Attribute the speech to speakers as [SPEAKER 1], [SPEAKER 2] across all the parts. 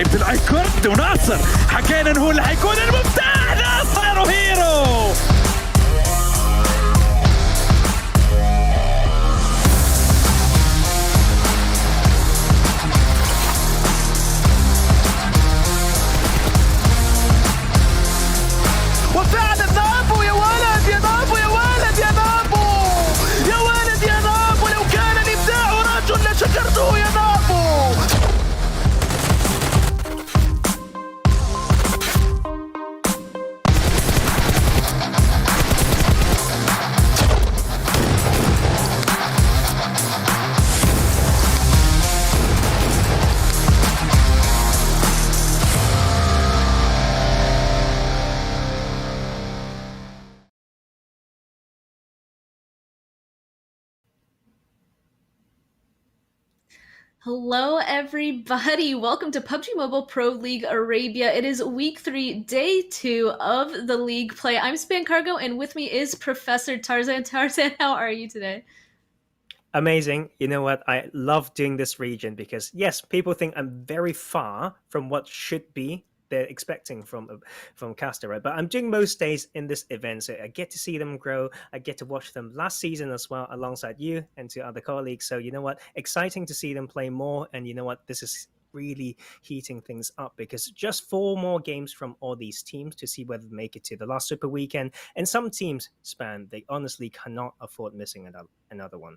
[SPEAKER 1] لعيبة الايكورد وناصر حكينا انه هو اللي حيكون المفتاح. ناصر وهيرو وفعلا نابو. يا ولد يا نابو، يا ولد يا نابو، يا ولد يا نابو، لو كان الابداع رجل لشكرته يا نابو.
[SPEAKER 2] Hello everybody, welcome to PUBG Mobile Pro League Arabia. It is week 3, day 2 of the league play. I'm Span Cargo and with me is Professor Tarzan. Tarzan, how are you today?
[SPEAKER 3] Amazing. You know what? I love doing this region because, yes, people think I'm very far from what should be they're expecting from caster, right? But I'm doing most days in this event, so I get to see them grow. I get to watch them last season as well, alongside you and to other colleagues. So you know what? Exciting to see them play more. And you know what? This is really heating things up because just 4 more games from all these teams to see whether they make it to the last Super Weekend. And some teams, Span, they honestly cannot afford missing another one.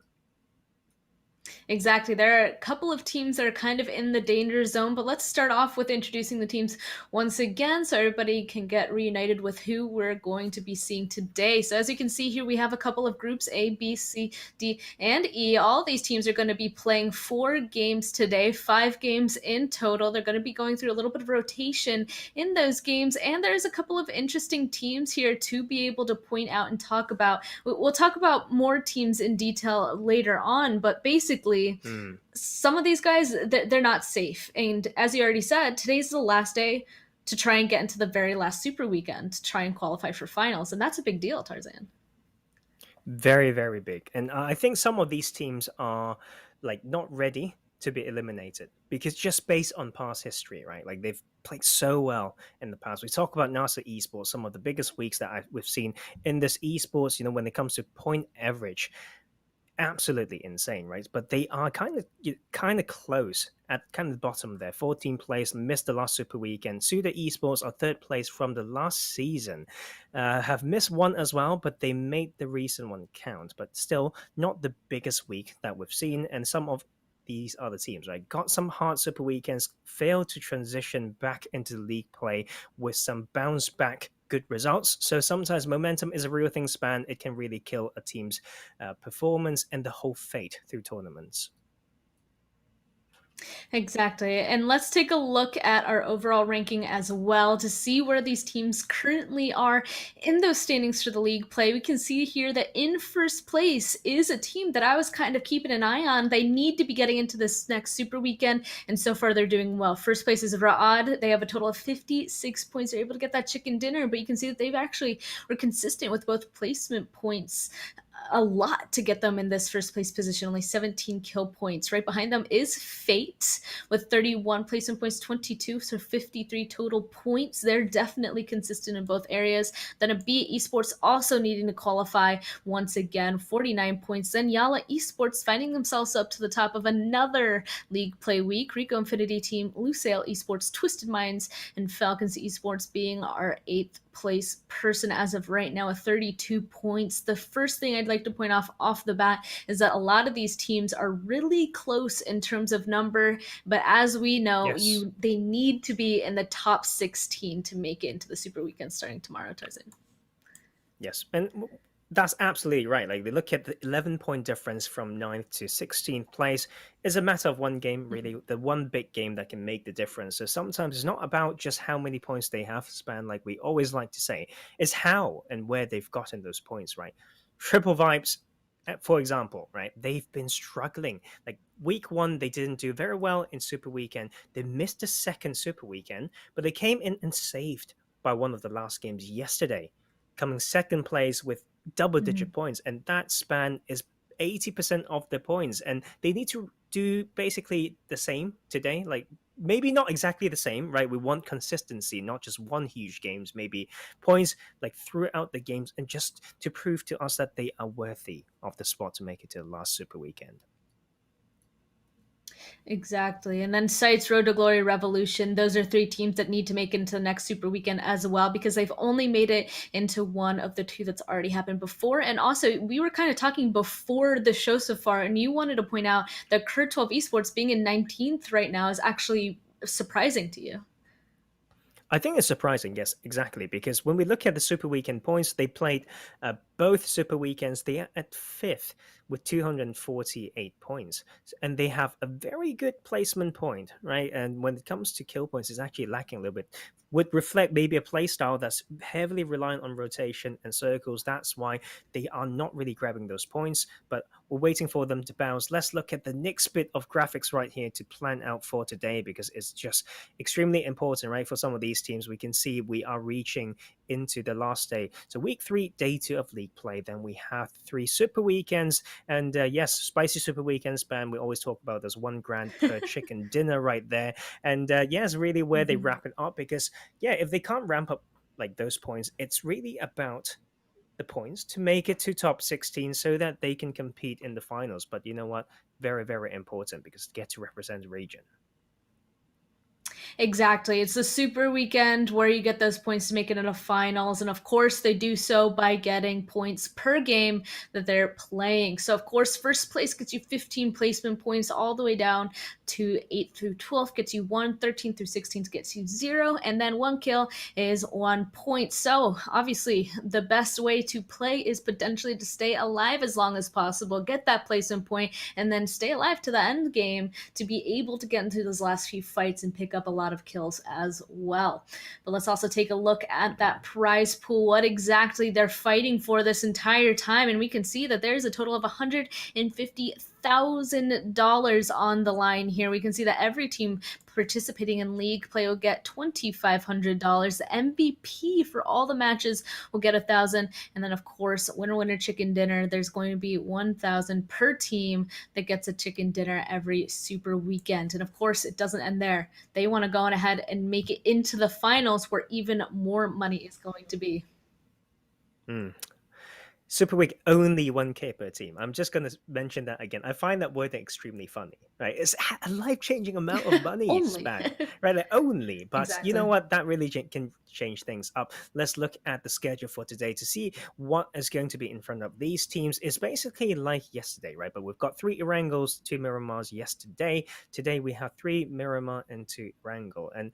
[SPEAKER 2] Exactly. There are a couple of teams that are kind of in the danger zone, but let's start off with introducing the teams once again so everybody can get reunited with who we're going to be seeing today. So as you can see here, we have a couple of groups A, B, C, D, and E. All these teams are going to be playing 4 games today, 5 games in total. They're going to be going through a little bit of rotation in those games, and there's a couple of interesting teams here to be able to point out and talk about. We'll talk about more teams in detail later on, but basically some of these guys, they're not safe. And as you already said, today's the last day to try and get into the very last Super Weekend to try and qualify for finals. And that's a big deal, Tarzan.
[SPEAKER 3] Very, very big. And I think some of these teams are like not ready to be eliminated because just based on past history, right? Like they've played so well in the past. We talk about NASR Esports, some of the biggest weeks that we've seen in this esports, you know, when it comes to point average. Absolutely insane, right? But they are kind of close at kind of the bottom there. 14th place, missed the last Super Weekend. SUDOR Esports are 3rd place from the last season. Have missed one as well, but they made the recent one count. But still, not the biggest week that we've seen. And some of these other teams, right, got some hard Super Weekends, failed to transition back into league play with some bounce back good results. So sometimes momentum is a real thing, Span. It can really kill a team's performance and the whole fate through tournaments.
[SPEAKER 2] Exactly. And let's take a look at our overall ranking as well to see where these teams currently are in those standings for the league play. We can see here that in first place is a team that I was kind of keeping an eye on. They need to be getting into this next Super Weekend, and so far they're doing well. First place is Ra'ad. They have a total of 56 points. They're able to get that chicken dinner, but you can see that they've actually were consistent with both placement points a lot to get them in this first place position, only 17 kill points. Right behind them is Fate with 31 placement points, 22, so 53 total points. They're definitely consistent in both areas. Then ABIAH Esports also needing to qualify once again, 49 points. Then YaLLa Esports finding themselves up to the top of another league play week. RICO Infinity Team, Lusail Esports, Twisted Minds, and FalconsEsport being our 8th place person as of right now with 32 points. The first thing I'd like to point off the bat is that a lot of these teams are really close in terms of number, but as we know,
[SPEAKER 3] Yes.
[SPEAKER 2] they need to be in the top 16 to make it into the Super Weekend starting tomorrow, Tarzan.
[SPEAKER 3] Yes, and that's absolutely right. Like, they look at the 11-point difference from 9th to 16th place is a matter of one game, really, the one big game that can make the difference. So sometimes it's not about just how many points they have, Span, like we always like to say. It's how and where they've gotten those points, right? Triple Vibes, for example, right? They've been struggling. Like, week 1, they didn't do very well in Super Weekend. They missed the second Super Weekend, but they came in and saved by one of the last games yesterday, coming second place with double-digit points, and that Span is 80% of their points, and they need to do basically the same today, like maybe not exactly the same, right? We want consistency, not just one huge games, maybe points like throughout the games, and just to prove to us that they are worthy of the spot to make it to the last Super Weekend.
[SPEAKER 2] Exactly. And then SCYTES, Road to Glory, Revolution. Those are three teams that need to make it into the next Super Weekend as well, because they've only made it into one of the two that's already happened before. And also, we were kind of talking before the show so far, and you wanted to point out that KURD 12 Esports being in 19th right now is actually surprising to you.
[SPEAKER 3] I think it's surprising, yes, exactly, because when we look at the Super Weekend points, they played both Super Weekends. They are at 5th with 248 points, and they have a very good placement point, right? And when it comes to kill points, it's actually lacking a little bit. Would reflect maybe a play style that's heavily reliant on rotation and circles. That's why they are not really grabbing those points, but we're waiting for them to bounce. Let's look at the next bit of graphics right here to plan out for today, because it's just extremely important, right? For some of these teams, we can see we are reaching into the last day. So week 3, day 2 of league play. Then we have 3 super weekends, and yes, spicy super weekends, man. We always talk about there's $1,000 per chicken dinner right there, and yes, really where they wrap it up, because yeah, if they can't ramp up like those points, it's really about the points to make it to top 16 so that they can compete in the finals. But you know what? Very, very important, because they get to represent the region.
[SPEAKER 2] Exactly. It's the Super Weekend where you get those points to make it into finals. And of course, they do so by getting points per game that they're playing. So, of course, first place gets you 15 placement points all the way down to 8 through 12 gets you 1, 13 through 16 gets you 0, and then 1 kill is 1 point. So, obviously, the best way to play is potentially to stay alive as long as possible, get that placement point, and then stay alive to the end game to be able to get into those last few fights and pick up a lot of kills as well. But let's also take a look at that prize pool, what exactly they're fighting for this entire time. And we can see that there's a total of $150,000 on the line here. We can see that every team participating in league play will get $2,500. The MVP for all the matches will get $1,000, and then of course, winner chicken dinner. There's going to be $1,000 per team that gets a chicken dinner every Super Weekend. And of course, it doesn't end there. They want to go on ahead and make it into the finals, where even more money is going to be.
[SPEAKER 3] Super Week, only 1K per team. I'm just going to mention that again. I find that word extremely funny, right? It's a life-changing amount of money spent, right? Like, only. But
[SPEAKER 2] Exactly.
[SPEAKER 3] You know what? That really can change things up. Let's look at the schedule for today to see what is going to be in front of these teams. It's basically like yesterday, right? But we've got 3 Erangels, 2 Miramars yesterday. Today we have 3 Miramar and 2 Erangel. And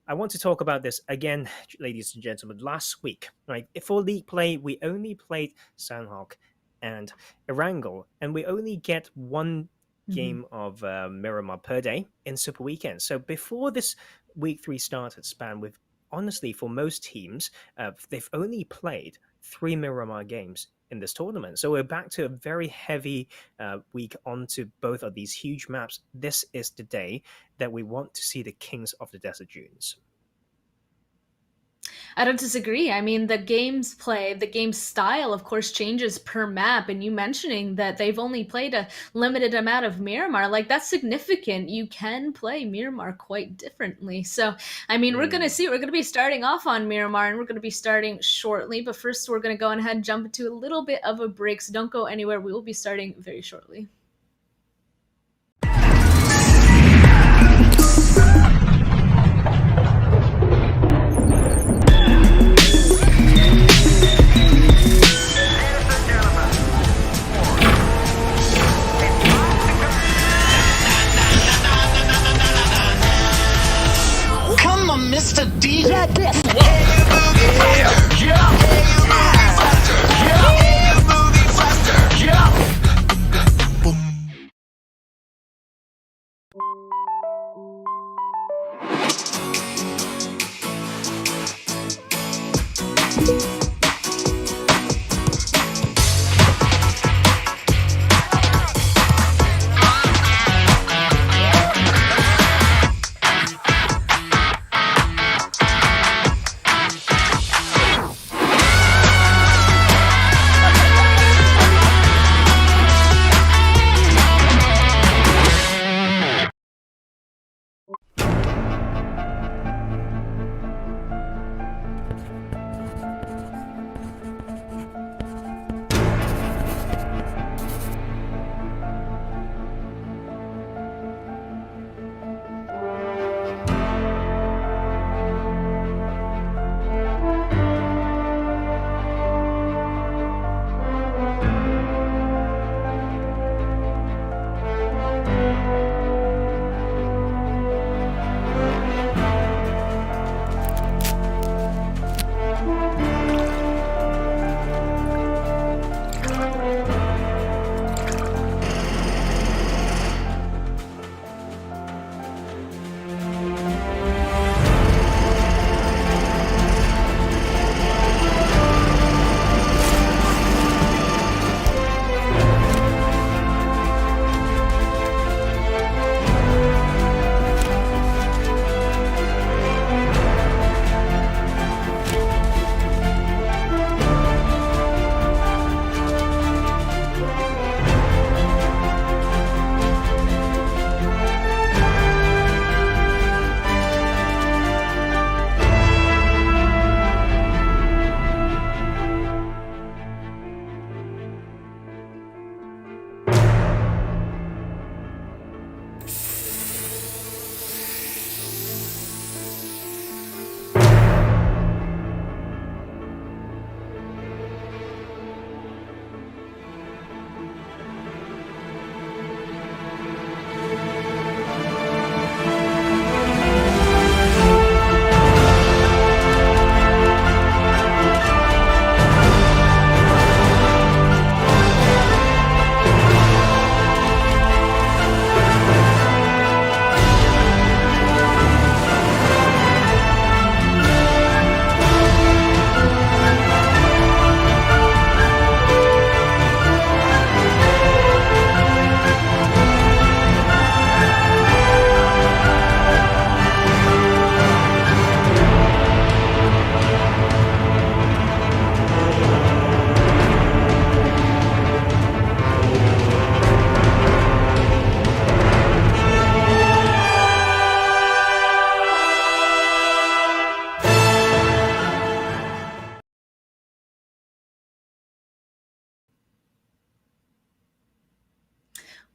[SPEAKER 3] I want to talk about this again, ladies and gentlemen. Last week, right, for league play, we only played Sandhawk and Erangel, and we only get 1 game of Miramar per day in Super Weekend. So before this week 3 started, Span, with honestly, for most teams, they've only played 3 Miramar games in this tournament. So we're back to a very heavy week onto both of these huge maps. This is the day that we want to see the Kings of the Desert Dunes.
[SPEAKER 2] I don't disagree. I mean, the game's play, the game style, of course, changes per map. And you mentioning that they've only played a limited amount of Miramar, like, that's significant. You can play Miramar quite differently. So, I mean, we're going to see. We're going to be starting off on Miramar, and we're going to be starting shortly. But first, we're going to go ahead and jump into a little bit of a break. So don't go anywhere. We will be starting very shortly.
[SPEAKER 1] Mr. DJ.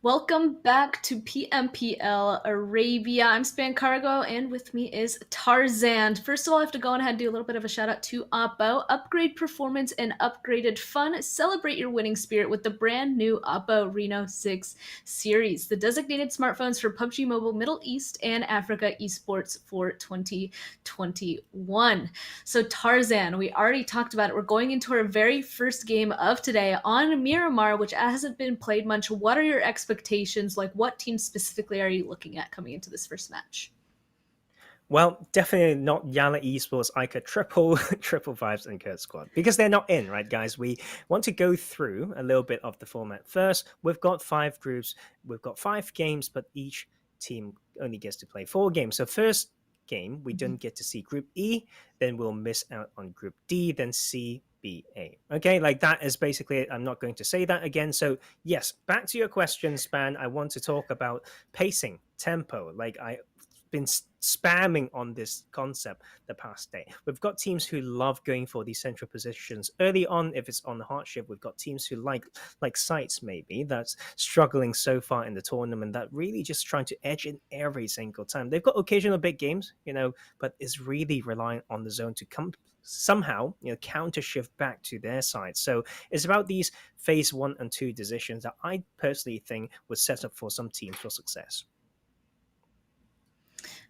[SPEAKER 2] Welcome back to PMPL Arabia. I'm Span Cargo, and with me is Tarzan. First of all, I have to go ahead and do a little bit of a shout out to Oppo. Upgrade performance and upgraded fun. Celebrate your winning spirit with the brand new Oppo Reno 6 series, the designated smartphones for PUBG Mobile Middle East and Africa esports for 2021. So Tarzan, we already talked about it. We're going into our very first game of today on Miramar, which hasn't been played much. What are your expectations? Like, what team specifically are you looking at coming into this first match?
[SPEAKER 3] Well, definitely not YaLLa Esports, iKURD triple fives and KURD squad, because they're not in, right, guys? We want to go through a little bit of the format first. We've got 5 groups, we've got 5 games, but each team only gets to play 4 games. So first game, we don't get to see Group E, then we'll miss out on Group D, then C, B, A. Okay, like that is basically it. I'm not going to say that again. So yes, back to your question, Span. I want to talk about pacing, tempo. Like I've been spamming on this concept the past day. We've got teams who love going for these central positions early on. If it's on the hardship, we've got teams who like SCYTES maybe, that's struggling so far in the tournament, that really just trying to edge in every single time. They've got occasional big games, but it's really relying on the zone to come somehow counter shift back to their side. So it's about these phase 1 and 2 decisions that I personally think would set up for some teams for success.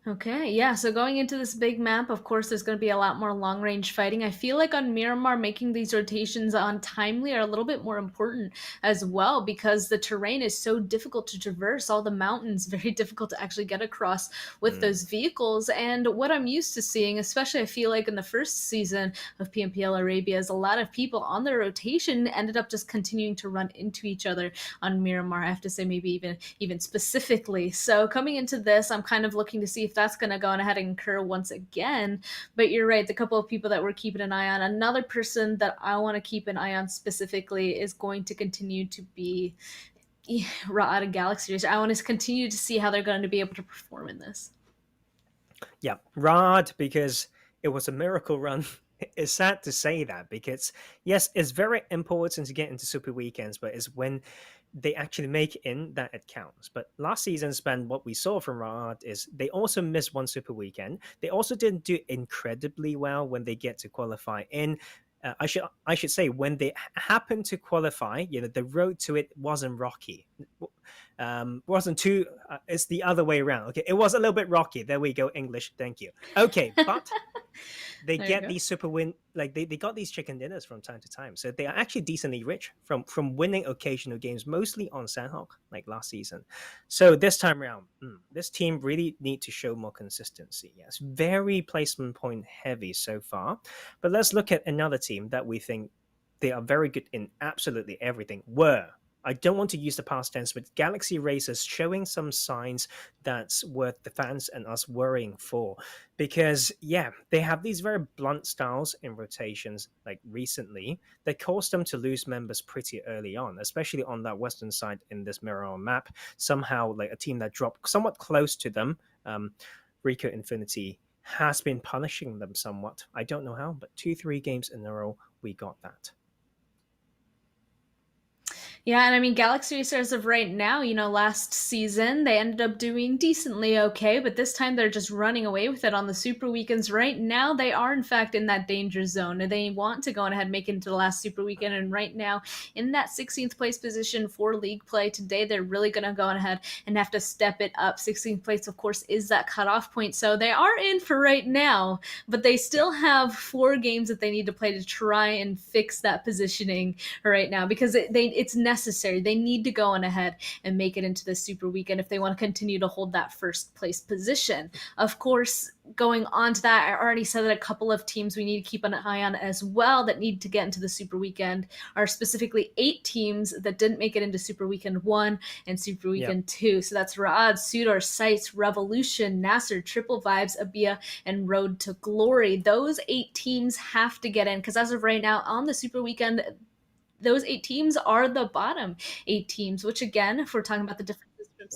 [SPEAKER 2] Okay, yeah, so going into this big map, of course, there's going to be a lot more long-range fighting. I feel like on Miramar, making these rotations on timely are a little bit more important as well, because the terrain is so difficult to traverse, all the mountains, very difficult to actually get across with those vehicles. And what I'm used to seeing, especially I feel like in the first season of PMPL Arabia, is a lot of people on their rotation ended up just continuing to run into each other on Miramar. I have to say maybe even specifically. So coming into this, I'm kind of looking to see if that's going to go on ahead and occur once again. But you're right, the couple of people that we're keeping an eye on, another person that I want to keep an eye on specifically is going to continue to be Ra'ad and Galaxy. I want to continue to see how they're going to be able to perform in this.
[SPEAKER 3] Yeah, Ra'ad, because it was a miracle run. It's sad to say that, because yes, it's very important to get into super weekends, but it's when they actually make it in that it counts. But last season, what we saw from Ra'ad is they also missed one super weekend. They also didn't do incredibly well when they get to qualify in. I should say, when they happen to qualify, the road to it wasn't rocky. Wasn't too. It's the other way around. Okay, it was a little bit rocky. There we go, English. Thank you. Okay, but they get these super win. Like they got these chicken dinners from time to time, so they are actually decently rich from winning occasional games, mostly on Sandhawk, like last season. So this time around, this team really need to show more consistency. Yes, very placement point heavy so far, but let's look at another team that we think they are very good in absolutely everything. I don't want to use the past tense, but Galaxy Racers showing some signs that's worth the fans and us worrying for. Because, yeah, they have these very blunt styles in rotations, like recently, that caused them to lose members pretty early on, especially on that western side in this Miramar map. Somehow, like a team that dropped somewhat close to them, RICO Infinity, has been punishing them somewhat. I don't know how, but 2-3 games in a row, we got that.
[SPEAKER 2] Yeah, and I mean, Galaxy Racers of right now, last season, they ended up doing decently okay, but this time they're just running away with it on the Super Weekends. Right now, they are, in fact, in that danger zone. They want to go on ahead and make it into the last Super Weekend, and right now, in that 16th place position for league play today, they're really going to go on ahead and have to step it up. 16th place, of course, is that cutoff point, so they are in for right now, but they still have 4 games that they need to play to try and fix that positioning right now, because it's necessary. They need to go on ahead and make it into the Super Weekend if they want to continue to hold that first place position. Of course, going on to that, I already said that a couple of teams we need to keep an eye on as well that need to get into the Super Weekend are specifically 8 teams that didn't make it into Super Weekend 1 and Super Weekend 2. So that's Ra'ad, SUDOR, SCYTES, Revolution, NASR, Triple Vibes, ABIAH, and Road to Glory. Those 8 teams have to get in, because as of right now on the Super Weekend, those 8 teams are the bottom 8 teams, which again, if we're talking about the differences from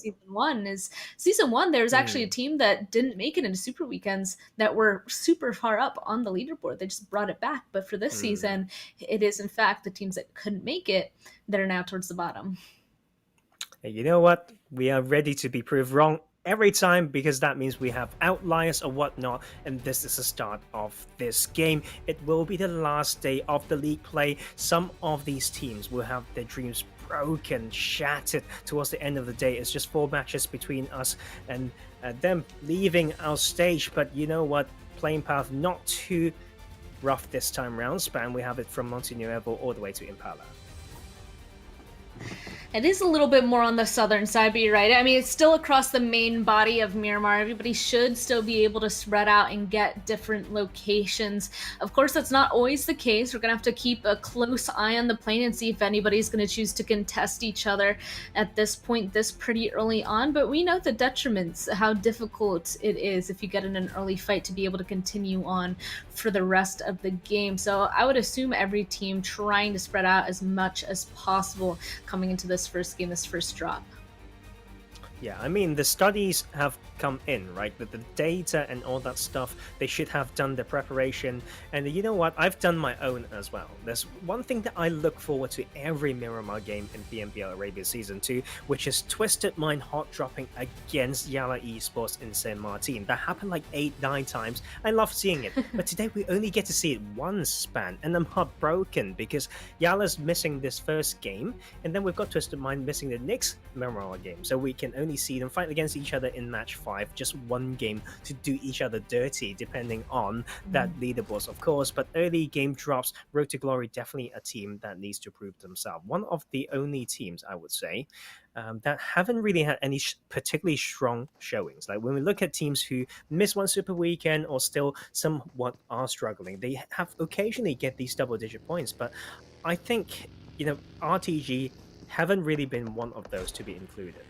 [SPEAKER 2] season one, there's actually a team that didn't make it into Super Weekends that were super far up on the leaderboard. They just brought it back. But for this season, it is in fact the teams that couldn't make it that are now towards the bottom.
[SPEAKER 3] And you know what? We are ready to be proved wrong every time because that means we have outliers or whatnot, and this is the start of this game. It will be the last day of the league play. Some of these teams will have their dreams broken, shattered towards the end of the day. It's just 4 matches between us and them leaving our stage. But you know what? Playing path not too rough this time round. Span, we have it from Monte Nuevo all the way to Impala.
[SPEAKER 2] It is a little bit more on the southern side, but you're right. I mean, it's still across the main body of Miramar. Everybody should still be able to spread out and get different locations. Of course, that's not always the case. We're going to have to keep a close eye on the plane and see if anybody's going to choose to contest each other at this point, this pretty early on. But we know the detriments, how difficult it is if you get in an early fight to be able to continue on for the rest of the game. So I would assume every team trying to spread out as much as possible coming into this first game, this first drop.
[SPEAKER 3] Yeah, I mean, the studies have come in, right? The data and all that stuff, they should have done the preparation. And you know what? I've done my own as well. There's one thing that I look forward to every Miramar game in PMPL Arabia Season 2, which is Twisted Mind hot dropping against YaLLa Esports in San Martin. That happened like 8-9 times. I love seeing it. But today we only get to see it once, Span, and I'm heartbroken because YaLLa's missing this first game, and then we've got Twisted Mind missing the next Miramar game. So we can only see them fight against each other in match 5, just one game to do each other dirty, depending on that leaderboards, of course. But early game drops, Road to Glory, definitely a team that needs to prove themselves. One of the only teams, I would say, that haven't really had any particularly strong showings. Like when we look at teams who miss one super weekend or still somewhat are struggling, they have occasionally get these double-digit points. But I think, you know, RTG haven't really been one of those to be included.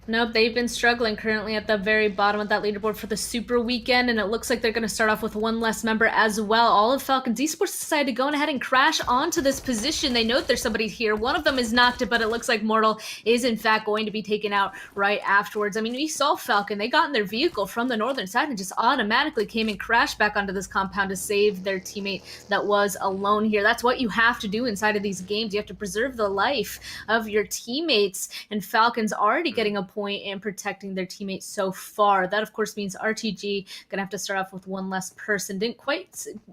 [SPEAKER 2] Nope, they've been struggling currently at the very bottom of that leaderboard for the Super Weekend, and it looks like they're going to start off with one less member as well. All of FalconsEsport decided to go ahead and crash onto this position. They note there's somebody here. One of them is knocked, but it looks like Mortal is in fact going to be taken out right afterwards. I mean, we saw Falcon. They got in their vehicle from the northern side and just automatically came and crashed back onto this compound to save their teammate that was alone here. That's what you have to do inside of these games. You have to preserve the life of your teammates, and Falcon's already getting a point and protecting their teammates so far. That of course means RTG gonna have to start off with one less person.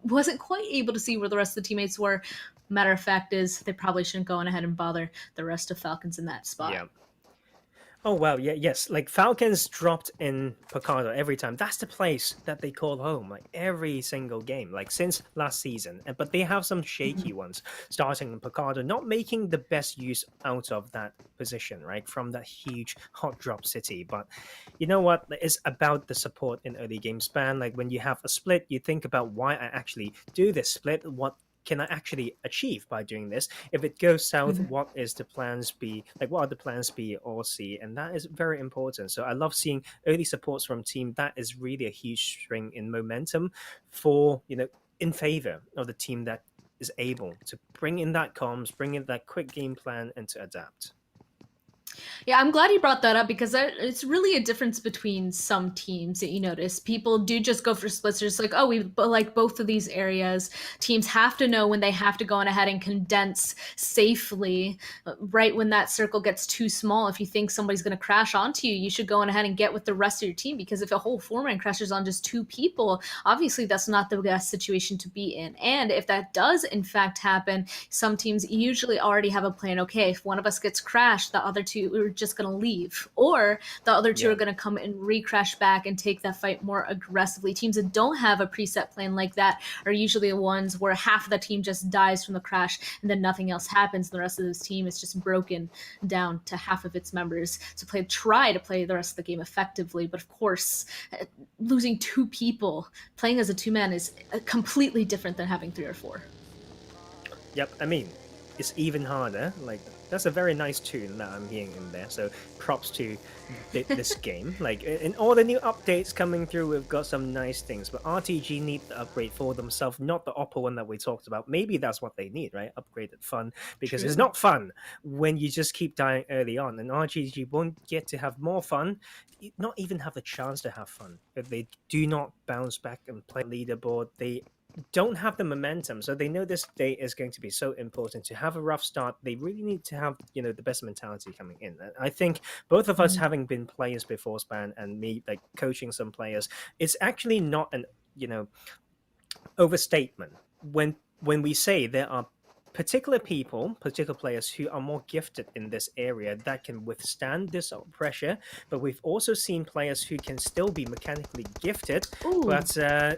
[SPEAKER 2] Wasn't quite able to see where the rest of the teammates were. Matter of fact is they probably shouldn't go on ahead and bother the rest of Falcons in that spot.
[SPEAKER 3] Yeah. Oh, wow. Yeah, yes. Like Falcons dropped in Picardo every time. That's the place that they call home, like every single game, like since last season. But they have some shaky ones starting in Picardo, not making the best use out of that position, right? From that huge hot drop city. But you know what? It's about the support in early game span. Like when you have a split, you think about why I actually do this split, what can I actually achieve by doing this? If it goes south, what is the plans B? Like, what are the plans B or C? And that is very important. So I love seeing early supports from team. That is really a huge string in momentum for, you know, in favor of the team that is able to bring in that comms, bring in that quick game plan, and to adapt.
[SPEAKER 2] Yeah, I'm glad you brought that up because it's really a difference between some teams that you notice. People do just go for splits. They're just like, oh, we like both of these areas. Teams have to know when they have to go on ahead and condense safely. Right when that circle gets too small, if you think somebody's going to crash onto you, you should go on ahead and get with the rest of your team, because if a whole 4-man crashes on just 2 people, obviously that's not the best situation to be in. And if that does in fact happen, some teams usually already have a plan. Okay, if one of us gets crashed, the other 2 we're just going to leave, or the other 2 are going to come and re-crash back and take that fight more aggressively. Teams that don't have a preset plan like that are usually the ones where half of the team just dies from the crash and then nothing else happens. The rest of this team is just broken down to half of its members to try to play the rest of the game effectively. But of course, losing 2 people playing as a 2-man is completely different than having 3 or 4.
[SPEAKER 3] Yep, I mean, it's even harder. Like, that's a very nice tune that I'm hearing in there. So props to this game. Like in all the new updates coming through, we've got some nice things. But RTG need the upgrade for themselves, not the Oppo one that we talked about. Maybe that's what they need, right? Upgraded fun, because it's not fun when you just keep dying early on. And RTG won't get to have more fun, not even have the chance to have fun if they do not bounce back and play leaderboard. They don't have the momentum, so they know this day is going to be so important. To have a rough start, they really need to have, you know, the best mentality coming in. And I think both of us,
[SPEAKER 2] Mhm.
[SPEAKER 3] having been players before Span, and me like coaching some players, it's actually not an, you know, overstatement when we say there are particular people, particular players who are more gifted in this area that can withstand this pressure. But we've also seen players who can still be mechanically gifted,
[SPEAKER 2] Ooh.
[SPEAKER 3] but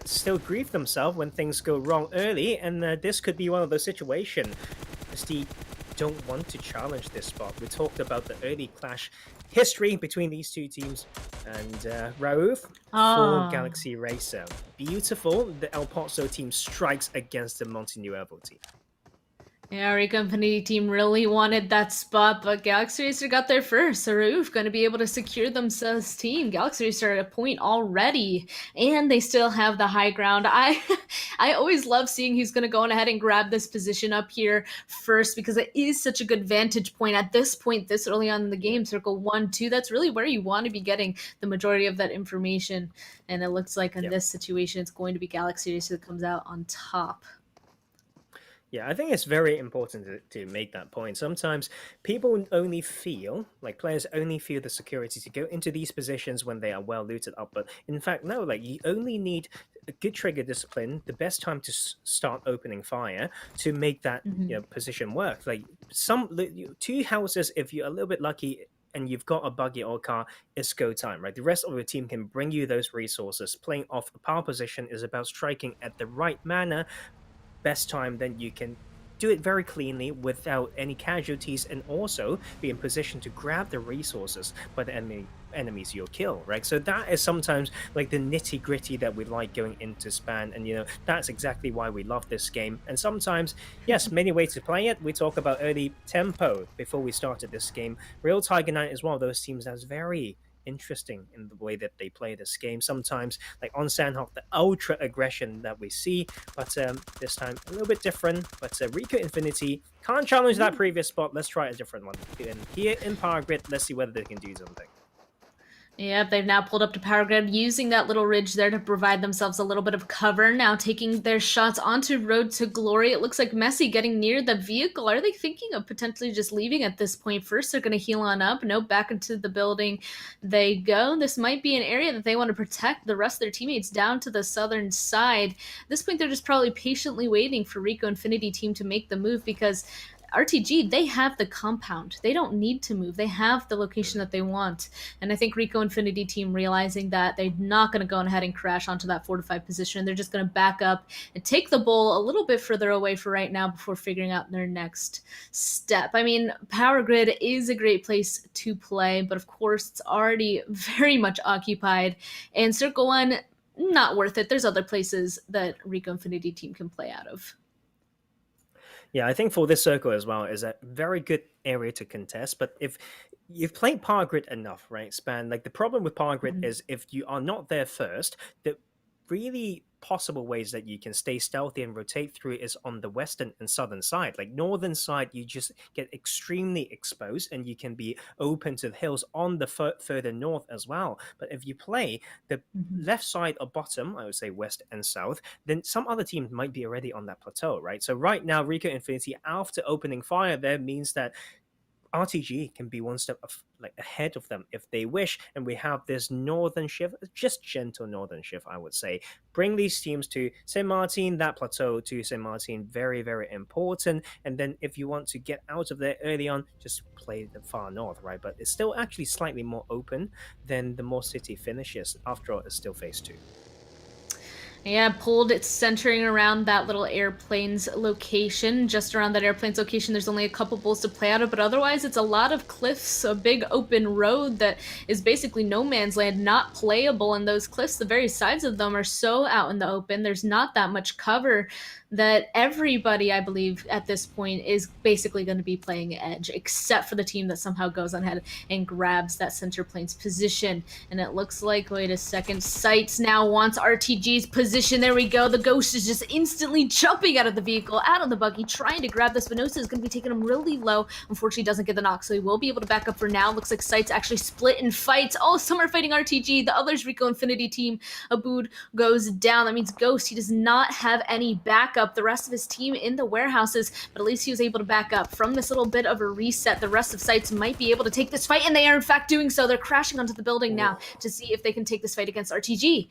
[SPEAKER 3] still grieve themselves when things go wrong early. And this could be one of those situations. They don't want to challenge this spot. We talked about the early clash history between these two teams, and Raouf for
[SPEAKER 2] Ah.
[SPEAKER 3] Galaxy Racer. Beautiful. The El Pozo team strikes against the Montenuevo team.
[SPEAKER 2] Yeah, RICO Infinity team really wanted that spot, but Galaxy Racer got there first. So Raouf going to be able to secure themselves team. Galaxy Racer at a point already, and they still have the high ground. I always love seeing who's going to go on ahead and grab this position up here first, because it is such a good vantage point at this point, this early on in the game. Circle 1, 2, that's really where you want to be getting the majority of that information. And it looks like in this situation, it's going to be Galaxy Racer that comes out on top.
[SPEAKER 3] Yeah, I think it's very important to make that point. Sometimes people only feel, like players only feel the security to go into these positions when they are well looted up. But in fact, no, like you only need a good trigger discipline, the best time to start opening fire to make that position work. Like two houses, if you're a little bit lucky and you've got a buggy or car, it's go time, right? The rest of your team can bring you those resources. Playing off a power position is about striking at the right manner, best time, then you can do it very cleanly without any casualties, and also be in position to grab the resources by the enemies you'll kill, right? So that is sometimes like the nitty gritty that we like going into Span, and you know that's exactly why we love this game. And sometimes, yes, many ways to play it. We talk about early tempo before we started this game. Real Tiger Knight is one of those teams that's very interesting in the way that they play this game. Sometimes, like on Sandhawk, the ultra aggression that we see, but this time a little bit different. But RICO Infinity can't challenge that previous spot. Let's try a different one. And here in Power Grid, let's see whether they can do something.
[SPEAKER 2] Yep, they've now pulled up to Power Grid, using that little ridge there to provide themselves a little bit of cover. Now taking their shots onto Road to Glory. It looks like Messi getting near the vehicle. Are they thinking of potentially just leaving at this point? First, they're going to heal on up. No, back into the building they go. This might be an area that they want to protect the rest of their teammates down to the southern side. At this point, they're just probably patiently waiting for RICO Infinity team to make the move, because RTG, they have the compound. They don't need to move. They have the location that they want. And I think RICO Infinity team realizing that they're not going to go ahead and crash onto that fortified position. They're just going to back up and take the bull a little bit further away for right now before figuring out their next step. I mean, Power Grid is a great place to play, but of course it's already very much occupied. And Circle 1, not worth it. There's other places that RICO Infinity team can play out of.
[SPEAKER 3] Yeah, I think for this circle as well is a very good area to contest. But if you've played Power Grid enough, right, Span, like the problem with Power Grid is if you are not there first, the really possible ways that you can stay stealthy and rotate through is on the western and southern side. Like northern side, you just get extremely exposed, and you can be open to the hills on the further north as well. But if you play the left side or bottom, I would say west and south, then some other teams might be already on that plateau, right? So right now, RICO Infinity, after opening fire there, means that RTG can be one step ahead of them if they wish, and we have this northern shift, just gentle northern shift, I would say. Bring these teams to St. Martin, that plateau to St. Martin, very, very important. And then if you want to get out of there early on, just play the far north, right? But it's still actually slightly more open than the more city finishes. After all, it's still phase 2.
[SPEAKER 2] Yeah, pulled. It's centering around that little airplane's location. Just around that airplane's location, there's only a couple bulls to play out of, but otherwise it's a lot of cliffs, a big open road that is basically no man's land, not playable. And those cliffs, the very sides of them are so out in the open, there's not that much cover, that everybody, I believe, at this point is basically going to be playing edge, except for the team that somehow goes ahead and grabs that center plane's position. And it looks like, wait a second, SCYTES now wants RTG's position position. There we go. The Ghost is just instantly jumping out of the vehicle, out of the buggy, trying to grab this. Spinoza is going to be taking him really low. Unfortunately, doesn't get the knock, so he will be able to back up for now. Looks like SCYTES actually split in fights. Oh, some are fighting RTG. The other's RICO Infinity team. ABIAH goes down. That means Ghost, he does not have any backup. The rest of his team in the warehouses, but at least he was able to back up. From this little bit of a reset, the rest of SCYTES might be able to take this fight, and they are in fact doing so. They're crashing onto the building now to see if they can take this fight against RTG.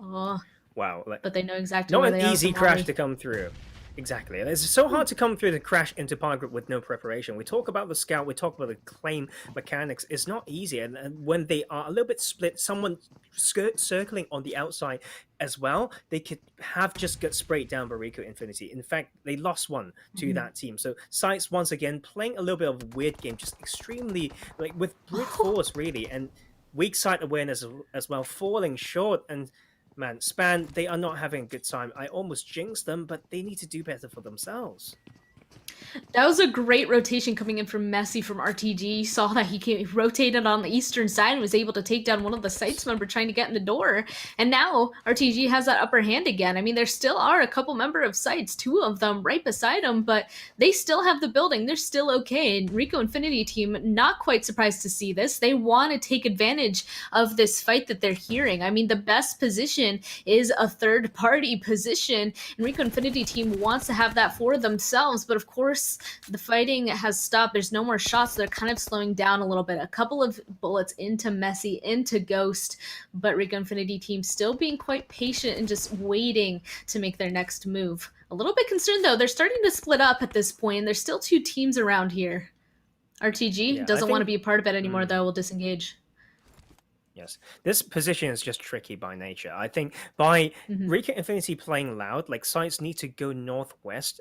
[SPEAKER 2] Oh,
[SPEAKER 3] wow.
[SPEAKER 2] But they know exactly
[SPEAKER 3] not
[SPEAKER 2] where
[SPEAKER 3] an
[SPEAKER 2] they
[SPEAKER 3] easy
[SPEAKER 2] are
[SPEAKER 3] crash to come through. Exactly. It's so hard to come through the crash into Power Grid with no preparation. We talk about the scout, we talk about the claim mechanics. It's not easy. And when they are a little bit split, someone circling on the outside as well, they could have just got sprayed down by RICO Infinity. In fact, they lost one to that team. So SCYTES once again playing a little bit of a weird game, just extremely like with brute force really, and weak side awareness as well, falling short. And man, Span, they are not having a good time. I almost jinxed them, but they need to do better for themselves.
[SPEAKER 2] That was a great rotation coming in from Messi from RTG. You saw that he rotated on the eastern side and was able to take down one of the SCYTES member trying to get in the door. And now RTG has that upper hand again. I mean, there still are a couple member of SCYTES, 2 of them right beside them, but they still have the building. They're still okay. And RICO Infinity team, not quite surprised to see this. They want to take advantage of this fight that they're hearing. I mean, the best position is a third-party position, and RICO Infinity team wants to have that for themselves, but of course, the fighting has stopped. There's no more shots. So they're kind of slowing down a little bit. A couple of bullets into Messi, into Ghost, but RICO Infinity team still being quite patient and just waiting to make their next move. A little bit concerned though. They're starting to split up at this point, and there's still 2 teams around here. RTG doesn't want to be a part of it anymore though. Will disengage.
[SPEAKER 3] Yes, this position is just tricky by nature. I think by RICO Infinity playing loud, like SCYTES need to go northeast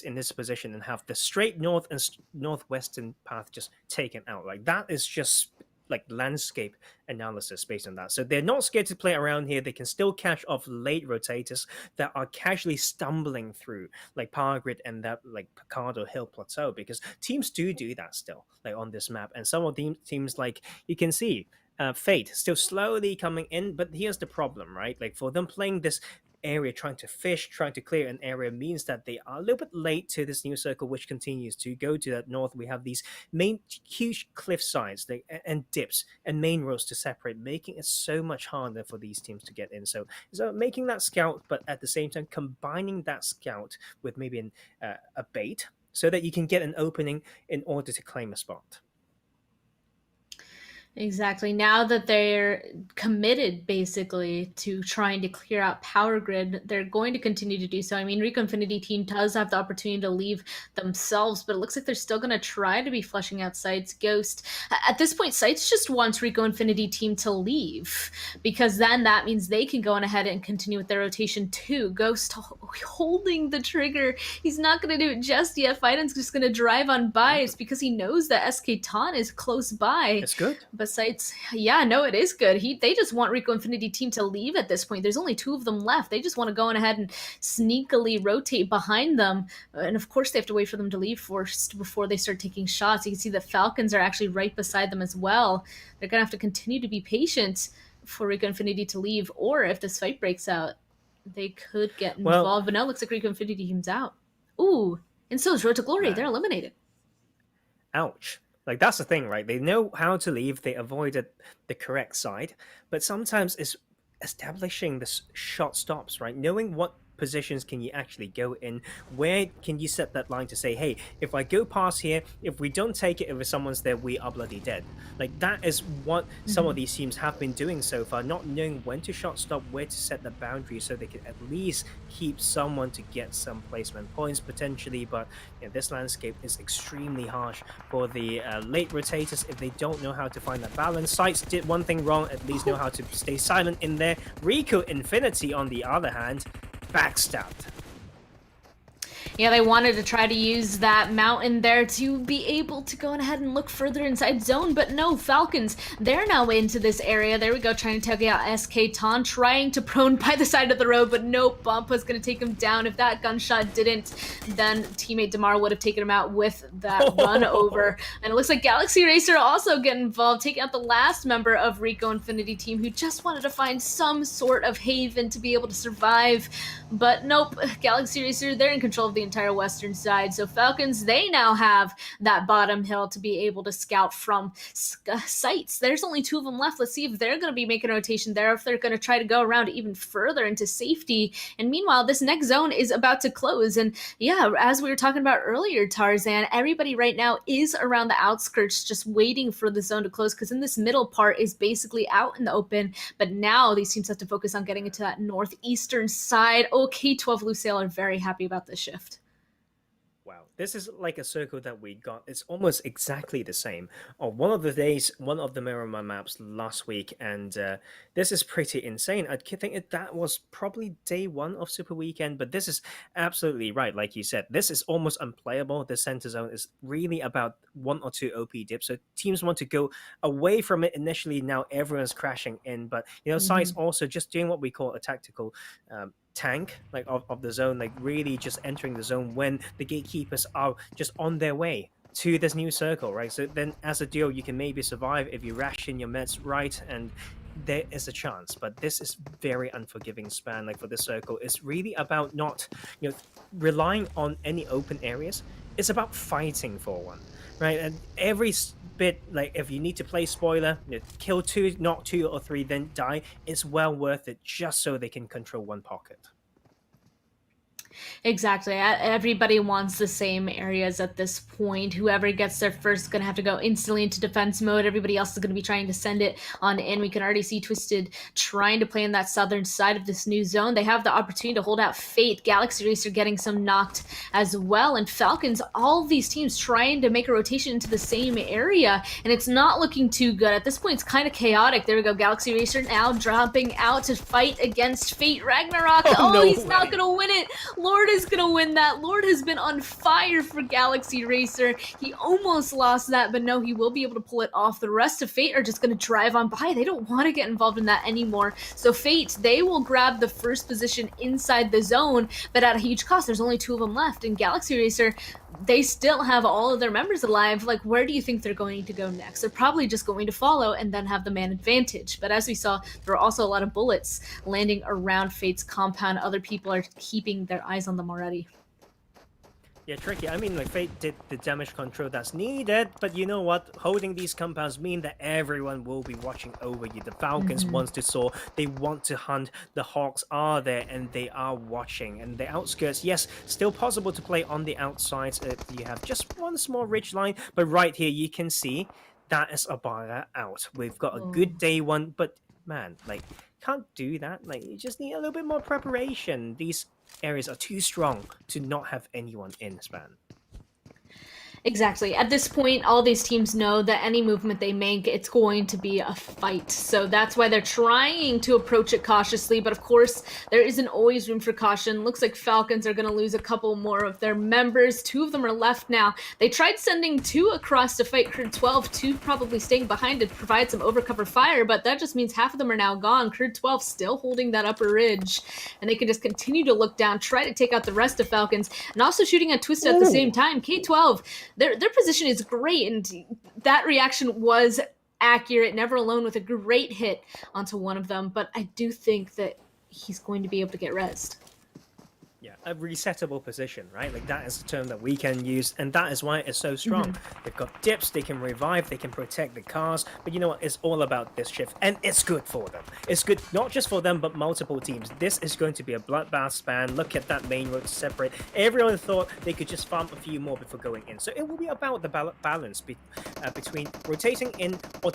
[SPEAKER 3] in this position and have the straight north and northwestern path just taken out. Like that is just like landscape analysis based on that. So they're not scared to play around here. They can still catch off late rotators that are casually stumbling through like Power Grid and that like Picardo Hill Plateau, because teams do that still like on this map. And some of the teams like you can see Fate still slowly coming in, but here's the problem, right? Like for them playing this area, trying to fish, trying to clear an area means that they are a little bit late to this new circle, which continues to go to that north. We have these main huge cliff sides and dips and main roads to separate, making it so much harder for these teams to get in. So making that scout, but at the same time combining that scout with maybe a bait so that you can get an opening in order to claim a spot.
[SPEAKER 2] Exactly. Now that they're committed basically to trying to clear out Power Grid, they're going to continue to do so. I mean, RICO Infinity team does have the opportunity to leave themselves, but it looks like they're still going to try to be flushing out SCYTES. Ghost. At this point, SCYTES just wants RICO Infinity team to leave, because then that means they can go on ahead and continue with their rotation too. Ghost holding the trigger. He's not going to do it just yet. Fiden's just going to drive on by. It's because he knows that SK Ton is close by.
[SPEAKER 3] It's good.
[SPEAKER 2] But SCYTES, yeah, no, it is good. They just want RICO Infinity team to leave at this point. There's only 2 of them left. They just want to go on ahead and sneakily rotate behind them. And of course, they have to wait for them to leave first before they start taking shots. You can see the Falcons are actually right beside them as well. They're going to have to continue to be patient for RICO Infinity to leave, or if this fight breaks out, they could get involved. But now it looks like RICO Infinity team's out. Ooh, and so is Road to Glory. They're eliminated.
[SPEAKER 3] Ouch. Like, that's the thing, right? They know how to leave. They avoided the correct side. But sometimes it's establishing the shot stops, right? Knowing what positions can you actually go in, where can you set that line to say, hey, if I go past here, if we don't take it, if someone's there, we are bloody dead. Like, that is what some of these teams have been doing so far, not knowing when to shot stop, where to set the boundary, so they can at least keep someone to get some placement points potentially. But this landscape is extremely harsh for the late rotators if they don't know how to find that balance. SCYTES did one thing wrong, at least know how to stay silent in there. RICO Infinity, on the other hand, backstabbed.
[SPEAKER 2] Yeah, they wanted to try to use that mountain there to be able to go ahead and look further inside zone, but no, Falcons, they're now into this area. There we go, trying to take out SK Ton, trying to prone by the side of the road, but nope, Bump was going to take him down. If that gunshot didn't, then teammate Damar would have taken him out with that run over. And it looks like Galaxy Racer also getting involved, taking out the last member of RICO Infinity team who just wanted to find some sort of haven to be able to survive. But nope, Galaxy Racer, they're in control of the entire western side. So Falcons, they now have that bottom hill to be able to scout from sites. There's only 2 of them left. Let's see if they're going to be making a rotation there, if they're going to try to go around even further into safety. And meanwhile, this next zone is about to close. And yeah, as we were talking about earlier, Tarzan, everybody right now is around the outskirts just waiting for the zone to close, because in this middle part is basically out in the open. But now these teams have to focus on getting into that northeastern side. K12 Lusail are very happy about this shift.
[SPEAKER 3] Wow, this is like a circle that we got. It's almost exactly the same on one of the days, one of the Miramar maps last week, and this is pretty insane. I think that was probably day 1 of Super Weekend, but this is absolutely right. Like you said, this is almost unplayable. The center zone is really about 1 or 2 OP dips, so teams want to go away from it initially. Now everyone's crashing in, but you know, SCYTES also just doing what we call a tactical tank like of the zone, like really just entering the zone when the gatekeepers are just on their way to this new circle, right? So then as a duo you can maybe survive if you ration your meds right, and there is a chance. But this is very unforgiving span. Like for this circle, it's really about not, you know, relying on any open areas. It's about fighting for one, right? And every bit, like if you need to play spoiler, you know, kill 2, knock 2 or 3, then die, it's well worth it just so they can control one pocket.
[SPEAKER 2] Exactly. Everybody wants the same areas at this point. Whoever gets there first is going to have to go instantly into defense mode. Everybody else is going to be trying to send it on in. We can already see Twisted trying to play in that southern side of this new zone. They have the opportunity to hold out Fate. Galaxy Racer getting some knocked as well. And Falcons, all of these teams trying to make a rotation into the same area. And it's not looking too good. At this point, it's kind of chaotic. There we go. Galaxy Racer now dropping out to fight against Fate Ragnarok. Oh, no, he's not going to win it. Lord is gonna win that. Lord has been on fire for Galaxy Racer. He almost lost that, but no, he will be able to pull it off. The rest of Fate are just gonna drive on by. They don't want to get involved in that anymore. So Fate, they will grab the first position inside the zone, but at a huge cost. There's only 2 of them left. And Galaxy Racer, they still have all of their members alive. Like, where do you think they're going to go next? They're probably just going to follow and then have the man advantage. But as we saw, there are also a lot of bullets landing around Fate's compound. Other people are keeping their eyes on them already.
[SPEAKER 3] Yeah, tricky. I mean, like, Fate did the damage control that's needed, but you know what? Holding these compounds mean that everyone will be watching over you. The Falcons wants to soar. They want to hunt. The Hawks are there, and they are watching. And the outskirts, yes, still possible to play on the outsides if you have just one small ridge line, but right here you can see that is ABIAH out. We've got a good day 1, but man, like, can't do that. Like, you just need a little bit more preparation. These areas are too strong to not have anyone in span.
[SPEAKER 2] Exactly. At this point, all these teams know that any movement they make, it's going to be a fight. So that's why they're trying to approach it cautiously. But of course, there isn't always room for caution. Looks like Falcons are going to lose a couple more of their members. 2 of them are left now. They tried sending 2 across to fight KURD 12, 2 probably staying behind to provide some overcover fire, but that just means half of them are now gone. KURD 12 still holding that upper ridge, and they can just continue to look down, try to take out the rest of Falcons, and also shooting at Twisted at the same time. K12, their position is great, and that reaction was accurate. Never alone with a great hit onto one of them, but I do think that he's going to be able to get rezzed.
[SPEAKER 3] Yeah, a resettable position, right? Like, that is a term that we can use, and that is why it's so strong. They've got dips, they can revive, they can protect the cars, but you know what? It's all about this shift, and it's good for them. It's good not just for them, but multiple teams. This is going to be a bloodbath span. Look at that main road separate. Everyone thought they could just farm a few more before going in. So it will be about the balance between rotating in or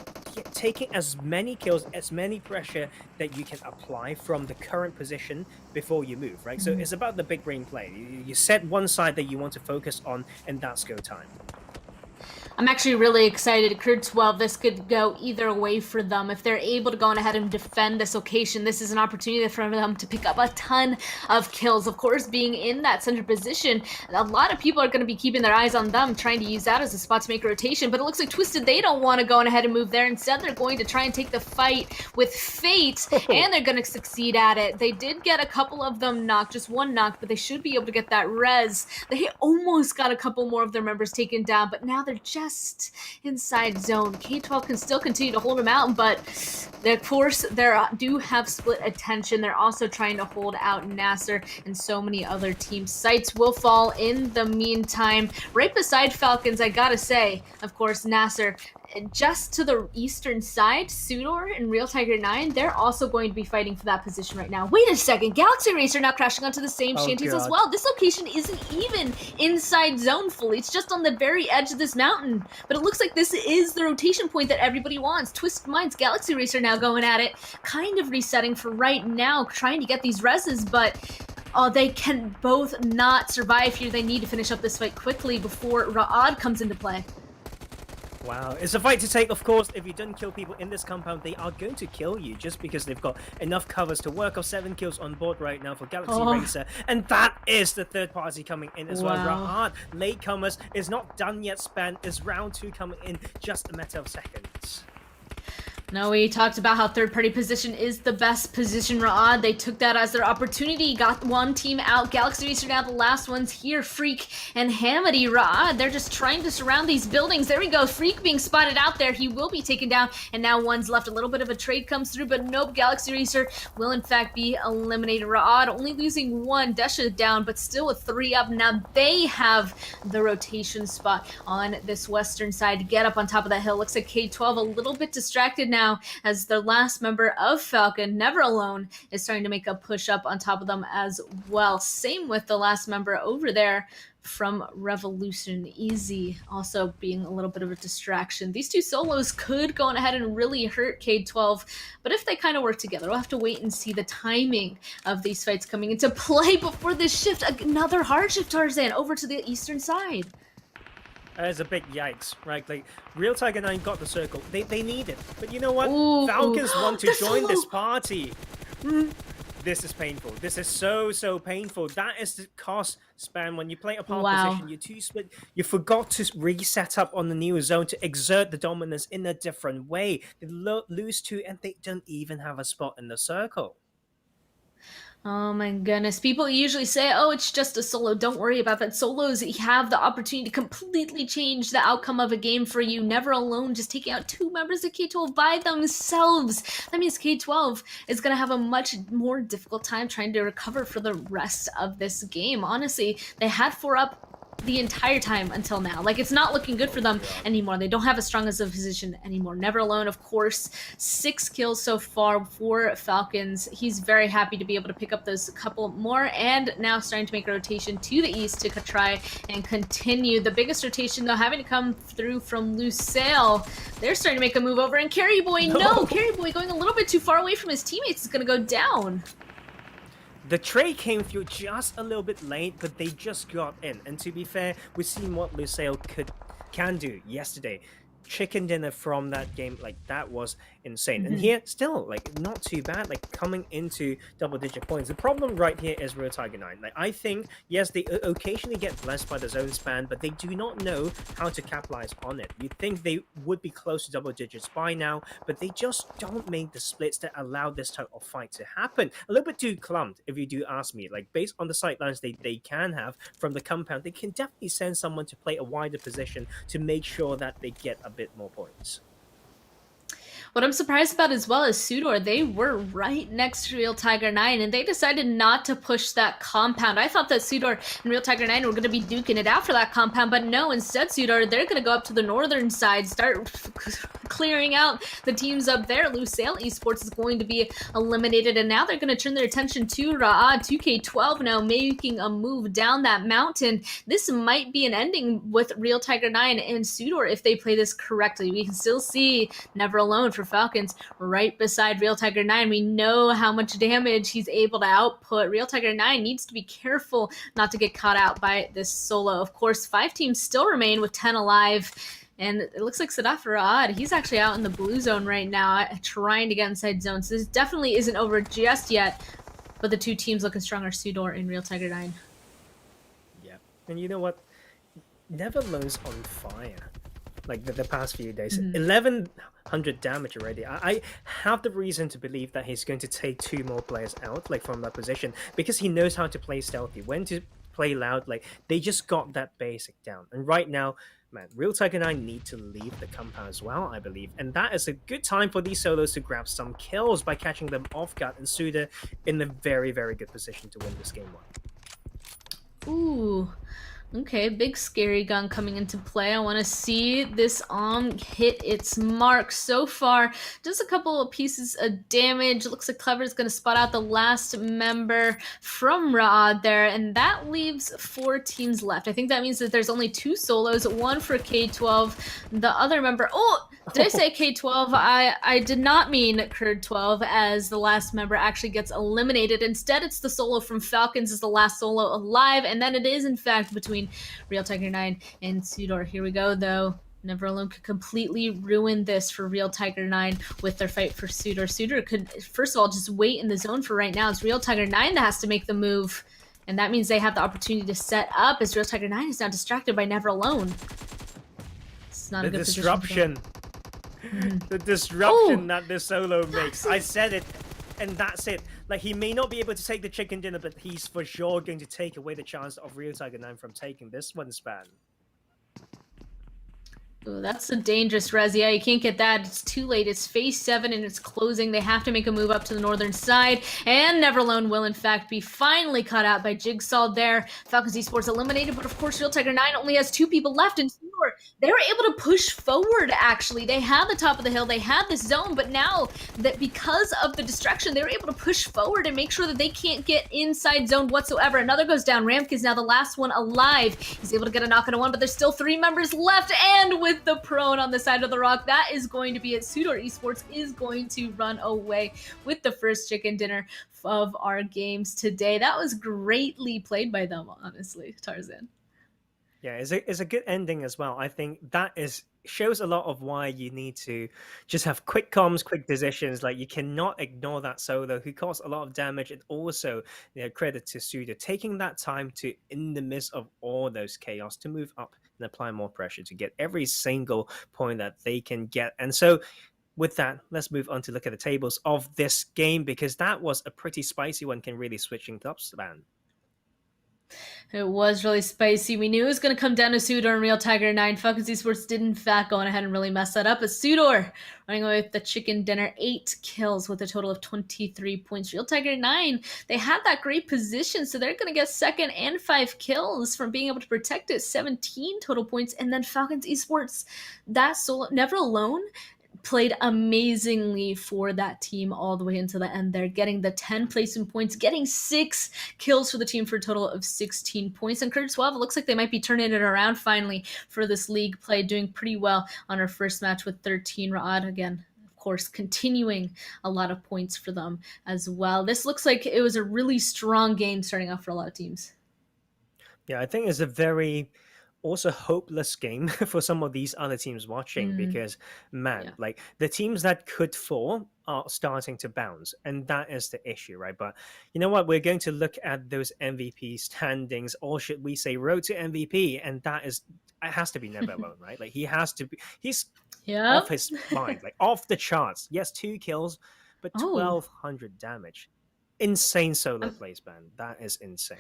[SPEAKER 3] taking as many kills, as many pressure that you can apply from the current position before you move, right? So it's about the big brain play. You set one side that you want to focus on, and that's go time.
[SPEAKER 2] I'm actually really excited. KURD 12, this could go either way for them. If they're able to go on ahead and defend this location, this is an opportunity for them to pick up a ton of kills. Of course, being in that center position, a lot of people are going to be keeping their eyes on them, trying to use that as a spot to make a rotation. But it looks like Twisted, they don't want to go on ahead and move there. Instead, they're going to try and take the fight with Fate, and they're going to succeed at it. They did get a couple of them knocked, just one knock, but they should be able to get that res. They almost got a couple more of their members taken down, but now they're just inside zone. K12 can still continue to hold them out, but of course they do have split attention. They're also trying to hold out NASR and so many other teams. Sights will fall in the meantime. Right beside Falcons, I gotta say, of course, NASR, just to the eastern side, SUDOR and Real Tiger 9, they're also going to be fighting for that position right now. Wait a second, Galaxy Racer now crashing onto the same shanties as well. This location isn't even inside zone fully. It's just on the very edge of this mountain. But it looks like this is the rotation point that everybody wants. Twisted Minds, Galaxy Racer now going at it, kind of resetting for right now, trying to get these reses, but they can both not survive here. They need to finish up this fight quickly before Ra'ad comes into play.
[SPEAKER 3] Wow, it's a fight to take, of course. If you don't kill people in this compound, they are going to kill you just because they've got enough covers to work off. 7 kills on board right now for Galaxy Racer. And that is the third party coming in as well. Ra'ad, latecomers, is not done yet. Span is round 2 coming in, just a matter of seconds.
[SPEAKER 2] No, we talked about how third-party position is the best position, Ra'ad. They took that as their opportunity, got one team out. Galaxy Racer now the last ones here. Freak and Hamady. Ra'ad, they're just trying to surround these buildings. There we go. Freak being spotted out there. He will be taken down, and now one's left. A little bit of a trade comes through, but nope, Galaxy Racer will in fact be eliminated. Ra'ad only losing one. Desha down, but still with 3 up. Now they have the rotation spot on this western side to get up on top of that hill. Looks like K12 a little bit distracted now, as the last member of Falcon, Never Alone, is starting to make a push up on top of them as well. Same with the last member over there from Revolution, Easy, also being a little bit of a distraction. These two solos could go on ahead and really hurt K12, but if they kind of work together, we'll have to wait and see the timing of these fights coming into play before this shift. Another hard shift, Tarzan, over to the eastern side.
[SPEAKER 3] It's a big yikes, right? Like, Real Tiger 9 got the circle. They need it. But you know what?
[SPEAKER 2] Ooh.
[SPEAKER 3] Falcons want to join this party. This is painful. This is so painful. That is the cost, Span. When you play a park position, you're too split. You forgot to reset up on the new zone to exert the dominance in a different way. They lose 2 and they don't even have a spot in the circle.
[SPEAKER 2] Oh my goodness. People usually say, oh, it's just a solo. Don't worry about that. Solos have the opportunity to completely change the outcome of a game for you. Never Alone, just taking out 2 members of K12 by themselves. That means K12 is going to have a much more difficult time trying to recover for the rest of this game. Honestly, they had 4 up the entire time until now. Like, it's not looking good for them anymore. They don't have as strong as a position anymore. Never Alone, of course, 6 kills so far for Falcons. He's very happy to be able to pick up those couple more, and now starting to make a rotation to the east to try and continue. The biggest rotation, though, having to come through from Lusail. They're starting to make a move over, and Carry Boy, no! Carry Boy going a little bit too far away from his teammates is going to go down.
[SPEAKER 3] The trade came through just a little bit late, but they just got in. And to be fair, we've seen what Lusail can do yesterday. Chicken dinner from that game, like, that was insane. And here, still, like, not too bad, like, coming into double-digit points. The problem right here is Real Tiger 9. Like, I think, yes, they occasionally get blessed by the zone span, but they do not know how to capitalize on it. You'd think they would be close to double digits by now, but they just don't make the splits that allow this type of fight to happen. A little bit too clumped, if you do ask me. Like, based on the sightlines they can have from the compound, they can definitely send someone to play a wider position to make sure that they get a bit more points.
[SPEAKER 2] What I'm surprised about as well is SUDOR. They were right next to Real Tiger 9, and they decided not to push that compound. I thought that SUDOR and Real Tiger 9 were going to be duking it out for that compound, but no, instead SUDOR, they're going to go up to the northern side, start clearing out the teams up there. Lusail Esports is going to be eliminated, and now they're going to turn their attention to Ra'ad. 2K12 now making a move down that mountain. This might be an ending with Real Tiger 9 and SUDOR if they play this correctly. We can still see Never Alone for Falcons right beside Real Tiger 9. We know how much damage he's able to output. Real Tiger 9 needs to be careful not to get caught out by this solo. Of course, 5 teams still remain with 10 alive. And it looks like Sadaf, he's actually out in the blue zone right now, trying to get inside zone. So this definitely isn't over just yet. But the two teams looking stronger, SUDOR and Real Tiger 9.
[SPEAKER 3] Yeah. And you know what? Neverlone's on fire. Like the past few days. 1100 damage already. I have the reason to believe that he's going to take 2 more players out, like from that position, because he knows how to play stealthy, when to play loud. Like they just got that basic down. And right now, man, Real Tiger 9 need to leave the compound as well, I believe. And that is a good time for these solos to grab some kills by catching them off guard, and SUDOR in a very, very good position to win this game 1.
[SPEAKER 2] Ooh. Okay, big scary gun coming into play. I want to see this hit its mark. So far, just a couple of pieces of damage. Looks like Clever is going to spot out the last member from Ra'ad there, and that leaves 4 teams left. I think that means that there's only 2 solos, one for K12. The other member... Oh! Did I say K12? I did not mean KURD 12, as the last member actually gets eliminated. Instead, it's the solo from Falcons is the last solo alive, and then it is, in fact, between Real Tiger 9 and SUDOR. Here we go, though. Never Alone could completely ruin this for Real Tiger 9 with their fight for SUDOR. SUDOR could, first of all, just wait in the zone for right now. It's Real Tiger 9 that has to make the move, and that means they have the opportunity to set up, as Real Tiger 9 is now distracted by Never Alone. It's not a good
[SPEAKER 3] disruption. The disruption that this solo makes. I said it, and that's it. Like, he may not be able to take the chicken dinner, but he's for sure going to take away the chance of Real Tiger 9 from taking this one span.
[SPEAKER 2] Ooh, that's a dangerous res. Yeah, you can't get that. It's too late. It's phase 7 and it's closing. They have to make a move up to the northern side. And Neverlone will, in fact, be finally caught out by Jigsaw there. Falcons Esports eliminated, but of course, Real Tiger 9 only has 2 people left. And they were able to push forward, actually. They had the top of the hill. They had this zone, but now that because of the distraction, they were able to push forward and make sure that they can't get inside zone whatsoever. Another goes down. Ramk is now the last one alive. He's able to get a knock on a 1, but there's still 3 members left. And with the prone on the side of the rock, that is going to be it. SUDOR Esports is going to run away with the first chicken dinner of our games today. That was greatly played by them, honestly, Tarzan.
[SPEAKER 3] Yeah, it's a good ending as well. I think that shows a lot of why you need to just have quick comms, quick decisions. Like, you cannot ignore that solo who caused a lot of damage, and also, credit to SUDOR taking that time to, in the midst of all those chaos, to move up and apply more pressure to get every single point that they can get. And so with that, let's move on to look at the tables of this game, because that was a pretty spicy one, can really switch things up, Span.
[SPEAKER 2] It was really spicy. We knew it was going to come down to SUDOR and Real Tiger 9. Falcons Esports did, in fact, go on ahead and really mess that up. But SUDOR running away with the chicken dinner, 8 kills with a total of 23 points. Real Tiger 9, they had that great position, so they're going to get second and 5 kills from being able to protect it, 17 total points. And then Falcons Esports, that solo, Never Alone, played amazingly for that team all the way into the end. They're getting the 10 placement points, getting 6 kills for the team for a total of 16 points. And KURD 12, it looks like they might be turning it around finally for this league play, doing pretty well on our first match with 13. Ra'ad, again, of course, continuing a lot of points for them as well. This looks like it was a really strong game starting off for a lot of teams.
[SPEAKER 3] Yeah, I think it's a very also hopeless game for some of these other teams watching, because like the teams that could fall are starting to bounce, and that is the issue, right? But you know what, we're going to look at those MVP standings, or should we say road to MVP, and it has to be Never Alone, right? Like, he's off his mind, like off the charts. Yes, 2 kills, but 1200 damage. Insane solo plays, man. That is insane.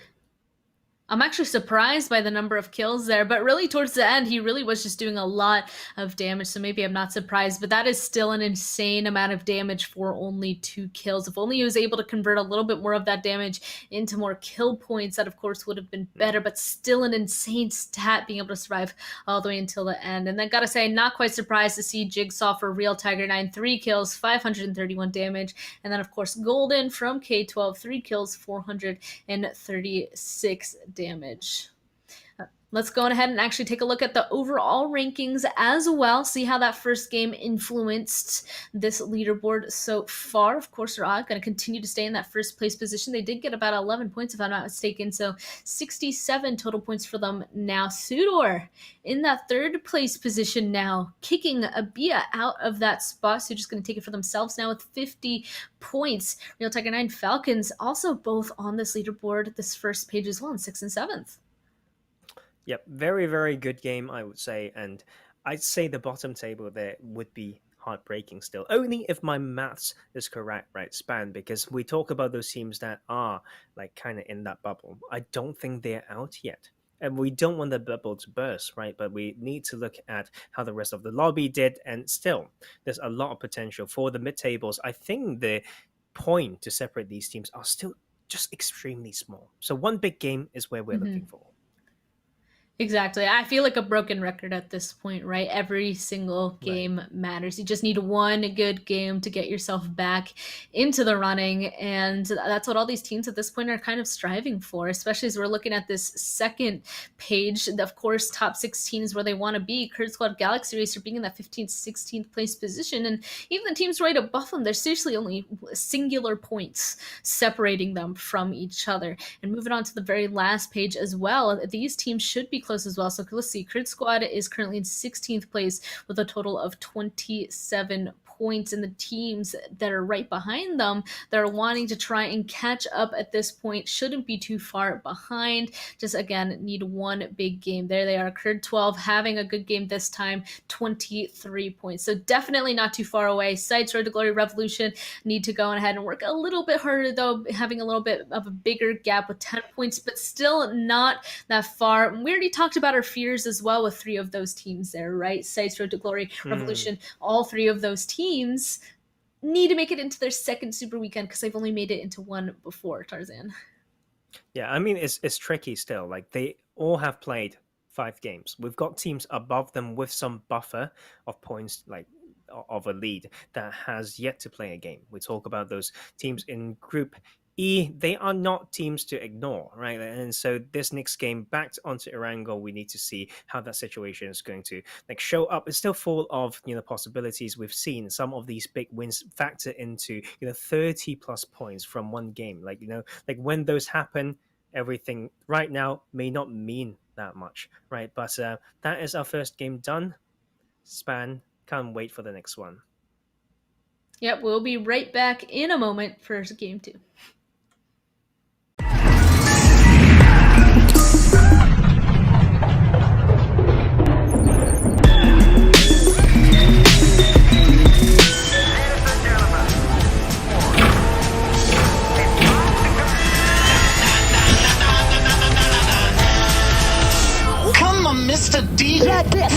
[SPEAKER 2] I'm actually surprised by the number of kills there, but really towards the end, he really was just doing a lot of damage, so maybe I'm not surprised, but that is still an insane amount of damage for only 2 kills. If only he was able to convert a little bit more of that damage into more kill points, that of course would have been better, but still an insane stat being able to survive all the way until the end. And then gotta say, not quite surprised to see Jigsaw for Real Tiger 9, 3 kills, 531 damage, and then of course Golden from K12, 3 kills, 436 damage. Let's go ahead and actually take a look at the overall rankings as well, see how that first game influenced this leaderboard so far. Of course, they're going to continue to stay in that first place position. They did get about 11 points, if I'm not mistaken, so 67 total points for them now. SUDOR in that third place position now, kicking ABIAH out of that spot, so just going to take it for themselves now with 50 points. Real Tiger 9 Falcons also both on this leaderboard, this first page as well, in 6th and 7th.
[SPEAKER 3] Yep, very, very good game, I would say. And I'd say the bottom table there would be heartbreaking still. Only if my maths is correct, right, Span? Because we talk about those teams that are like kind of in that bubble. I don't think they're out yet. And we don't want the bubble to burst, right? But we need to look at how the rest of the lobby did. And still, there's a lot of potential for the mid-tables. I think the point to separate these teams are still just extremely small. So one big game is where we're looking for.
[SPEAKER 2] Exactly. I feel like a broken record at this point, right? Every single game matters. You just need one good game to get yourself back into the running. And that's what all these teams at this point are kind of striving for, especially as we're looking at this second page. Of course, top 16 is where they want to be. KURD Squad Galaxy Racer being in that 15th, 16th place position. And even the teams right above them, there's seriously only singular points separating them from each other. And moving on to the very last page as well, these teams should be close as well. So let's see, KURD Squad is currently in 16th place with a total of 27 points, and the teams that are right behind them that are wanting to try and catch up at this point shouldn't be too far behind. Just again, need one big game. There they are, KURD 12 having a good game this time, 23 points. So definitely not too far away. SCYTES, Road to Glory, Revolution need to go ahead and work a little bit harder though, having a little bit of a bigger gap with 10 points, but still not that far. We already talked about our fears as well with 3 of those teams there, right? SCYTES, Road to Glory, Revolution, all 3 of those teams need to make it into their second super weekend because they've only made it into one before, Tarzan.
[SPEAKER 3] Yeah, I mean, it's tricky still. Like, they all have played 5 games. We've got teams above them with some buffer of points, like of a lead, that has yet to play a game. We talk about those teams in Group E. They are not teams to ignore, right? And so this next game back onto Erangel, we need to see how that situation is going to like show up. It's still full of possibilities. We've seen some of these big wins factor into 30 plus points from one game. Like like when those happen, everything right now may not mean that much, right? But that is our first game done. Span, can't wait for the next one.
[SPEAKER 2] Yep, we'll be right back in a moment for game 2.
[SPEAKER 4] Come on, Mr. D.
[SPEAKER 1] Like this.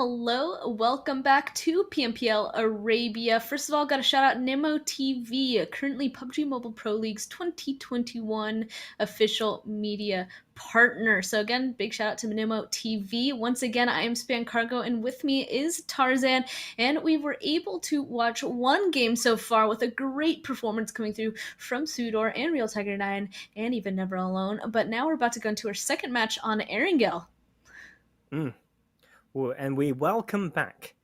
[SPEAKER 2] hello. Welcome back to PMPL Arabia. First of all, got to shout out Nemo TV, currently PUBG Mobile Pro League's 2021 official media partner. So again, big shout out to Nemo TV. Once again, I am Span Cargo, and with me is Tarzan, and we were able to watch one game so far with a great performance coming through from SUDOR and Real Tiger 9 and even Never Alone. But now we're about to go into our second match on Erangel.
[SPEAKER 3] And we welcome back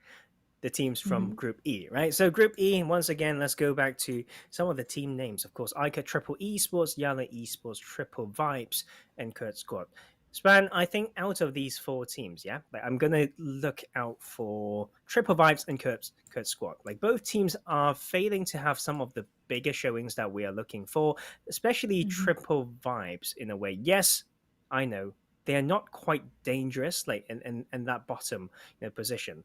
[SPEAKER 3] the teams from Group E, right? So Group E, once again, let's go back to some of the team names. Of course, iKURD Triple Esports, YaLLa Esports, Triple Vibes, and KURD Squad. Span, I think out of these four teams, yeah, like I'm gonna look out for Triple Vibes and KURD Squad. Like both teams are failing to have some of the bigger showings that we are looking for, especially Triple Vibes in a way. Yes, I know they are not quite dangerous, like in that bottom position,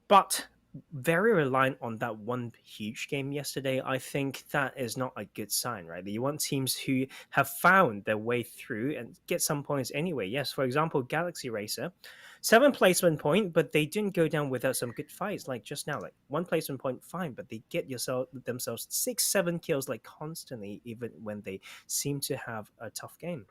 [SPEAKER 3] but very reliant on that one huge game yesterday. I think that is not a good sign, right? You want teams who have found their way through and get some points anyway. Yes, for example, Galaxy Racer, 7 placement point, but they didn't go down without some good fights. Like just now, like 1 placement point, fine, but they get themselves 6-7 kills like constantly, even when they seem to have a tough game.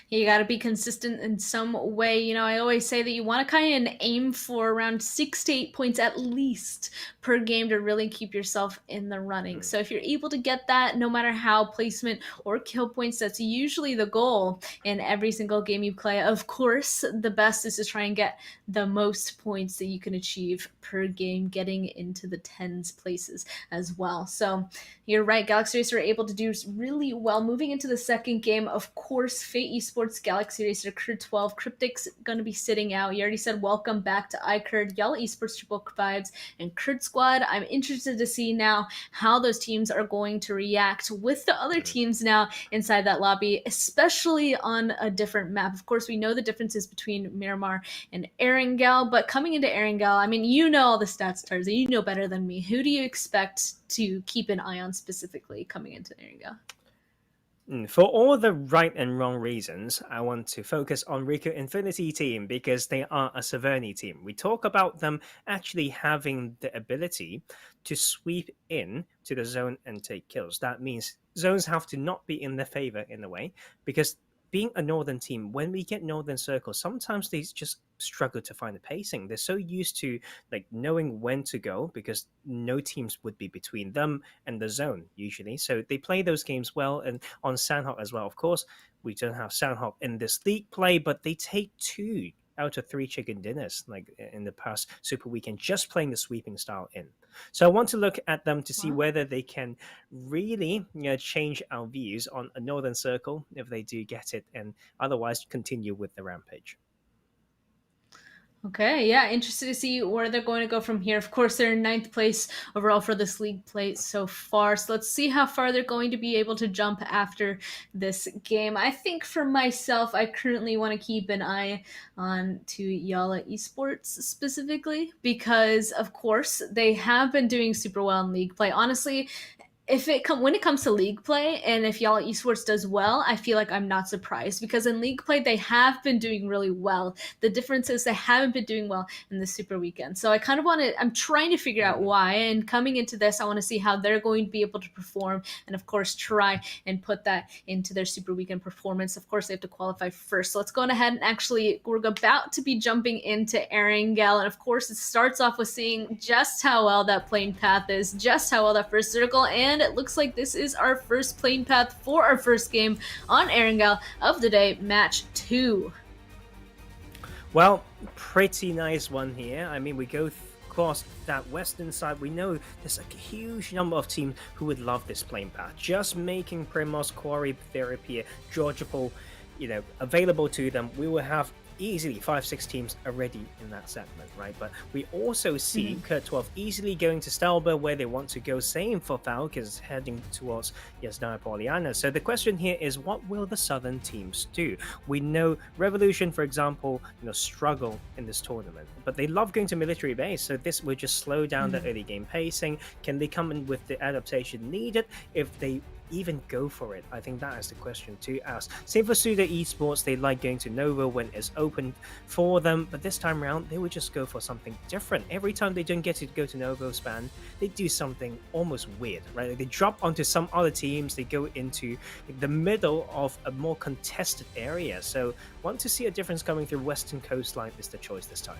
[SPEAKER 2] You got to be consistent in some way. You know, I always say that you want to kind of aim for around 6 to 8 points at least per game to really keep yourself in the running. So if you're able to get that, no matter how placement or kill points, that's usually the goal in every single game you play. Of course, the best is to try and get the most points that you can achieve per game, getting into the tens places as well. So you're right, Galaxy Racer are able to do really well. Moving into the second game, of course, Fate Esports, Galaxy Racer, KURD 12, Cryptics going to be sitting out. You already said welcome back to iKURD, YaLLa Esports, Triple Vibes, and KURD Squad. I'm interested to see now how those teams are going to react with the other teams now inside that lobby, especially on a different map. Of course, we know the differences between Miramar and Erangel, but coming into Erangel, I mean, you know all the stats, Tarzan. You know better than me. Who do you expect to keep an eye on specifically coming into Erangel?
[SPEAKER 3] For all the right and wrong reasons, I want to focus on RICO Infinity team because they are a Severny team. We talk about them actually having the ability to sweep in to the zone and take kills. That means zones have to not be in their favor in a way, because being a northern team, when we get northern circles, sometimes they just struggle to find the pacing. They're so used to like knowing when to go because no teams would be between them and the zone usually. So they play those games well, and on Sandhawk as well. Of course, we don't have Sandhawk in this league play, but they take 2 out of 3 chicken dinners like in the past Super Weekend, just playing the sweeping style in. So I want to look at them to see whether they can really change our views on a northern circle if they do get it, and otherwise continue with the rampage.
[SPEAKER 2] Okay, yeah, interested to see where they're going to go from here. Of course, they're in 9th place overall for this league play so far. So let's see how far they're going to be able to jump after this game. I think for myself, I currently want to keep an eye on to YaLLa Esports specifically because, of course, they have been doing super well in league play. Honestly, when it comes to league play, and if YaLLa Esports does well, I feel like I'm not surprised because in league play they have been doing really well. The difference is they haven't been doing well in the Super Weekend. So I'm trying to figure out why, and coming into this, I want to see how they're going to be able to perform, and of course try and put that into their Super Weekend performance. Of course, they have to qualify first. So let's go ahead and we're about to be jumping into Erangel, and of course it starts off with seeing just how well that plane path is, just how well that first circle, and it looks like this is our first plane path for our first game on Erangel of the day, match 2.
[SPEAKER 3] Well, pretty nice one here. I mean, we go across that western side. We know there's a huge number of teams who would love this plane path. Just making Primos, Quarry, Therapy, Georgia Pool, available to them, we will have easily 5-6 teams already in that segment, right? But we also see KURD 12 easily going to Stalber where they want to go. Same for Falcons heading towards Yasnaya Poliana. So the question here is, what will the southern teams do? We know Revolution, for example, struggle in this tournament, but they love going to military base. So this will just slow down the early game pacing. Can they come in with the adaptation needed if they even go for it? I think that is the question to ask. Same for SUDOR Esports, they like going to Nova when it's open for them, but this time around they would just go for something different. Every time they don't get to go to Nova span, they do something almost weird, right? Like they drop onto some other teams, they go into the middle of a more contested area. So want to see a difference coming through Western Coastline is the choice this time.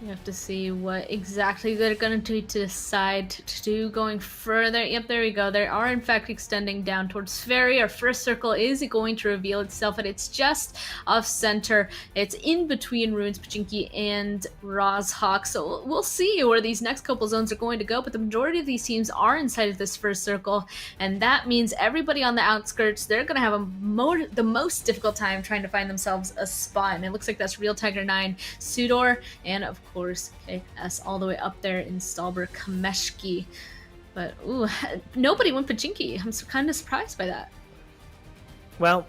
[SPEAKER 2] You have to see what exactly they're going to do to decide to do going further. Yep, there we go. They are, in fact, extending down towards Ferry. Our first circle is going to reveal itself, and it's just off center. It's in between Ruins Pachinki and Rozhawk. So we'll see where these next couple zones are going to go, but the majority of these teams are inside of this first circle, and that means everybody on the outskirts, they're going to have the most difficult time trying to find themselves a spot. And it looks like that's Real Tiger 9, SUDOR, and of course KS all the way up there in Stalber Kameshki. But ooh, nobody went Pachinki. I'm kind of surprised by that.
[SPEAKER 3] Well,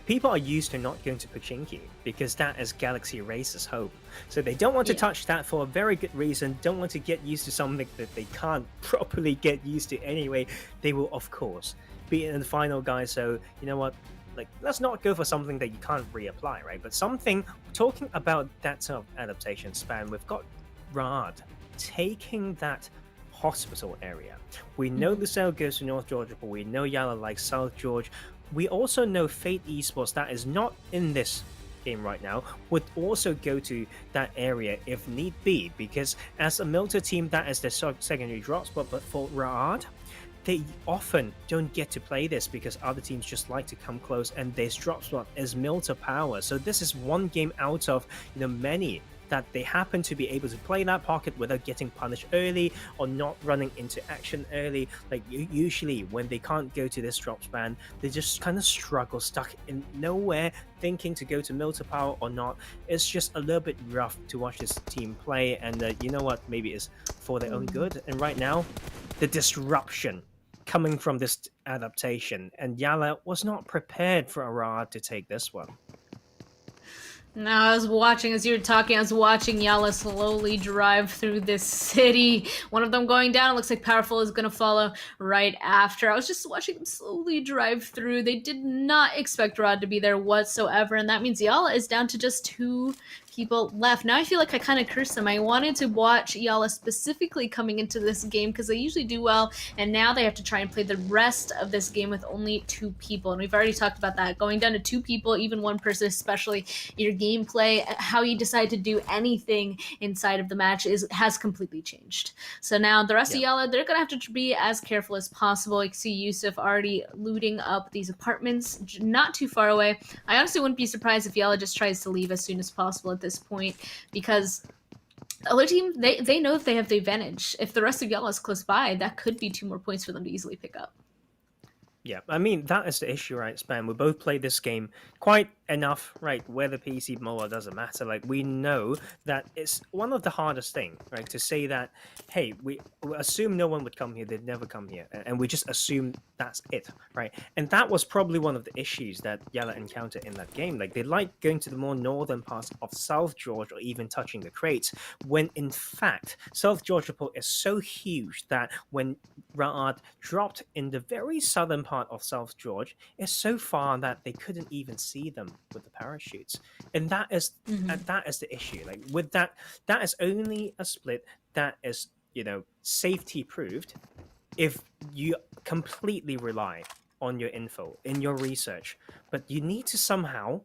[SPEAKER 3] people are used to not going to Pachinki because that is Galaxy Racer's home. So they don't want to touch that for a very good reason, don't want to get used to something that they can't properly get used to anyway. They will, of course, be in the final, guys. So, you know what? Like, let's not go for something that you can't reapply, right? But something, talking about that sort of adaptation span, we've got Rad taking that hospital area. We know Lusail goes to North Georgia, but we know YaLLa likes South Georgia. We also know Fate Esports, that is not in this game right now, would also go to that area if need be, because as a Milta team, that is their secondary drop spot. But for Rad, they often don't get to play this because other teams just like to come close, and this drop spot is Milta power. So this is one game out of many that they happen to be able to play that pocket without getting punished early or not running into action early. Like usually when they can't go to this drop span, they just kind of struggle, stuck in nowhere, thinking to go to Milta power or not. It's just a little bit rough to watch this team play, and you know what, maybe it's for their own good. And right now, the disruption coming from this adaptation, and YaLLa was not prepared for Arad to take this one.
[SPEAKER 2] No, I was watching, as you were talking, I was watching YaLLa slowly drive through this city. One of them going down, it looks like Powerful is going to follow right after. I was just watching them slowly drive through. They did not expect Rod to be there whatsoever, and that means YaLLa is down to just 2 people left. Now I feel like I kind of cursed them. I wanted to watch YaLLa specifically coming into this game because they usually do well, and now they have to try and play the rest of this game with only 2 people, and we've already talked about that. Going down to 2 people, even 1 person, especially your gameplay, how you decide to do anything inside of the match has completely changed. So now the rest of YaLLa, they're going to have to be as careful as possible. You can see Yusuf already looting up these apartments not too far away. I honestly wouldn't be surprised if YaLLa just tries to leave as soon as possible at this point, because the other team, they know that they have the advantage. If the rest of YaLLa is close by, that could be 2 more points for them to easily pick up.
[SPEAKER 3] Yeah, I mean, that is the issue, right, Spam? We both played this game quite enough, right? Whether PC, mobile, doesn't matter. Like, we know that it's one of the hardest things, right? To say that, hey, we assume no one would come here, they'd never come here. And we just assume that's it, right? And that was probably one of the issues that YaLLa encountered in that game. Like, they like going to the more northern parts of South Georgia or even touching the crates, when in fact, South Georgia port is so huge that when Ra'ad dropped in the very southern part of South Georgia, it's so far that they couldn't even see them with the parachutes. And that is that is the issue. Like, with that is only a split that is, safety proved if you completely rely on your info in your research. But you need to somehow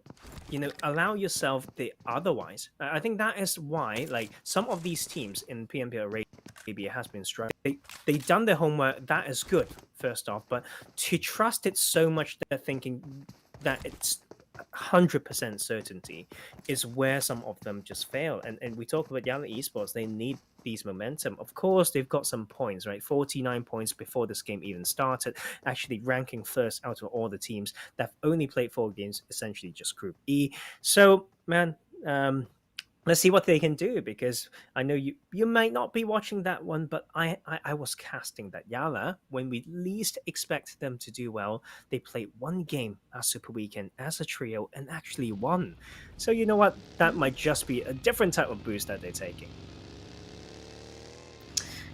[SPEAKER 3] allow yourself the otherwise. I think that is why, like, some of these teams in PMPL Arabia has been struggling. They've done their homework, that is good, first off, but to trust it so much, they're thinking that it's 100% certainty is where some of them just fail. And we talk about YaLLa Esports, they need these momentum. Of course, they've got some points, right? 49 points before this game even started, actually ranking first out of all the teams that have only played 4 games, essentially just Group E. So, man, let's see what they can do, because I know you might not be watching that one, but I was casting that YaLLa, when we least expect them to do well, they played 1 game as Super Weekend as a trio and actually won. So you know what? That might just be a different type of boost that they're taking.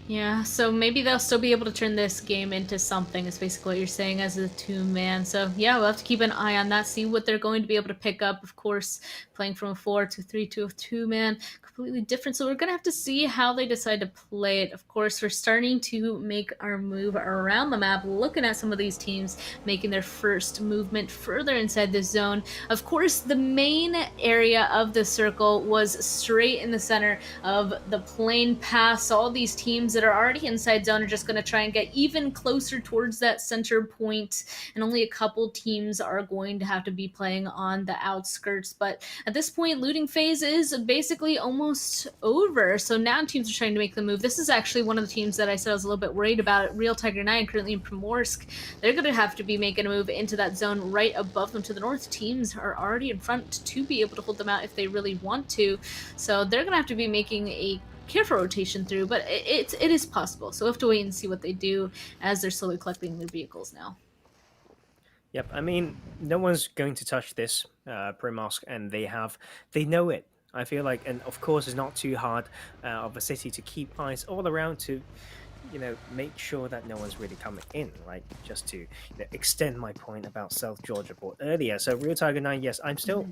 [SPEAKER 2] Yeah, so maybe they'll still be able to turn this game into something, is basically what you're saying, as a two-man. So yeah, we'll have to keep an eye on that, see what they're going to be able to pick up. Of course, playing from a 4-2-3 to a two-man, completely different. So we're going to have to see how they decide to play it. Of course, we're starting to make our move around the map, looking at some of these teams making their first movement further inside this zone. Of course, the main area of the circle was straight in the center of the plane pass. All these teams that are already inside zone are just going to try and get even closer towards that center point, and only a couple teams are going to have to be playing on the outskirts. But at this point, looting phase is basically almost over, so now teams are trying to make the move. This is actually one of the teams that I said I was a little bit worried about. Real Tiger 9, currently in Primorsk, they're going to have to be making a move into that zone right above them to the north. Teams are already in front to be able to hold them out if they really want to, so they're going to have to be making a careful rotation through, but it is possible. So we'll have to wait and see what they do as they're slowly collecting their vehicles now.
[SPEAKER 3] Yep, I mean, no one's going to touch this Primorsk, and they know it. I feel like, and of course, it's not too hard of a city to keep eyes all around to, make sure that no one's really coming in, right? Just to extend my point about South Georgia Port earlier. So Real Tiger 9, yes, I'm still,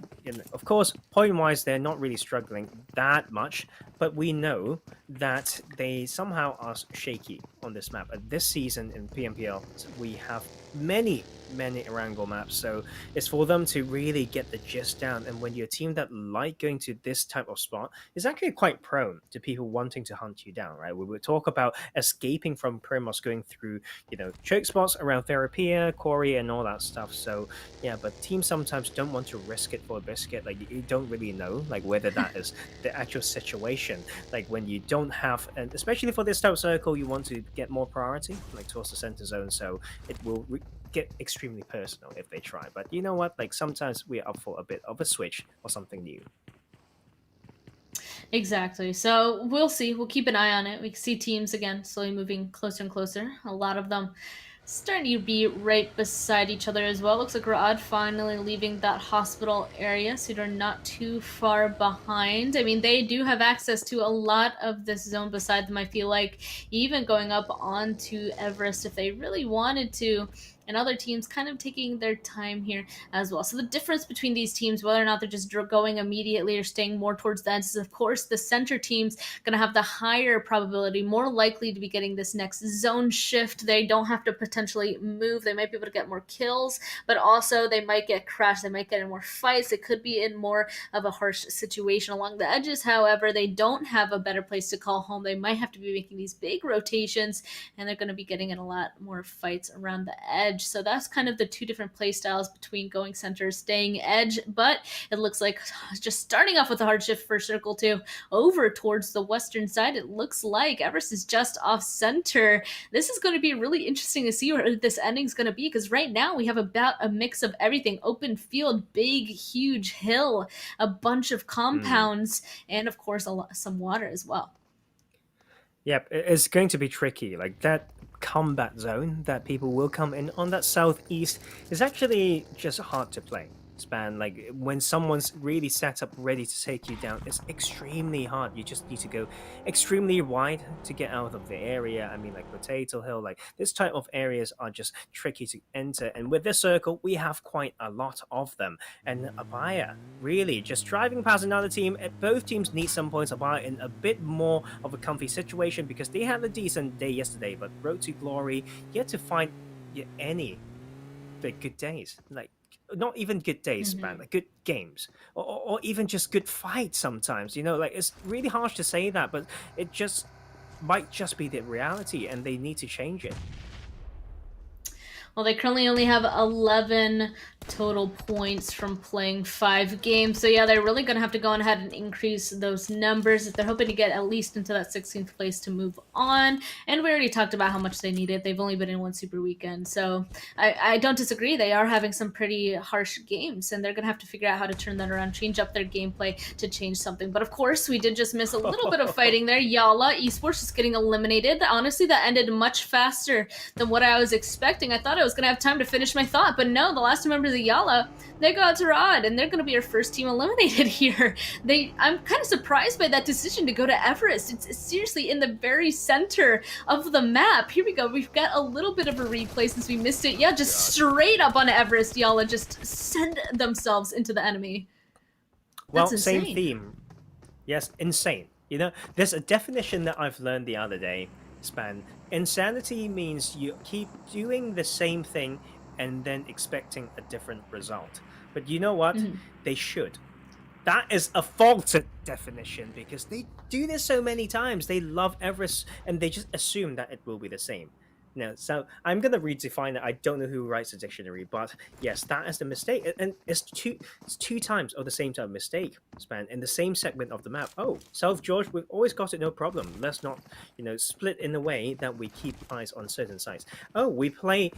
[SPEAKER 3] of course, point-wise, they're not really struggling that much, but we know that they somehow are shaky on this map. This season in PMPL, we have many Erangel maps, so it's for them to really get the gist down. And when you're a team that like going to this type of spot, is actually quite prone to people wanting to hunt you down, right? We would talk about escaping from Primos, going through choke spots around Therapia, Quarry, and all that stuff. So yeah, but teams sometimes don't want to risk it for a biscuit. Like, you don't really know like whether that is the actual situation. Like, when you don't have, and especially for this type of circle, you want to get more priority like towards the center zone, so it will get extremely personal if they try. But you know what, like, sometimes we're up for a bit of a switch or something new.
[SPEAKER 2] Exactly. So we'll see. We'll keep an eye on it. We can see teams again slowly moving closer and closer. A lot of them starting to be right beside each other as well. Looks like Ra'ad finally leaving that hospital area, so they're not too far behind. I mean, they do have access to a lot of this zone beside them, I feel like, even going up onto Everest if they really wanted to. And other teams kind of taking their time here as well. So the difference between these teams, whether or not they're just going immediately or staying more towards the ends, is of course the center team's going to have the higher probability, more likely to be getting this next zone shift. They don't have to potentially move. They might be able to get more kills, but also they might get crashed. They might get in more fights. It could be in more of a harsh situation along the edges. However, they don't have a better place to call home. They might have to be making these big rotations, and they're going to be getting in a lot more fights around the edge. So that's kind of the two different play styles between going center, staying edge. But it looks like just starting off with a hard shift for Circle 2 over towards the western side. It looks like Everest is just off center. This is going to be really interesting to see where this ending is going to be, because right now we have about a mix of everything. Open field, big, huge hill, a bunch of compounds, and of course some water as well.
[SPEAKER 3] Yep, it's going to be tricky. Like, that combat zone that people will come in on that southeast is actually just hard to play. Span, like, when someone's really set up ready to take you down, it's extremely hard. You just need to go extremely wide to get out of the area. I mean, like Potato Hill, like this type of areas are just tricky to enter, and with this circle we have quite a lot of them. And ABIAH really just driving past another team. Both teams need some points. ABIAH in a bit more of a comfy situation because they had a decent day yesterday, but Road to Glory yet to find any good days. Like, not even good days, man, like good games, or even just good fights sometimes. Like, it's really harsh to say that, but it just might just be the reality, and they need to change it.
[SPEAKER 2] Well, they currently only have 11 total points from playing 5 games. So yeah, they're really going to have to go ahead and increase those numbers if they're hoping to get at least into that 16th place to move on. And we already talked about how much they need it. They've only been in one super weekend. So I don't disagree. They are having some pretty harsh games, and they're going to have to figure out how to turn that around, change up their gameplay to change something. But of course, we did just miss a little bit of fighting there. YaLLa Esports is getting eliminated. Honestly, that ended much faster than what I was expecting. I thought it I was going to have time to finish my thought, but no, the last two members of YaLLa, they go out to Rod, and they're going to be our first team eliminated here. I'm kind of surprised by that decision to go to Everest. It's seriously in the very center of the map. Here we go. We've got a little bit of a replay since we missed it. Yeah, just straight up on Everest, YaLLa just send themselves into the enemy.
[SPEAKER 3] Well,
[SPEAKER 2] That's
[SPEAKER 3] same
[SPEAKER 2] insane.
[SPEAKER 3] theme. Yes, insane. You know, there's a definition that I've learned the other day, Span. Insanity means you keep doing the same thing and then expecting a different result. But you know what? They should. That is a faulted definition because they do this so many times. They love Everest and they just assume that it will be the same. No, so I'm gonna redefine it. I don't know who writes the dictionary, but yes, that is the mistake, and it's two times of the same type of mistake, Span, in the same segment of the map. Oh, South George, we've always got it, no problem. Let's not, split in a way that we keep eyes on certain sides. Oh, we play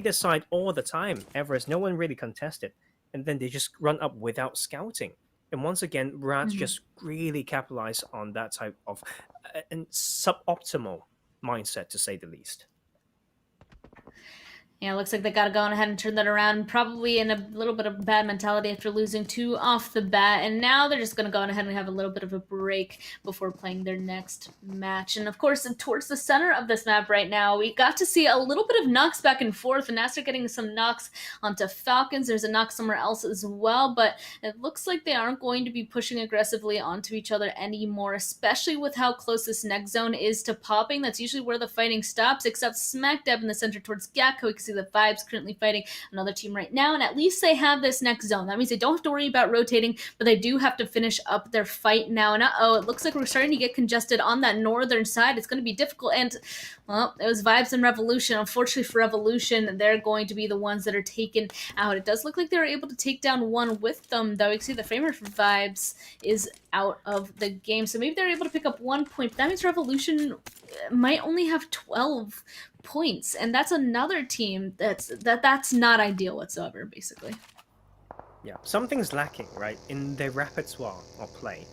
[SPEAKER 3] this side all the time. Everest, no one really contested, and then they just run up without scouting. And once again, Rats just really capitalize on that type of suboptimal mindset, to say the least.
[SPEAKER 2] Yeah, looks like they got to go on ahead and turn that around. Probably in a little bit of bad mentality after losing 2 off the bat. And now they're just going to go on ahead and have a little bit of a break before playing their next match. And of course, towards the center of this map right now, we got to see a little bit of knocks back and forth. And NASR getting some knocks onto Falcons. There's a knock somewhere else as well. But it looks like they aren't going to be pushing aggressively onto each other anymore, especially with how close this next zone is to popping. That's usually where the fighting stops, except smack dab in the center towards Gakko. You can see the Vibes currently fighting another team right now, and at least they have this next zone. That means they don't have to worry about rotating, but they do have to finish up their fight now. And it looks like we're starting to get congested on that northern side. It's going to be difficult, and well, it was Vibes and Revolution. Unfortunately for Revolution, they're going to be the ones that are taken out. It does look like they were able to take down one with them, though. You can see the framer for Vibes is out of the game, so maybe they're able to pick up 1 point. That means Revolution might only have 12 points, and that's another team that's not ideal whatsoever, basically.
[SPEAKER 3] Yeah, something's lacking, right, in their repertoire of play.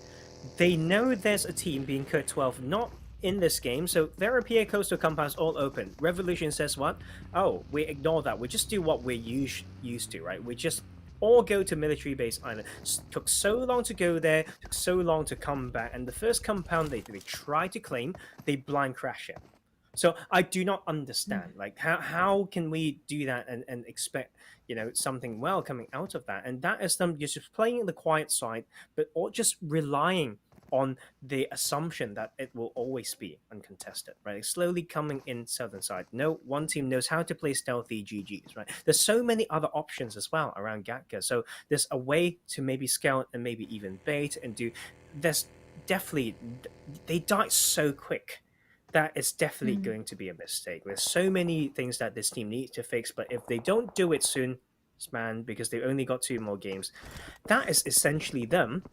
[SPEAKER 3] They know there's a team being KURD 12 not in this game, so there appear coastal compounds all open. Revolution says what? Oh, we ignore that. We just do what we're used to, right? We just all go to military base island. Took so long to go there, took so long to come back, and the first compound they try to claim, they blind crash it. So I do not understand, like, how can we do that and expect, something well coming out of that? And that is them just playing the quiet side, but or just relying on the assumption that it will always be uncontested, right? Slowly coming in southern side. No one team knows how to play stealthy GGs, right? There's so many other options as well around Gatka. So there's a way to maybe scout and maybe even bait and do. There's definitely, they die so quick. That is definitely going to be a mistake. There's so many things that this team needs to fix, but if they don't do it soon, man, because they've only got 2 more games, that is essentially them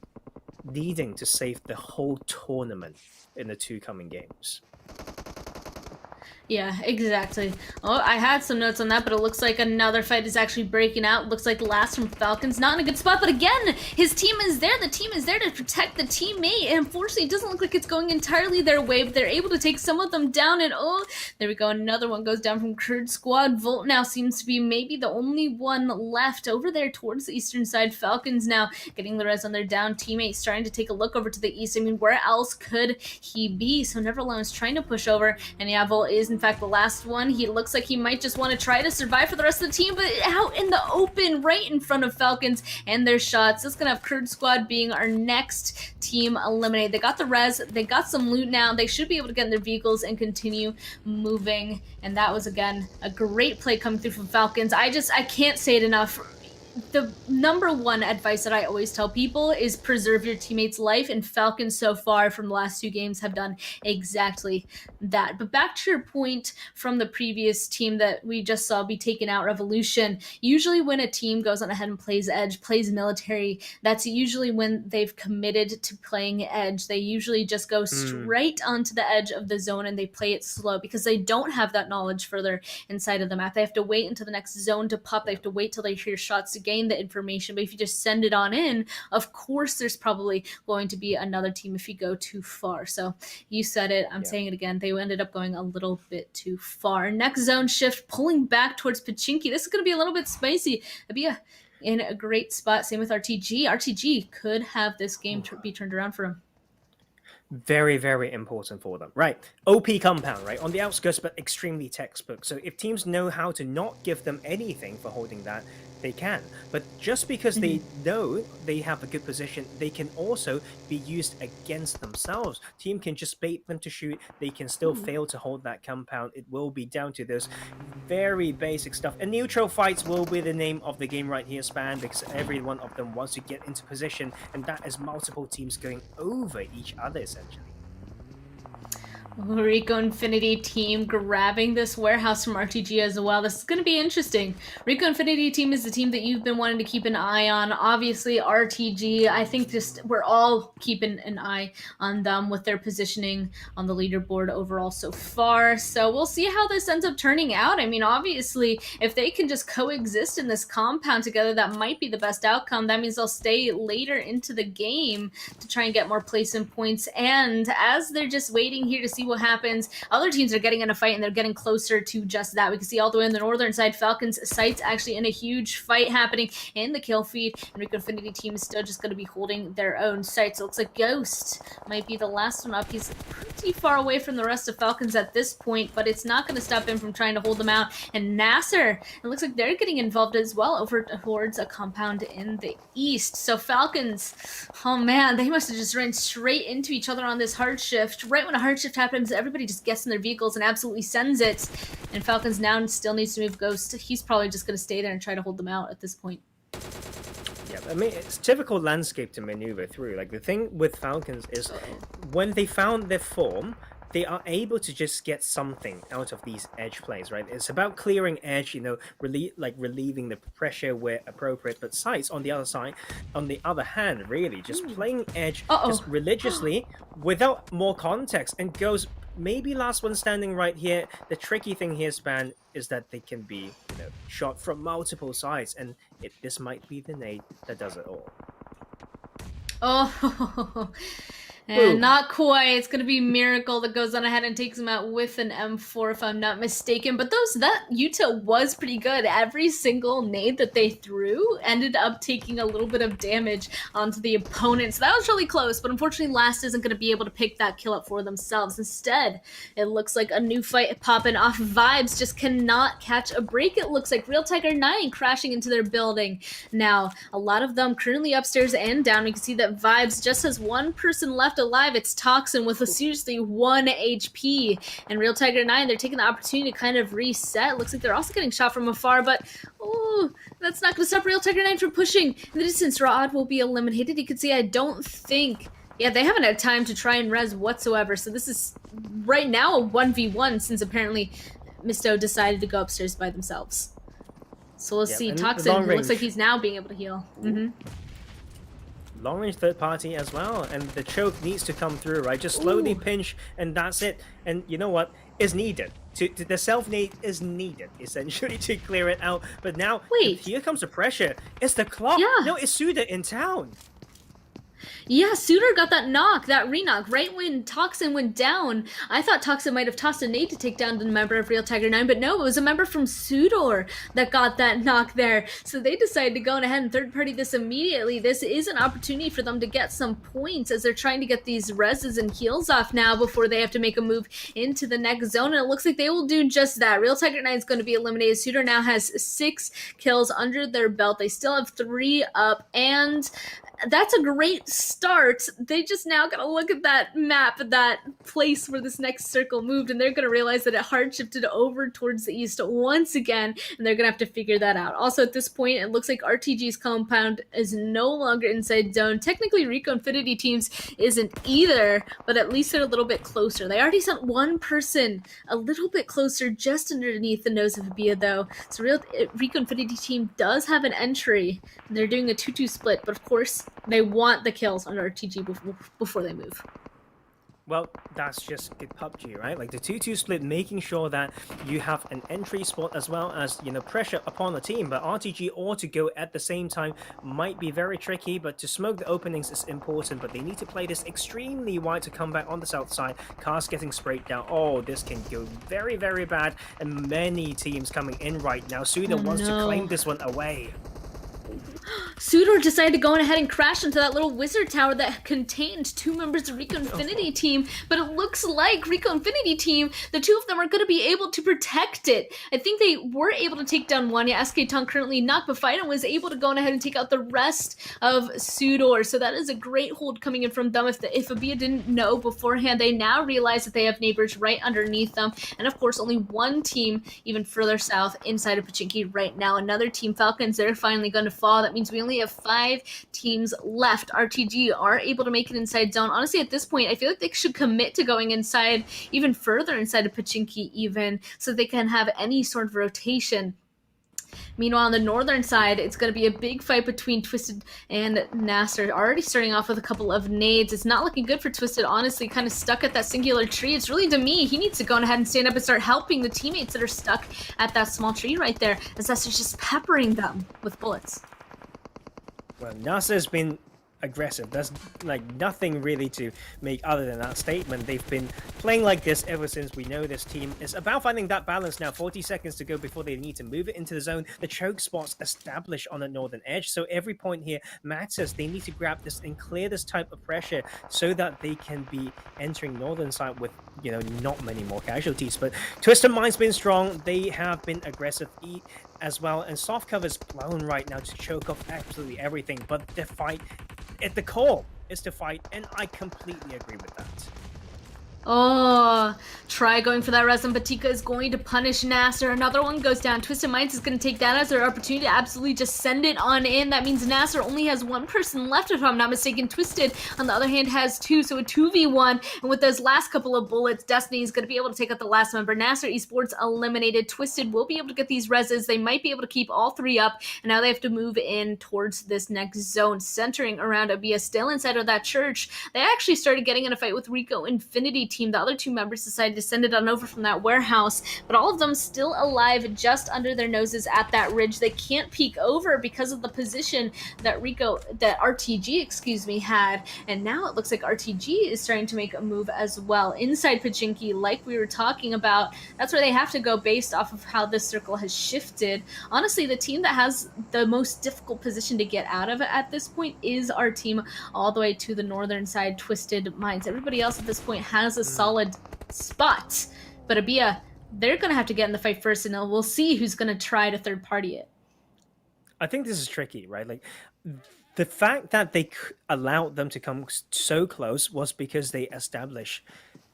[SPEAKER 3] needing to save the whole tournament in the 2 coming games.
[SPEAKER 2] Yeah, exactly. Oh, I had some notes on that, but it looks like another fight is actually breaking out. Looks like last from Falcons, not in a good spot, but again, his team is there. The team is there to protect the teammate, and unfortunately, it doesn't look like it's going entirely their way, but they're able to take some of them down, and oh, there we go. Another one goes down from KURD squad. Volt now seems to be maybe the only one left over there towards the eastern side. Falcons now getting the res on their down teammate, starting to take a look over to the east. I mean, where else could he be? So Neveralone is trying to push over, and yeah, Volt is in fact the last one. He looks like he might just want to try to survive for the rest of the team, but out in the open right in front of Falcons and their shots. This is gonna have KURD squad being our next team eliminated. They got the res, they got some loot now, they should be able to get in their vehicles and continue moving, and that was again a great play coming through from Falcons. I can't say it enough. The number one advice that I always tell people is preserve your teammate's life, and Falcons so far from the last 2 games have done exactly that. But back to your point from the previous team that we just saw be taken out, Revolution, usually when a team goes on ahead and plays edge, plays military, that's usually when they've committed to playing edge. They usually just go straight onto the edge of the zone and they play it slow because they don't have that knowledge further inside of the map. They have to wait until the next zone to pop. They have to wait till they hear shots to gain the information. But if you just send it on in, of course there's probably going to be another team if you go too far. So you said it, I'm saying it again, they ended up going a little bit too far. Next zone shift, pulling back towards Pachinki. This is going to be a little bit spicy. ABIAH in a great spot. Same with RTG. RTG could have this game be turned around for him.
[SPEAKER 3] Very, very important for them. Right. OP compound, right? On the outskirts, but extremely textbook. So if teams know how to not give them anything for holding that, they can. But just because they know they have a good position, they can also be used against themselves. Team can just bait them to shoot. They can still fail to hold that compound. It will be down to those very basic stuff. And neutral fights will be the name of the game right here, Span, because every one of them wants to get into position, and that is multiple teams going over each other, essentially.
[SPEAKER 2] RICO Infinity team grabbing this warehouse from RTG as well. This is going to be interesting. RICO Infinity team is the team that you've been wanting to keep an eye on. Obviously, RTG, I think just we're all keeping an eye on them with their positioning on the leaderboard overall so far. So we'll see how this ends up turning out. I mean, obviously, if they can just coexist in this compound together, that might be the best outcome. That means they'll stay later into the game to try and get more placement points. And as they're just waiting here to see what happens, other teams are getting in a fight and they're getting closer to just that. We can see all the way on the northern side, FalconsEsport actually in a huge fight happening in the kill feed, and RICO Infinity team is still just going to be holding their own sites. So it looks like Ghost might be the last one up. He's pretty far away from the rest of Falcons at this point, but it's not going to stop him from trying to hold them out. And NASR, it looks like they're getting involved as well over towards a compound in the east. So Falcons, oh man, they must have just ran straight into each other on this hard shift. Right when a hard shift happens, everybody just gets in their vehicles and absolutely sends it. And Falcons now still needs to move Ghost. He's probably just going to stay there and try to hold them out at this point.
[SPEAKER 3] Yeah, I mean, it's typical landscape to maneuver through. Like, the thing with Falcons is when they found their form, they are able to just get something out of these edge plays, right? It's about clearing edge, you know, relieving the pressure where appropriate. But sites on the other side, on the other hand, really just playing edge just religiously without more context, and goes maybe last one standing right here. The tricky thing here, Span, is that they can be, you know, shot from multiple sides, and this might be the nade that does it all.
[SPEAKER 2] Oh. And not quite. It's going to be Miracle that goes on ahead and takes him out with an M4, if I'm not mistaken. But that util was pretty good. Every single nade that they threw ended up taking a little bit of damage onto the opponent. So that was really close. But unfortunately, Last isn't going to be able to pick that kill up for themselves. Instead, it looks like a new fight popping off. Vibes just cannot catch a break. It looks like Real Tiger 9 crashing into their building. Now, a lot of them currently upstairs and down. We can see that Vibes just has one person left alive. It's Toxin with a seriously 1 HP, and Real Tiger 9, they're taking the opportunity to kind of reset. Looks like they're also getting shot from afar, but that's not going to stop Real Tiger 9 from pushing. In the distance, Rod will be eliminated. You can see, I don't think, they haven't had time to try and res whatsoever, so this is right now a 1v1 since apparently Misto decided to go upstairs by themselves. So let's see, Toxin looks like he's now being able to heal.
[SPEAKER 3] Long-range third party as well, and the choke needs to come through, right? Just slowly pinch, and that's it. And you know what? Is needed. The self-nade is needed, essentially, to clear it out. But now, here comes the pressure. It's the clock. No, it's SUDOR in town.
[SPEAKER 2] Yeah, SUDOR got that knock, that re-knock, right when Toxin went down. I thought Toxin might have tossed a nade to take down the member of Real Tiger 9, but no, it was a member from SUDOR that got that knock there. So they decided to go ahead and third-party this immediately. This is an opportunity for them to get some points as they're trying to get these reses and heals off now before they have to make a move into the next zone, and it looks like they will do just that. Real Tiger 9 is going to be eliminated. SUDOR now has 6 kills under their belt. They still have 3 up, and that's a great start. They just now gotta look at that map, that place where this next circle moved, and they're gonna realize that it hard shifted over towards the east once again, and they're gonna have to figure that out. Also, at this point, it looks like RTG's compound is no longer inside zone. Technically, RICO Infinity teams isn't either, but at least they're a little bit closer. They already sent one person a little bit closer, just underneath the nose of ABIAH, though. So RICO Infinity team does have an entry, and they're doing a 2-2 split, but of course, they want the kills on RTG before they move.
[SPEAKER 3] Well, that's just good PUBG, right? Like the 2-2 split, making sure that you have an entry spot as well as, pressure upon the team. But RTG or to go at the same time might be very tricky, but to smoke the openings is important. But they need to play this extremely wide to come back on the south side. Cars getting sprayed down. Oh, this can go very, very bad. And many teams coming in right now. SUDOR wants to claim this one away.
[SPEAKER 2] SUDOR decided to go ahead and crash into that little wizard tower that contained 2 members of RICO Infinity Team, but it looks like RICO Infinity Team, the 2 of them are going to be able to protect it. I think they were able to take down one. Yeah, SKTong currently knocked, but Fighton was able to go ahead and take out the rest of SUDOR, so that is a great hold coming in from them. If ABIAH didn't know beforehand, they now realize that they have neighbors right underneath them, and of course only one team even further south inside of Pochinki right now. Another team, Falcons, they're finally going to fall. That means we only have 5 teams left. RTG are able to make it inside zone. Honestly, at this point, I feel like they should commit to going inside, even further inside of Pochinki even, so they can have any sort of rotation. Meanwhile, on the northern side, it's going to be a big fight between Twisted and NASR. Already starting off with a couple of nades. It's not looking good for Twisted, honestly, kind of stuck at that singular tree. It's really Demi. He needs to go ahead and stand up and start helping the teammates that are stuck at that small tree right there, as NASR's just peppering them with bullets.
[SPEAKER 3] Well, NASR's been aggressive. There's like nothing really to make other than that statement. They've been playing like this ever since we know this team. It's about finding that balance now. 40 seconds to go before they need to move it into the zone. The choke spots established on the northern edge, so every point here matters. They need to grab this and clear this type of pressure so that they can be entering northern side with, not many more casualties. But Twisted Mind's been strong. They have been aggressive as well, and soft cover's blown right now to choke off absolutely everything. But the fight at the core is to fight, and I completely agree with that.
[SPEAKER 2] Oh, try going for that res, and Batika is going to punish NASR. Another one goes down. Twisted Minds is going to take that as their opportunity to absolutely just send it on in. That means NASR only has 1 person left, if I'm not mistaken. Twisted, on the other hand, has 2, so a 2v1. And with those last couple of bullets, Destiny is going to be able to take out the last member. NASR Esports eliminated. Twisted will be able to get these reses. They might be able to keep all 3 up, and now they have to move in towards this next zone, centering around ABIAH still inside of that church. They actually started getting in a fight with RICO Infinity Team. The other 2 members decided to send it on over from that warehouse, but all of them still alive just under their noses at that ridge. They can't peek over because of the position that RTG, had, and now it looks like RTG is starting to make a move as well inside Pochinki, like we were talking about. That's where they have to go based off of how this circle has shifted. Honestly, the team that has the most difficult position to get out of it at this point is our team all the way to the northern side, Twisted Minds. Everybody else at this point has a solid spot, but ABIAH, they're going to have to get in the fight first, and we'll see who's going to try to third party it.
[SPEAKER 3] I think this is tricky, right? Like, the fact that they allowed them to come so close was because they established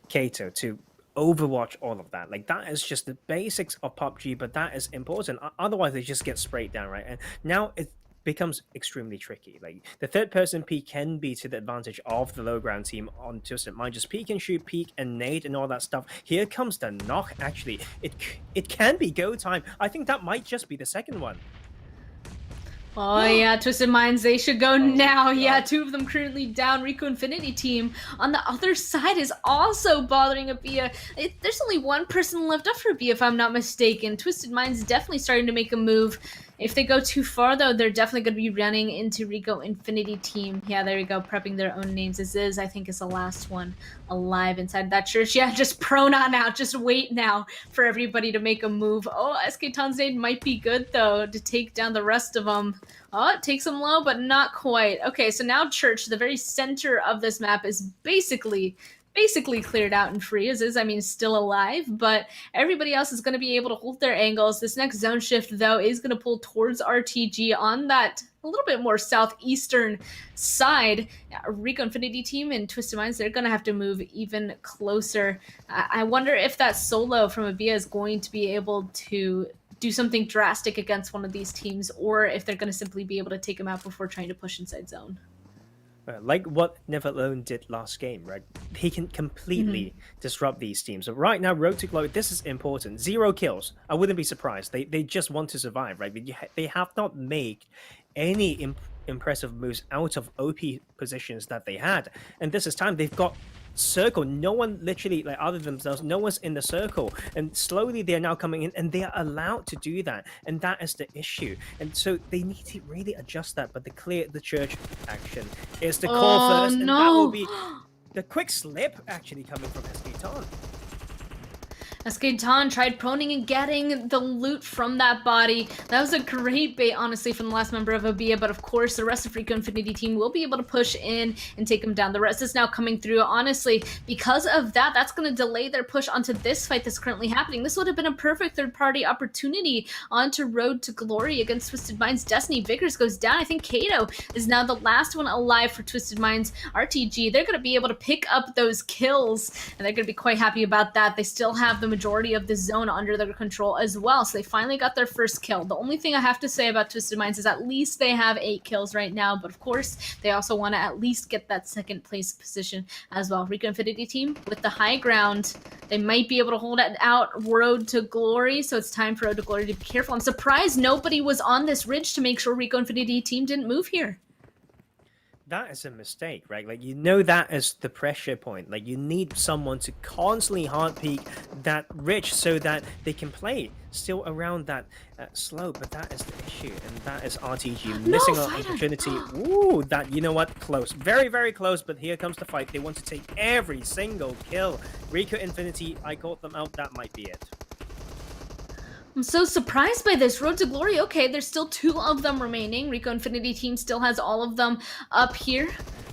[SPEAKER 3] Kato to overwatch all of that. Like, that is just the basics of PUBG, but that is important. Otherwise, they just get sprayed down, right? And now it becomes extremely tricky. Like, the third person peek can be to the advantage of the low ground team on Twisted Mind. Just peek and shoot, peek and nade and all that stuff. Here comes the knock. Actually, it can be go time. I think that might just be the second one.
[SPEAKER 2] Oh yeah, Twisted Minds, they should go now. God. Yeah, 2 of them currently down. RICO Infinity Team on the other side is also bothering ABIAH. There's only 1 person left up for ABIAH, if I'm not mistaken. Twisted Minds definitely starting to make a move. If they go too far, though, they're definitely going to be running into RICO Infinity Team. Yeah, there you go, prepping their own names. This is, I think, is the last one alive inside that church. Yeah, just prone on out. Just wait now for everybody to make a move. Oh, SKTong's nade might be good, though, to take down the rest of them. Oh, it takes them low, but not quite. Okay, so now church, the very center of this map, is basically cleared out and free. Still alive, but everybody else is going to be able to hold their angles. This next zone shift, though, is going to pull towards RTG on that a little bit more southeastern side. RICO Infinity Team and Twisted Minds, they're going to have to move even closer. I wonder if that solo from ABIAH is going to be able to do something drastic against one of these teams, or if they're going to simply be able to take them out before trying to push inside zone.
[SPEAKER 3] Like what Neveralone did last game, right? He can completely disrupt these teams. So right now, Road to Glory, this is important. 0 kills. I wouldn't be surprised. They just want to survive, right? They have not made any impressive moves out of OP positions that they had. And this is time. They've got circle. No one literally, like other than themselves, no one's in the circle. And slowly they're now coming in and they are allowed to do that. And that is the issue. And so they need to really adjust that. But the clear the church action is the call first. And that will be the quick slip actually coming from SK Ton.
[SPEAKER 2] SCYTES tried proning and getting the loot from that body. That was a great bait, honestly, from the last member of ABIAH, but of course, the rest of RICO Infinity team will be able to push in and take him down. The rest is now coming through. Honestly, because of that, that's going to delay their push onto this fight that's currently happening. This would have been a perfect third-party opportunity onto Road to Glory against Twisted Minds. Destiny Vickers goes down. I think Kato is now the last one alive for Twisted Minds. RTG, they're going to be able to pick up those kills, and they're going to be quite happy about that. They still have the majority of the zone under their control as well, so they finally got their first kill. The only thing I have to say about Twisted Minds is at least they have 8 kills right now, but of course they also want to at least get that second place position as well. RICO Infinity team with the high ground, they might be able to hold it out Road to Glory, so it's time for Road to Glory to be careful. I'm surprised nobody was on this ridge to make sure RICO Infinity team didn't move here.
[SPEAKER 3] That is a mistake, right? Like, you know, that is the pressure point. Like, you need someone to constantly hard peek that ridge so that they can play still around that slope. But that is the issue, and that is RTG missing an opportunity. Ooh, that, you know what, close, very, very close. But here comes the fight. They want to take every single kill. RICO Infinity, I caught them out. That might be it.
[SPEAKER 2] I'm so surprised by this. Road to Glory, okay, there's still 2 of them remaining. RICO Infinity team still has all of them up here.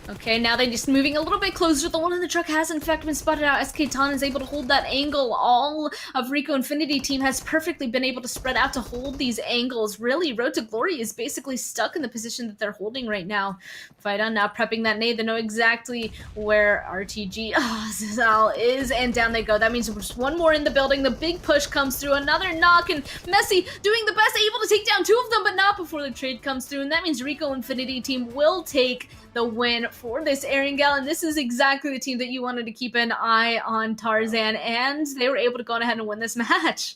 [SPEAKER 2] Okay, now they're just moving a little bit closer. The one in the truck has in fact been spotted out. SCYTES is able to hold that angle. All of RICO Infinity team has perfectly been able to spread out to hold these angles. Really, Road to Glory is basically stuck in the position that they're holding right now. Fight on now, prepping that nade. They know exactly where RTG Zizal is, and down they go. That means there's one more in the building. The big push comes through. Another knock, and Messi doing the best, able to take down 2 of them, but not before the trade comes through. And that means RICO Infinity team will take the win for this Erangel, and this is exactly the team that you wanted to keep an eye on, Tarzan, and they were able to go ahead and win this match.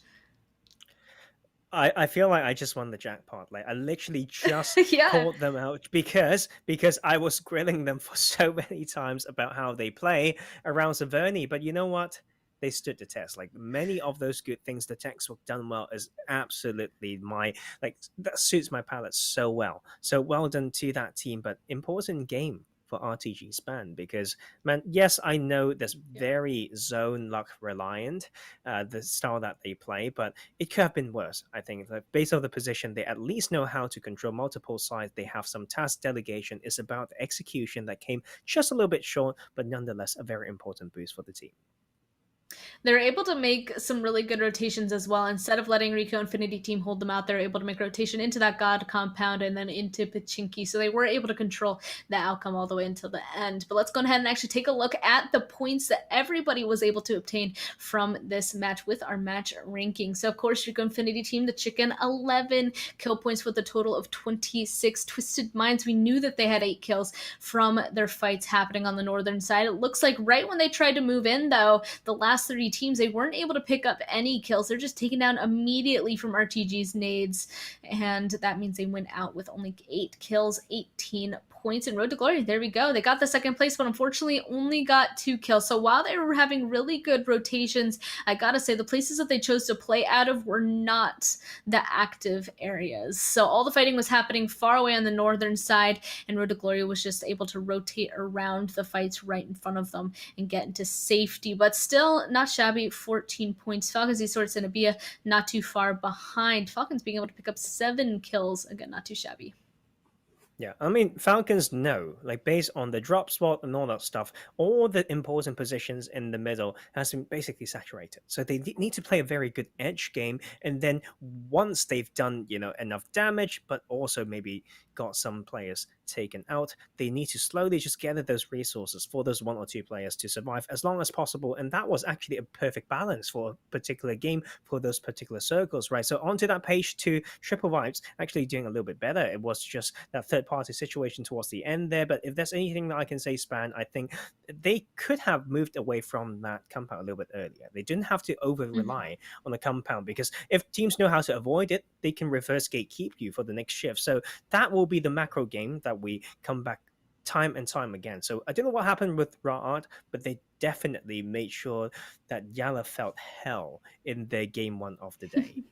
[SPEAKER 3] I feel like I just won the jackpot. Like, I literally just
[SPEAKER 2] Yeah.
[SPEAKER 3] called them out because I was grilling them for so many times about how they play around Severny. But you know what? They stood the test. Like, many of those good things, the textbook done well is absolutely that suits my palette so well. So well done to that team, but important game for RTG Span, because, man, yes, I know that's very zone luck reliant, the style that they play, but it could have been worse. I think that based on the position, they at least know how to control multiple sides. They have some task delegation. It's about the execution that came just a little bit short, but nonetheless a very important boost for the team.
[SPEAKER 2] They're able to make some really good rotations as well. Instead of letting RICO Infinity team hold them out, they're able to make rotation into that God compound and then into Pachinki. So they were able to control the outcome all the way until the end. But let's go ahead and actually take a look at the points that everybody was able to obtain from this match with our match ranking. So of course, RICO Infinity team, the chicken, 11 kill points with a total of 26. Twisted Minds, we knew that they had 8 kills from their fights happening on the northern side. It looks like right when they tried to move in, though, the last 3 teams, they weren't able to pick up any kills. They're just taken down immediately from RTG's nades, and that means they went out with only 8 kills, 18 points in Road to Glory. There we go. They got the second place, but unfortunately only got 2 kills. So while they were having really good rotations, I gotta say the places that they chose to play out of were not the active areas. So all the fighting was happening far away on the northern side, and Road to Glory was just able to rotate around the fights right in front of them and get into safety. But still not shabby, 14 points. Falcons Esports and ABIAH not too far behind. Falcons being able to pick up 7 kills. Again, not too shabby.
[SPEAKER 3] Yeah, I mean, Falcons know, like, based on the drop spot and all that stuff, all the important positions in the middle has been basically saturated. So they need to play a very good edge game, and then once they've done, enough damage, but also maybe got some players taken out, they need to slowly just gather those resources for those 1 or 2 players to survive as long as possible. And that was actually a perfect balance for a particular game, for those particular circles, right? So onto that page 2, Triple Vibes actually doing a little bit better. It was just that third-party situation towards the end there. But if there's anything that I can say, Span, I think they could have moved away from that compound a little bit earlier. They didn't have to over-rely on the compound, because if teams know how to avoid it, they can reverse gatekeep you for the next shift. So that will be the macro game that we come back time and time again. So I don't know what happened with Raw Art, but they definitely made sure that YaLLa felt hell in their game 1 of the day.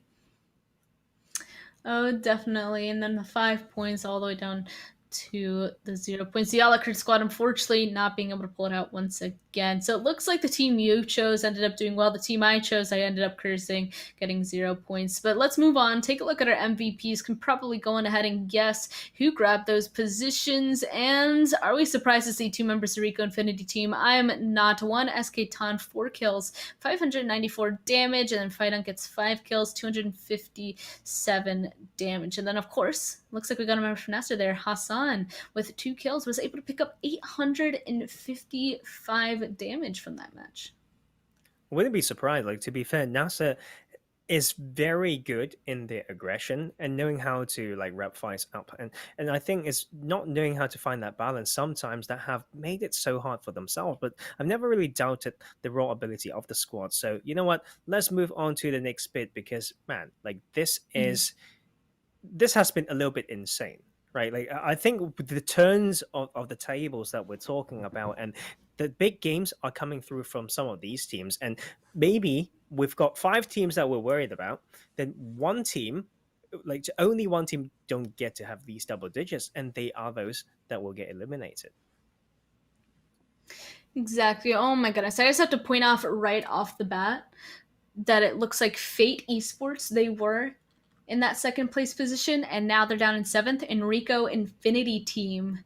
[SPEAKER 2] Oh, definitely. And then the 5 points all the way down to the 0 points. The iKURD squad, unfortunately, not being able to pull it out once again. So it looks like the team you chose ended up doing well. The team I chose, I ended up cursing, getting 0 points. But let's move on. Take a look at our MVPs. Can probably go on ahead and guess who grabbed those positions. And are we surprised to see 2 members of RICO Infinity team? I am not. One, SK-Tan, 4 kills, 594 damage. And then Fidon gets 5 kills, 257 damage. And then, of course, looks like we got a member from NASR there, Hassan, with 2 kills, was able to pick up 855 damage from that match.
[SPEAKER 3] I wouldn't be surprised. Like, to be fair, NASR is very good in their aggression and knowing how to like rep fights up, and I think it's not knowing how to find that balance sometimes that have made it so hard for themselves. But I've never really doubted the raw ability of the squad. So you know what, let's move on to the next bit, because man, like this has been a little bit insane, right? Like I think the turns of the tables that we're talking about, and the big games are coming through from some of these teams, and maybe we've got 5 teams that we're worried about, then one team, like only one team don't get to have these double digits, and they are those that will get eliminated.
[SPEAKER 2] Exactly. Oh my goodness. I just have to point off right off the bat that it looks like Fate Esports, they were in that 2nd place position, and now they're down in 7th. And RICO Infinity team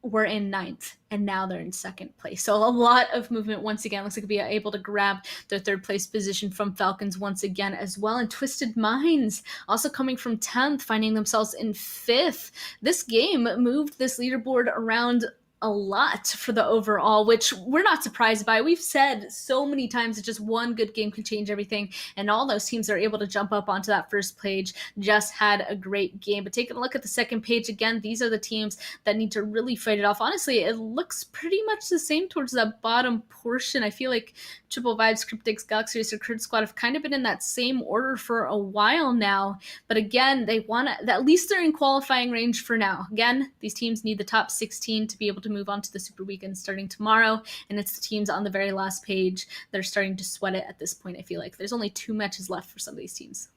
[SPEAKER 2] were in 9th, and now they're in 2nd place. So a lot of movement once again. Looks like we'll be able to grab their 3rd place position from Falcons once again as well. And Twisted Minds also coming from 10th, finding themselves in 5th. This game moved this leaderboard around a lot for the overall, which we're not surprised by. We've said so many times that just one good game can change everything, and all those teams are able to jump up onto that first page just had a great game. But taking a look at the 2nd page again, these are the teams that need to really fight it off. Honestly, it looks pretty much the same towards that bottom portion. I feel like Triple Vibes, Cryptics, Galaxy Racer, KURD squad have kind of been in that same order for a while now. But again, they want to, at least they're in qualifying range for now. Again, these teams need the top 16 to be able to move on to the Super Weekend starting tomorrow, and it's the teams on the very last page that are starting to sweat it at this point. I feel like there's only 2 matches left for some of these teams.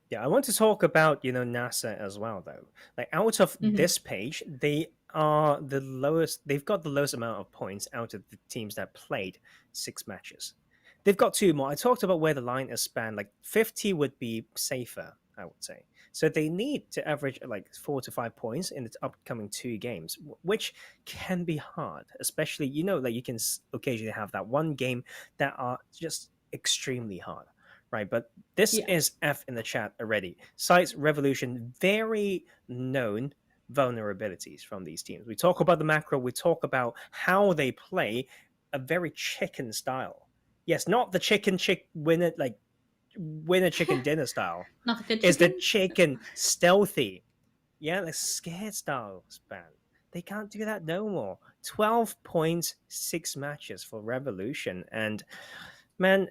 [SPEAKER 3] Yeah, I want to talk about, NASR as well, though. Like, out of this page, they are the lowest. They've got the lowest amount of points out of the teams that played 6 matches. They've got 2 more. I talked about where the line is spanned. Like 50 would be safer, I would say. So they need to average like 4 to 5 points in the upcoming 2 games, which can be hard, especially, like you can occasionally have that one game that are just extremely hard, right? But this is F in the chat already. SCYTES, Revolution, very known vulnerabilities from these teams. We talk about the macro, we talk about how they play a very chicken style. Yes, not the chicken winner, like winner chicken dinner style.
[SPEAKER 2] Not the good
[SPEAKER 3] is
[SPEAKER 2] chicken?
[SPEAKER 3] the chicken stealthy? Yeah, like scared style span. They can't do that no more. 12 points, 6 matches for Revolution. And man,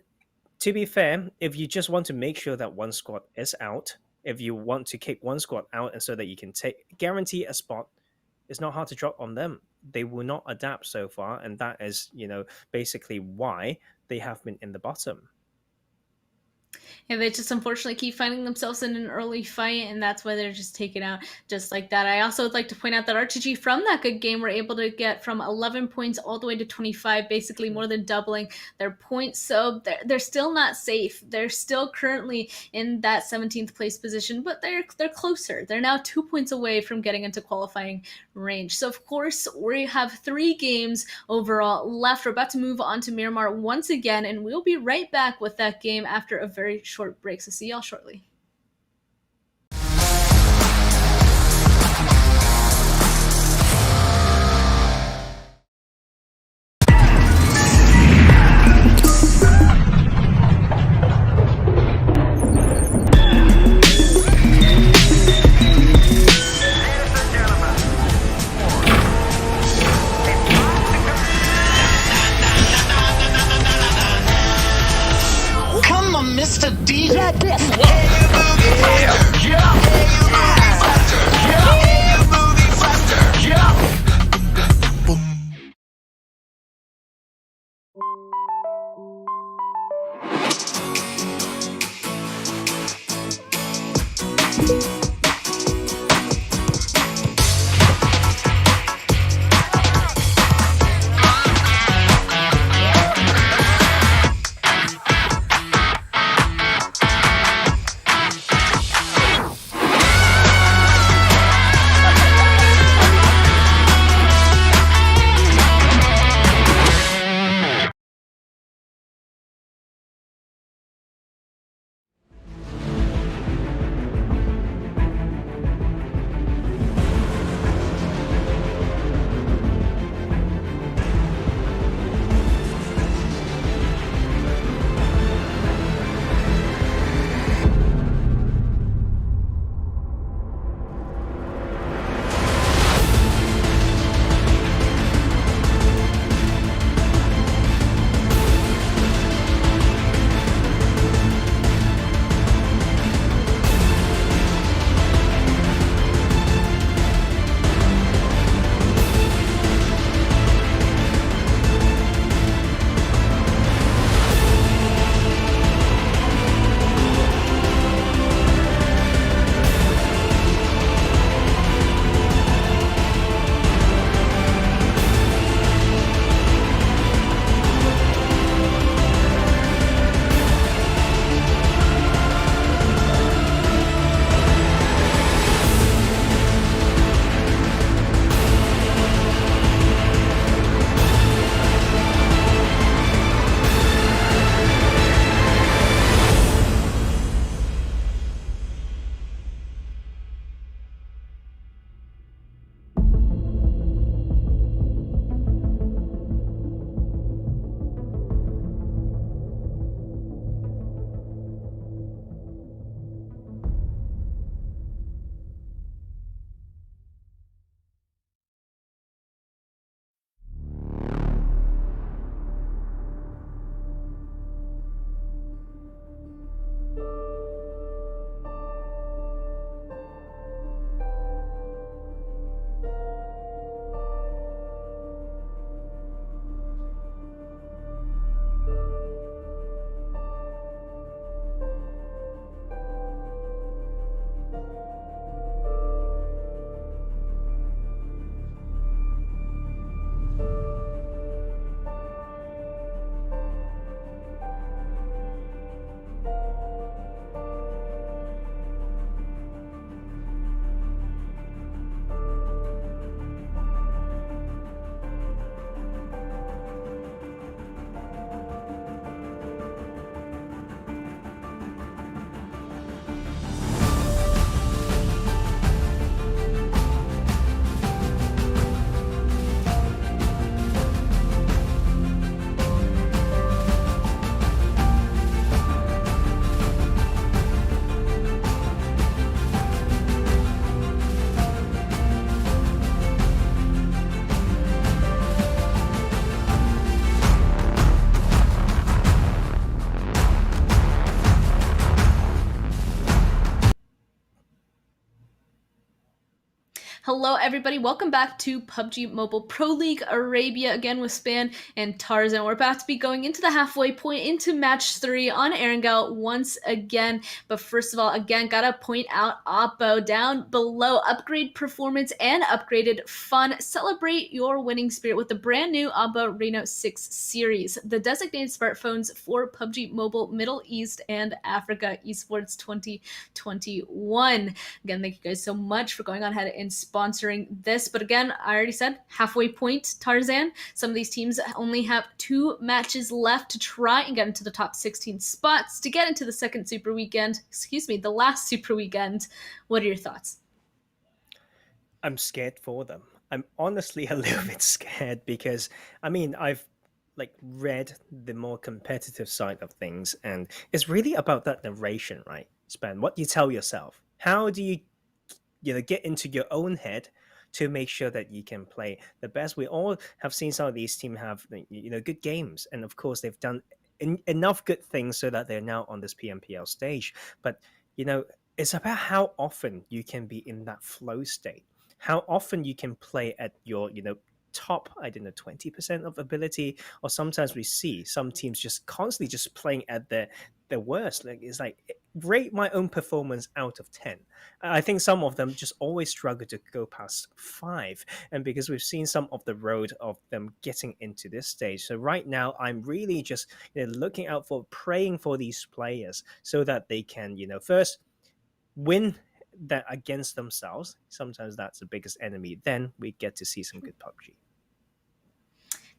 [SPEAKER 3] to be fair, if you just want to make sure that one squad is out, if you want to kick one squad out and so that you can guarantee a spot, it's not hard to drop on them. They will not adapt so far, and that is, basically why they have been in the bottom.
[SPEAKER 2] Yeah, they just unfortunately keep finding themselves in an early fight, and that's why they're just taken out just like that. I also would like to point out that RTG from that good game were able to get from 11 points all the way to 25, basically more than doubling their points. So they're still not safe. They're still currently in that 17th place position, but they're closer. They're now 2 points away from getting into qualifying range. So of course, we have 3 games overall left. We're about to move on to Miramar once again, and we'll be right back with that game after a very short break. So see y'all shortly.
[SPEAKER 4] Come on, Mr. D.
[SPEAKER 1] Let this
[SPEAKER 2] Hello, everybody. Welcome back to PUBG Mobile Pro League Arabia, again with Span and Tarzan. We're about to be going into the halfway point into match 3 on Erangel once again. But first of all, again, gotta point out Oppo down below. Upgrade performance and upgraded fun. Celebrate your winning spirit with the brand new Oppo Reno 6 series, the designated smartphones for PUBG Mobile Middle East and Africa Esports 2021. Again, thank you guys so much for going on ahead and sponsoring this. But again, I already said halfway point, Tarzan. Some of these teams only have 2 matches left to try and get into the top 16 spots to get into the second super weekend. Excuse me, the last super weekend. What are your thoughts?
[SPEAKER 3] I'm scared for them. I'm honestly a little bit scared because, I mean, I've read the more competitive side of things, and it's really about that narration, right? Span, what you tell yourself. How do you get into your own head to make sure that you can play the best? We all have seen some of these teams have good games, and of course they've done enough good things so that they're now on this PMPL stage. But it's about how often you can be in that flow state, how often you can play at your top 20% of ability. Or sometimes we see some teams just constantly just playing at their worst. Like it's like rate my own performance out of 10. I think some of them just always struggle to go past 5, and because we've seen some of the road of them getting into this stage. So right now, I'm really just looking out for, praying for these players so that they can first win that against themselves. Sometimes that's the biggest enemy. Then we get to see some good PUBG.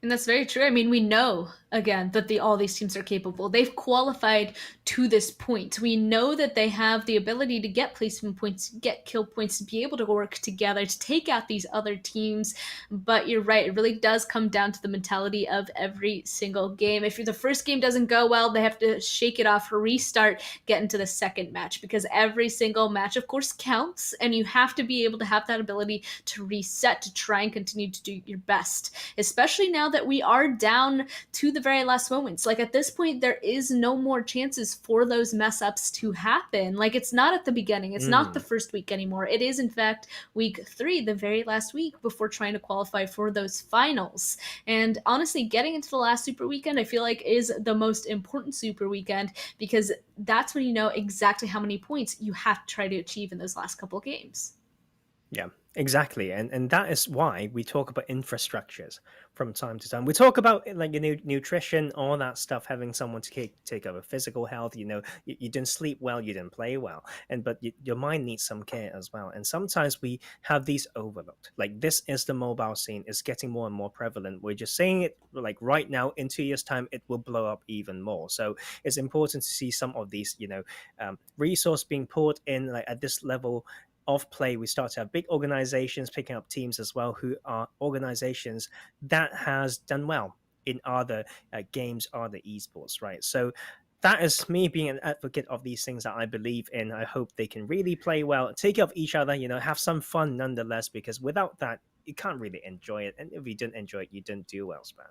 [SPEAKER 2] And that's very true. I mean, we know, again, that all these teams are capable. They've qualified to this point. We know that they have the ability to get placement points, get kill points, to be able to work together, to take out these other teams. But you're right, it really does come down to the mentality of every single game. If the first game doesn't go well, they have to shake it off, restart, get into the second match, because every single match, of course, counts, and you have to be able to have that ability to reset, to try and continue to do your best, especially now that we are down to the very last moments. Like at this point, there is no more chances for those mess ups to happen. Like it's not at the beginning, it's not the first week anymore. It is in fact week 3, the very last week before trying to qualify for those finals. And honestly, getting into the last super weekend, I feel like is the most important super weekend, because that's when you know exactly how many points you have to try to achieve in those last couple of games.
[SPEAKER 3] Yeah, exactly. And that is why we talk about infrastructures from time to time. We talk about like nutrition, all that stuff, having someone to take over physical health. You didn't sleep well, you didn't play well, but your mind needs some care as well. And sometimes we have these overlooked. Like this is the mobile scene is getting more and more prevalent. We're just saying it like right now. In 2 years' time, it will blow up even more. So it's important to see some of these resource being poured in like at this level of play. We start to have big organizations picking up teams as well, who are organizations that has done well in other games, other esports, right? So that is me being an advocate of these things that I believe in. I hope they can really play well, take care of each other, have some fun nonetheless, because without that, you can't really enjoy it. And if you didn't enjoy it, you didn't do well, Span.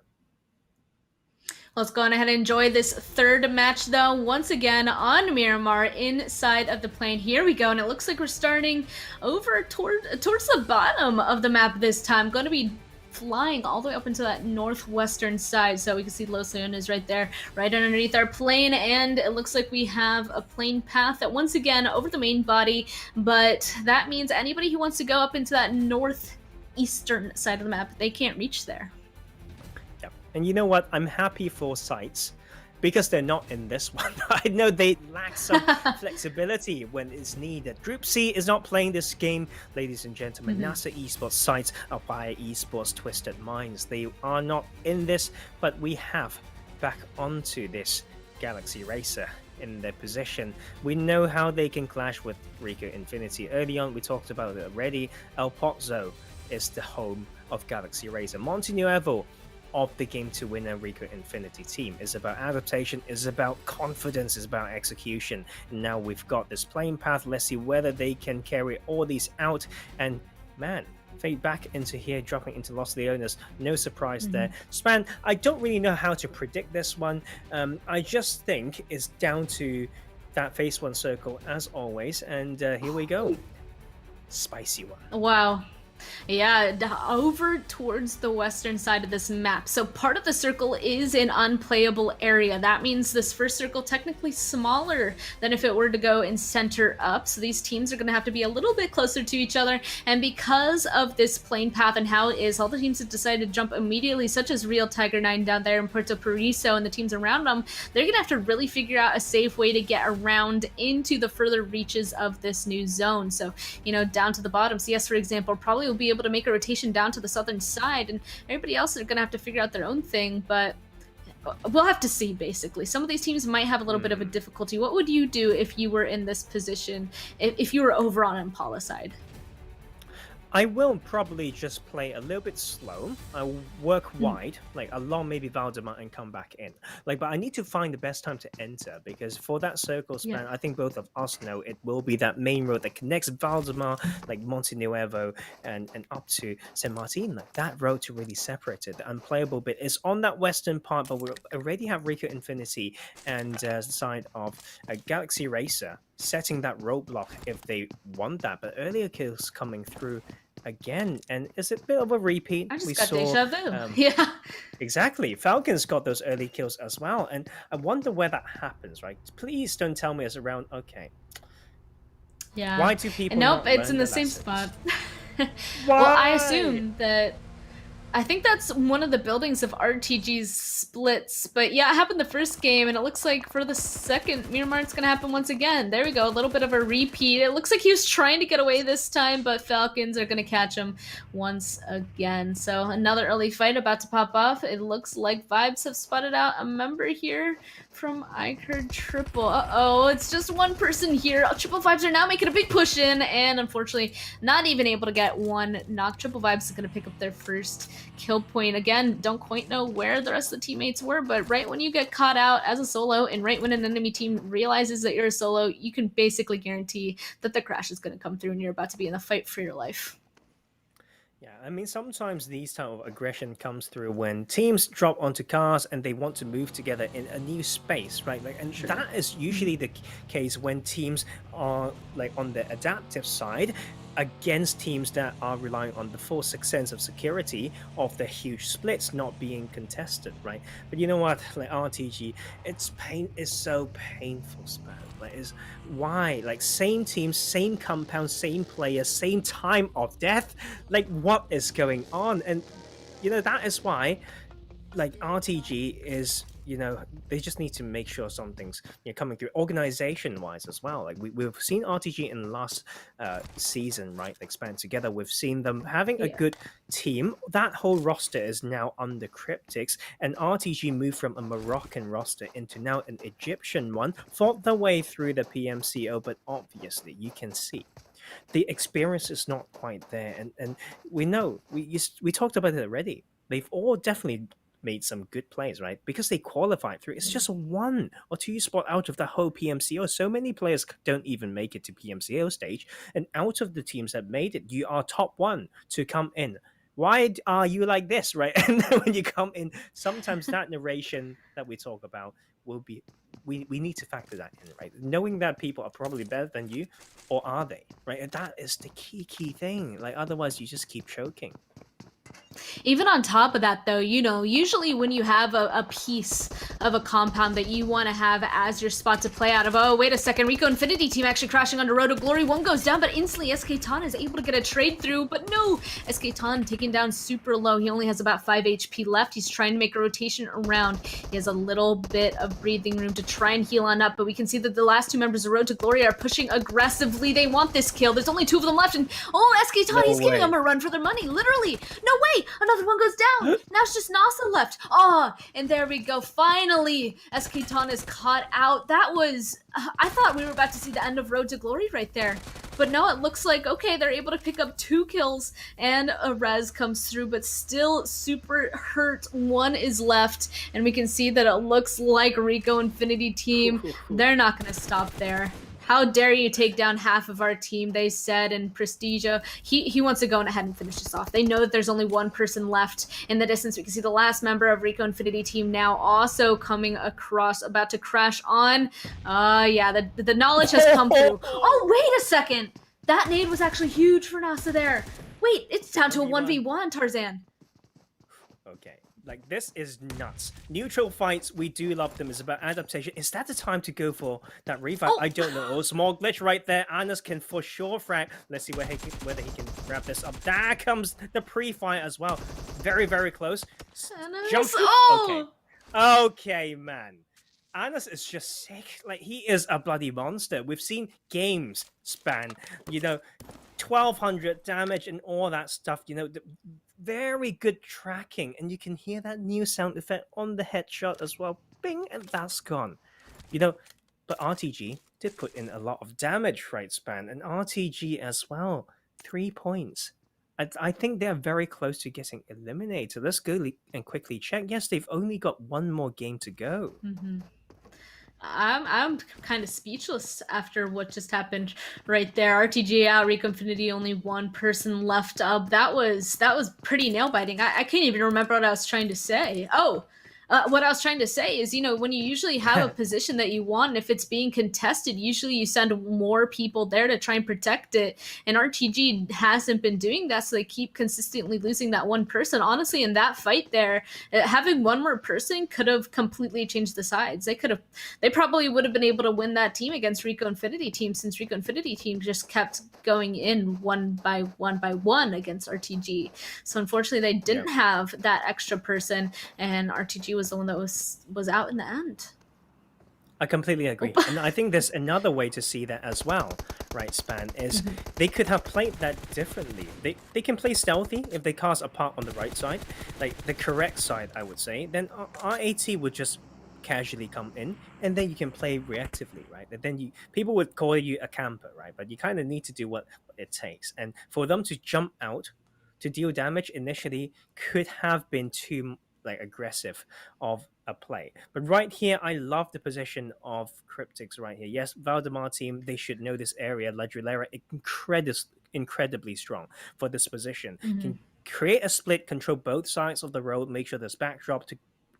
[SPEAKER 2] Let's go on ahead and enjoy this third match, though. Once again on Miramar, inside of the plane. Here we go, and it looks like we're starting over towards the bottom of the map this time. Going to be flying all the way up into that northwestern side, so we can see Lusail is right there, right underneath our plane, and it looks like we have a plane path that once again over the main body, but that means anybody who wants to go up into that northeastern side of the map, they can't reach there.
[SPEAKER 3] And you know what? I'm happy for SCYTES because they're not in this one. I know they lack some flexibility when it's needed. Group C is not playing this game, ladies and gentlemen. NASR Esports, SCYTES, ABIAH Esports, Twisted Minds. They are not in this, but we have back onto this Galaxy Racer in their position. We know how they can clash with RICO Infinity. Early on, we talked about it already. El Pozo is the home of Galaxy Racer. Monte Nuevo of the game to win a RICO Infinity team is about adaptation, is about confidence, is about execution. And now we've got this playing path. Let's see whether they can carry all these out. And man, fade back into here, dropping into Los Leones. No surprise there. Span, I don't really know how to predict this one. I just think it's down to that phase 1 circle as always. And here we go. Spicy one.
[SPEAKER 2] Wow. Yeah, over towards the western side of this map. So part of the circle is an unplayable area. That means this first circle technically smaller than if it were to go in center up. So these teams are going to have to be a little bit closer to each other. And because of this plane path and how it is, all the teams have decided to jump immediately, such as Real Tiger 9 down there in Puerto Paraiso and the teams around them. They're going to have to really figure out a safe way to get around into the further reaches of this new zone. So, down to the bottom. CS, for example, probably will be able to make a rotation down to the southern side, and everybody else are going to have to figure out their own thing, but we'll have to see, basically. Some of these teams might have a little bit of a difficulty. What would you do if you were in this position, if you were over on Impala side?
[SPEAKER 3] I will probably just play a little bit slow. I'll work wide, like along maybe Valdemar and come back in. But I need to find the best time to enter, because for that circle span, I think both of us know it will be that main road that connects Valdemar, like Monte Nuevo, and up to San Martin. Like that road to really separate it. The unplayable bit is on that western part, but we already have RICO Infinity and the side of Galaxy Racer setting that roadblock if they want that. But earlier kills coming through again, and it's a bit of a repeat.
[SPEAKER 2] I just
[SPEAKER 3] We
[SPEAKER 2] got
[SPEAKER 3] saw,
[SPEAKER 2] deja vu. Yeah.
[SPEAKER 3] exactly, Falcons got those early kills as well, and I wonder where that happens, right? Please don't tell me it's around. Okay,
[SPEAKER 2] Yeah.
[SPEAKER 3] why do people
[SPEAKER 2] Nope,
[SPEAKER 3] not
[SPEAKER 2] it's
[SPEAKER 3] learn
[SPEAKER 2] in the
[SPEAKER 3] the
[SPEAKER 2] same
[SPEAKER 3] lessons?
[SPEAKER 2] spot.
[SPEAKER 3] Why?
[SPEAKER 2] Well, I assume that I think that's one of the buildings of RTG's splits. But yeah, it happened the first game, and it looks like for the second Miramar, it's going to happen once again. There we go, a little bit of a repeat. It looks like he was trying to get away this time, but Falcons are going to catch him once again. So another early fight about to pop off. It looks like Vibes have spotted out a member here from iKURD Triple. Uh-oh, it's just one person here. Triple Vibes are now making a big push in, and unfortunately not even able to get one knock. Triple Vibes is going to pick up their first kill point. Again, don't quite know where the rest of the teammates were, but right when you get caught out as a solo, and right when an enemy team realizes that you're a solo, you can basically guarantee that the crash is going to come through and you're about to be in a fight for your life.
[SPEAKER 3] Yeah, I mean, sometimes these type of aggression comes through when teams drop onto cars and they want to move together in a new space, right? Like, and that is usually the case when teams are like on the adaptive side against teams that are relying on the full sense of security of the huge splits not being contested, right? But you know what, like RTG, it's so painful, Span. Like, is why, like, same team, same compound, same players, same time of death, like, what is going on? And you know, that is why, like, RTG is, you know, they just need to make sure something's, you know, coming through organization wise as well. Like, we've seen RTG in the last season, right, expand together. We've seen them having a good team. That whole roster is now under Cryptics, and RTG moved from a Moroccan roster into now an Egyptian one, fought their way through the PMCO, but obviously you can see the experience is not quite there. And we know, we talked about it already. They've all definitely made some good plays, right? Because they qualified through. It's just 1 or 2 spot out of the whole PMCO. So many players don't even make it to PMCO stage. And out of the teams that made it, you are top 1 to come in. Why are you like this, right? And then when you come in, sometimes that narration that we talk about will be, we need to factor that in, right? Knowing that people are probably better than you, or are they, right? And that is the key thing. Like, otherwise you just keep choking.
[SPEAKER 2] Even on top of that, though, you know, usually when you have a piece of a compound that you want to have as your spot to play out of, oh, wait a second, RICO Infinity team actually crashing onto Road to Glory. One goes down, but instantly SKTon is able to get a trade through, but no, SKTon taken down super low. He only has about 5 HP left. He's trying to make a rotation around. He has a little bit of breathing room to try and heal on up, but we can see that the last 2 members of Road to Glory are pushing aggressively. They want this kill. There's only 2 of them left, and oh, SKTon, he's giving them a run for their money, literally. No way! Another one goes down. Now it's just NASA left. Oh, and there we go. Finally, SKTon is caught out. That was, I thought we were about to see the end of Road to Glory right there. But no, it looks like, okay, they're able to pick up 2 kills and a res comes through, but still super hurt. 1 is left, and we can see that it looks like RICO Infinity team, they're not going to stop there. How dare you take down half of our team, they said, and Prestigio, he wants to go ahead and finish this off. They know that there's only 1 person left in the distance. We can see the last member of RICO Infinity team now also coming across, about to crash on. Yeah, the knowledge has come through. Oh, wait a second! That nade was actually huge for NASA there. Wait, it's down to a 1v1, Tarzan.
[SPEAKER 3] Okay. Like, this is nuts. Neutral fights, we do love them. It's about adaptation. Is that the time to go for that revive? I don't know. Oh, small glitch right there. Anas can for sure frag. Let's see whether he can grab this up. There comes the pre-fight as well. Very, very close. Jump.
[SPEAKER 2] Oh!
[SPEAKER 3] Okay, man. Anas is just sick. Like, he is a bloody monster. We've seen games span, you know, 1200 damage and all that stuff, you know, very good tracking, and you can hear that new sound effect on the headshot as well. Bing, and that's gone. You know, but RTG did put in a lot of damage, right, Span, and RTG as well. 3 points. I think they're very close to getting eliminated. Let's go and quickly check. Yes, they've only got 1 more game to go.
[SPEAKER 2] Mm-hmm. I'm kind of speechless after what just happened right there. RTG out, RICO Infinity, only 1 person left up. That was pretty nail biting. I can't even remember what I was trying to say. Oh, What I was trying to say is, when you usually have a position that you want, and if it's being contested, usually you send more people there to try and protect it. And RTG hasn't been doing that, so they keep consistently losing that one person. Honestly, in that fight there, having one more person could have completely changed the sides. They probably would have been able to win that team against RICO Infinity team, since RICO Infinity team just kept going in one by one against RTG. So unfortunately, they didn't have that extra person, and RTG was the one that was out in the end.
[SPEAKER 3] I completely agree. And I think there's another way to see that as well, right, Span, is they could have played that differently. They can play stealthy if they cast a part on the right side, like the correct side, I would say. Then RAT would just casually come in, and then you can play reactively, right? And then people would call you a camper, right? But you kind of need to do what it takes. And for them to jump out to deal damage initially could have been too aggressive of a play. But right here, I love the position of Cryptics right here. Yes, Valdemar team, they should know this area. Ladrilera, incredibly strong for this position. Can create a split, control both sides of the road, make sure there's backdrop to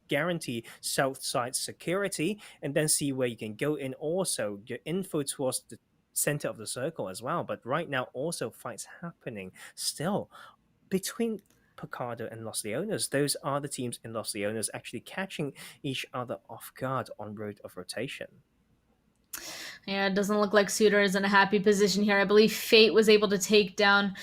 [SPEAKER 3] guarantee south side security, and then see where you can go in also your info towards the center of the circle as well. But right now, also fights happening still between Picardo and Los Leones. Those are the teams in Los Leones actually catching each other off guard on road of rotation.
[SPEAKER 2] Yeah, it doesn't look like SUDOR is in a happy position here. I believe Fate was able to take down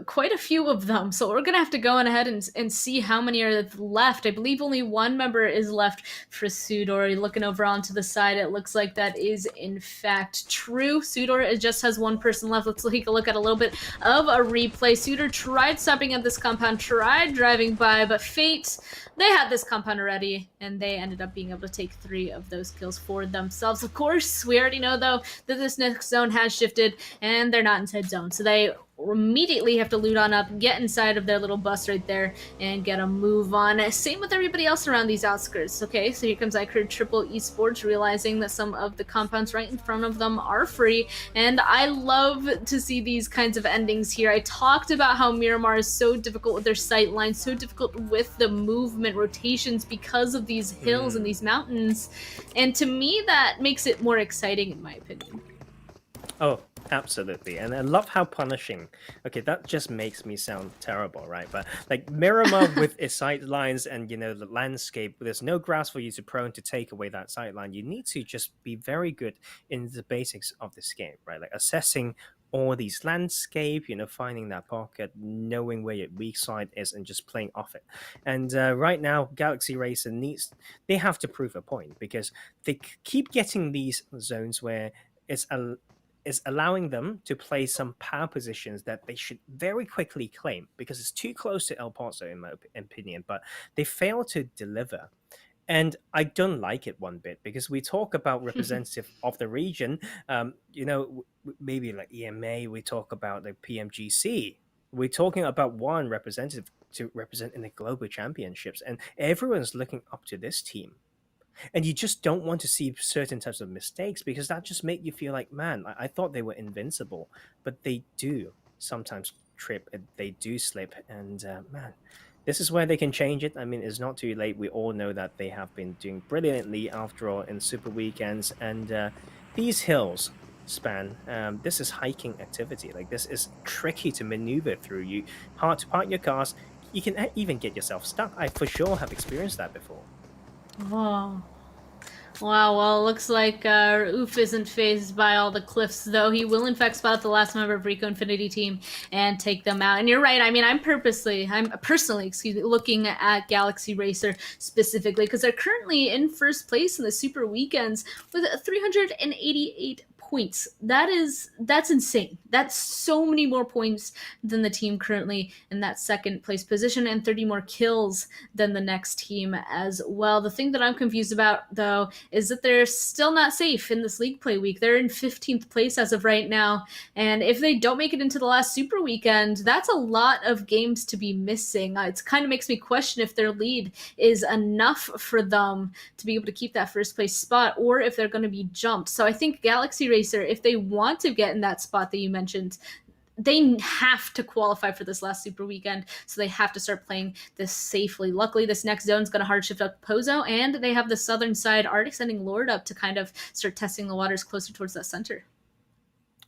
[SPEAKER 2] quite a few of them. So we're going to have to go on ahead and see how many are left. I believe only one member is left for SUDOR. Looking over onto the side, it looks like that is in fact true. SUDOR just has one person left. Let's take a look at a little bit of a replay. SUDOR tried stopping at this compound, tried driving by, but Fate, they had this compound already, and they ended up being able to take 3 of those kills for themselves. Of course, we already know, though, that this next zone has shifted, and they're not inside zone. So they immediately have to loot on up, get inside of their little bus right there, and get a move on. Same with everybody else around these outskirts. Okay, so here comes iKURD Triple Esports, realizing that some of the compounds right in front of them are free, and I love to see these kinds of endings here. I talked about how Miramar is so difficult with their sight lines, so difficult with the movement rotations because of these hills and these mountains, and to me that makes it more exciting in my opinion.
[SPEAKER 3] Oh, absolutely. And I love how punishing. Okay, that just makes me sound terrible, right? But like Miramar with its sight lines and, the landscape, there's no grass for you to prone to take away that sight line. You need to just be very good in the basics of this game, right? Like assessing all these landscape, finding that pocket, knowing where your weak side is, and just playing off it. And right now, Galaxy Racer they have to prove a point, because they keep getting these zones where it's allowing them to play some power positions that they should very quickly claim, because it's too close to El Paso, in my opinion, but they fail to deliver. And I don't like it one bit, because we talk about representative of the region, maybe like EMA, we talk about the PMGC, we're talking about one representative to represent in the global championships, and everyone's looking up to this team. And you just don't want to see certain types of mistakes, because that just make you feel like, man, I thought they were invincible, but they do sometimes trip, they do slip, and man, this is where they can change it. I mean, it's not too late. We all know that they have been doing brilliantly after all in Super Weekends, and these hills span, this is hiking activity. Like, this is tricky to maneuver through. You hard to park your cars. You can even get yourself stuck. I for sure have experienced that before.
[SPEAKER 2] Oh. Wow, well, it looks like Oof isn't phased by all the cliffs, though. He will, in fact, spot the last member of RICO Infinity team and take them out. And you're right. I mean, I'm personally, looking at Galaxy Racer specifically, because they're currently in first place in the Super Weekends with 388 points. That's insane. That's so many more points than the team currently in that second place position, and 30 more kills than the next team as well. The thing that I'm confused about, though, is that they're still not safe in this league play week. They're in 15th place as of right now, and if they don't make it into the last Super Weekend, that's a lot of games to be missing. It kind of makes me question if their lead is enough for them to be able to keep that first place spot, or if they're going to be jumped. So I think Galaxy Racer, if they want to get in that spot that you mentioned, they have to qualify for this last super weekend, so they have to start playing this safely. Luckily, this next zone is going to hard shift up Pozo, and they have the southern side already sending Lord up to kind of start testing the waters closer towards that center.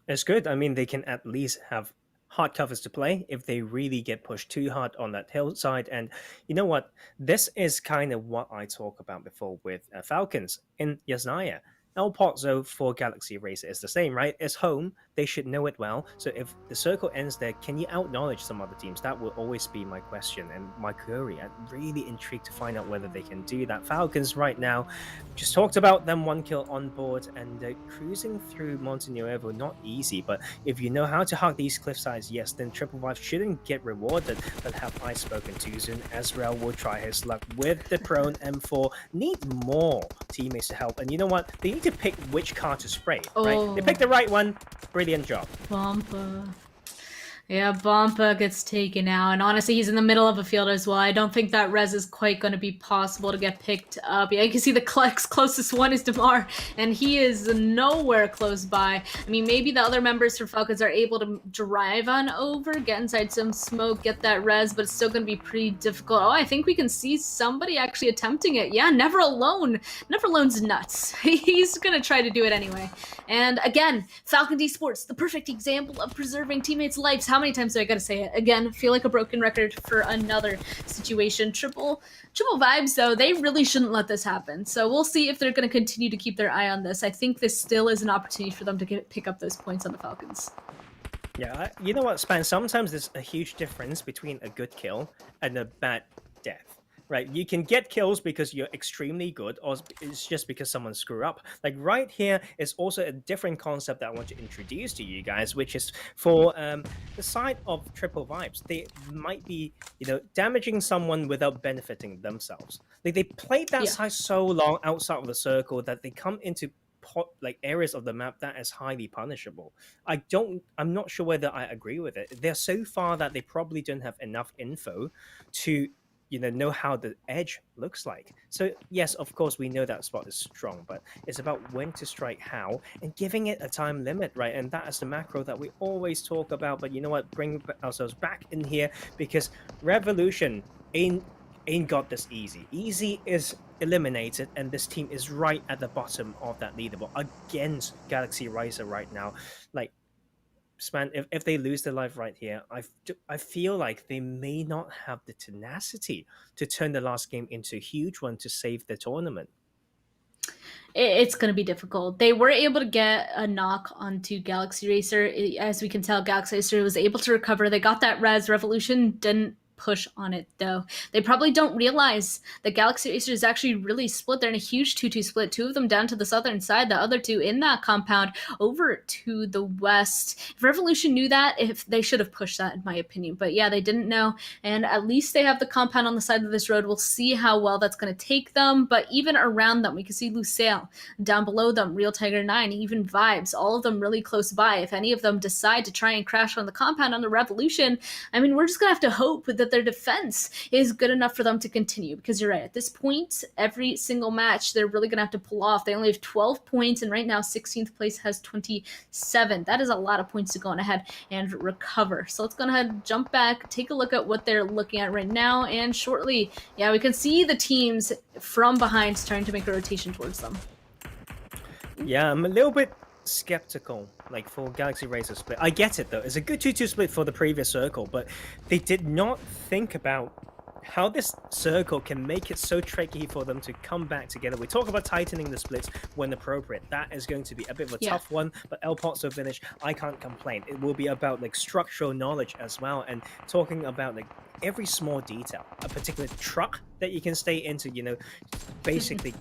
[SPEAKER 3] It's good. I mean, they can at least have hard covers to play if they really get pushed too hard on that hillside. And you know what? This is kind of what I talk about before with Falcons in Yasnaya. El Pozzo for Galaxy Racer is the same, right? It's home. They should know it well. So if the circle ends there, can you out-knowledge some other teams? That will always be my question and my query. I'm really intrigued to find out whether they can do that. Falcons right now, just talked about them, 1 kill on board and cruising through Monte Nuevo, not easy. But if you know how to hug these cliff sides, yes, then Triple Vibe shouldn't get rewarded. But have I spoken too soon? Ezreal will try his luck with the prone M4. Need more teammates to help. And you know what? They need to pick which car to spray, right? They picked the right one. Brilliant job.
[SPEAKER 2] Bompa. Yeah, Bompa gets taken out, and honestly, he's in the middle of a field as well. I don't think that res is quite going to be possible to get picked up. Yeah, you can see the closest one is Damar, and he is nowhere close by. I mean, maybe the other members for Falcons are able to drive on over, get inside some smoke, get that res, but it's still going to be pretty difficult. Oh, I think we can see somebody actually attempting it. Yeah, Never Alone. Never Alone's nuts. He's going to try to do it anyway. And again, FalconsEsport Esports, the perfect example of preserving teammates' lives. How many times do I gotta say it? Again, feel like a broken record for another situation. Triple vibes, though, they really shouldn't let this happen. So we'll see if they're going to continue to keep their eye on this. I think this still is an opportunity for them to pick up those points on the Falcons.
[SPEAKER 3] Yeah, you know what, Span? Sometimes there's a huge difference between a good kill and a bad death. Right, you can get kills because you're extremely good, or it's just because someone screwed up. Like right here is also a different concept that I want to introduce to you guys, which is for the side of Triple Vibes. They might be, damaging someone without benefiting themselves. Like they played that side so long outside of the circle that they come into areas of the map that is highly punishable. I'm not sure whether I agree with it. They're so far that they probably don't have enough info to know how the edge looks like. So yes, of course, we know that spot is strong, but it's about when to strike how and giving it a time limit, right? And that is the macro that we always talk about. But you know what? Bring ourselves back in here because Revolution ain't got this easy. Easy is eliminated, and this team is right at the bottom of that leaderboard against Galaxy Racer right now. Like, Span, if they lose their life right here, I feel like they may not have the tenacity to turn the last game into a huge one to save the tournament.
[SPEAKER 2] It's going to be difficult. They were able to get a knock onto Galaxy Racer. As we can tell, Galaxy Racer was able to recover. They got that res. Revolution didn't push on it, though. They probably don't realize that Galaxy Racer is actually really split. They're in a huge 2-2 split. 2 of them down to the southern side, the other 2 in that compound over to the west. If Revolution knew that, if they should have pushed that, in my opinion. But yeah, they didn't know, and at least they have the compound on the side of this road. We'll see how well that's going to take them, but even around them, we can see Lusail down below them, Real Tiger 9, even Vibes, all of them really close by. If any of them decide to try and crash on the compound on the Revolution, I mean, we're just going to have to hope that their defense is good enough for them to continue, because you're right, at this point, every single match they're really gonna have to pull off. They only have 12 points, and right now 16th place has 27. That is a lot of points to go on ahead and recover. So let's go ahead and jump back, take a look at what they're looking at right now, and shortly, yeah, we can see the teams from behind starting to make a rotation towards them.
[SPEAKER 3] Yeah, I'm a little bit skeptical for Galaxy Racer split. I get it though, it's a good 2-2 split for the previous circle, but they did not think about how this circle can make it so tricky for them to come back together. We talk about tightening the splits when appropriate. That is going to be a bit of a tough one, but El Pozzo finish, I can't complain. It will be about structural knowledge as well, and talking about every small detail, a particular truck that you can stay into, basically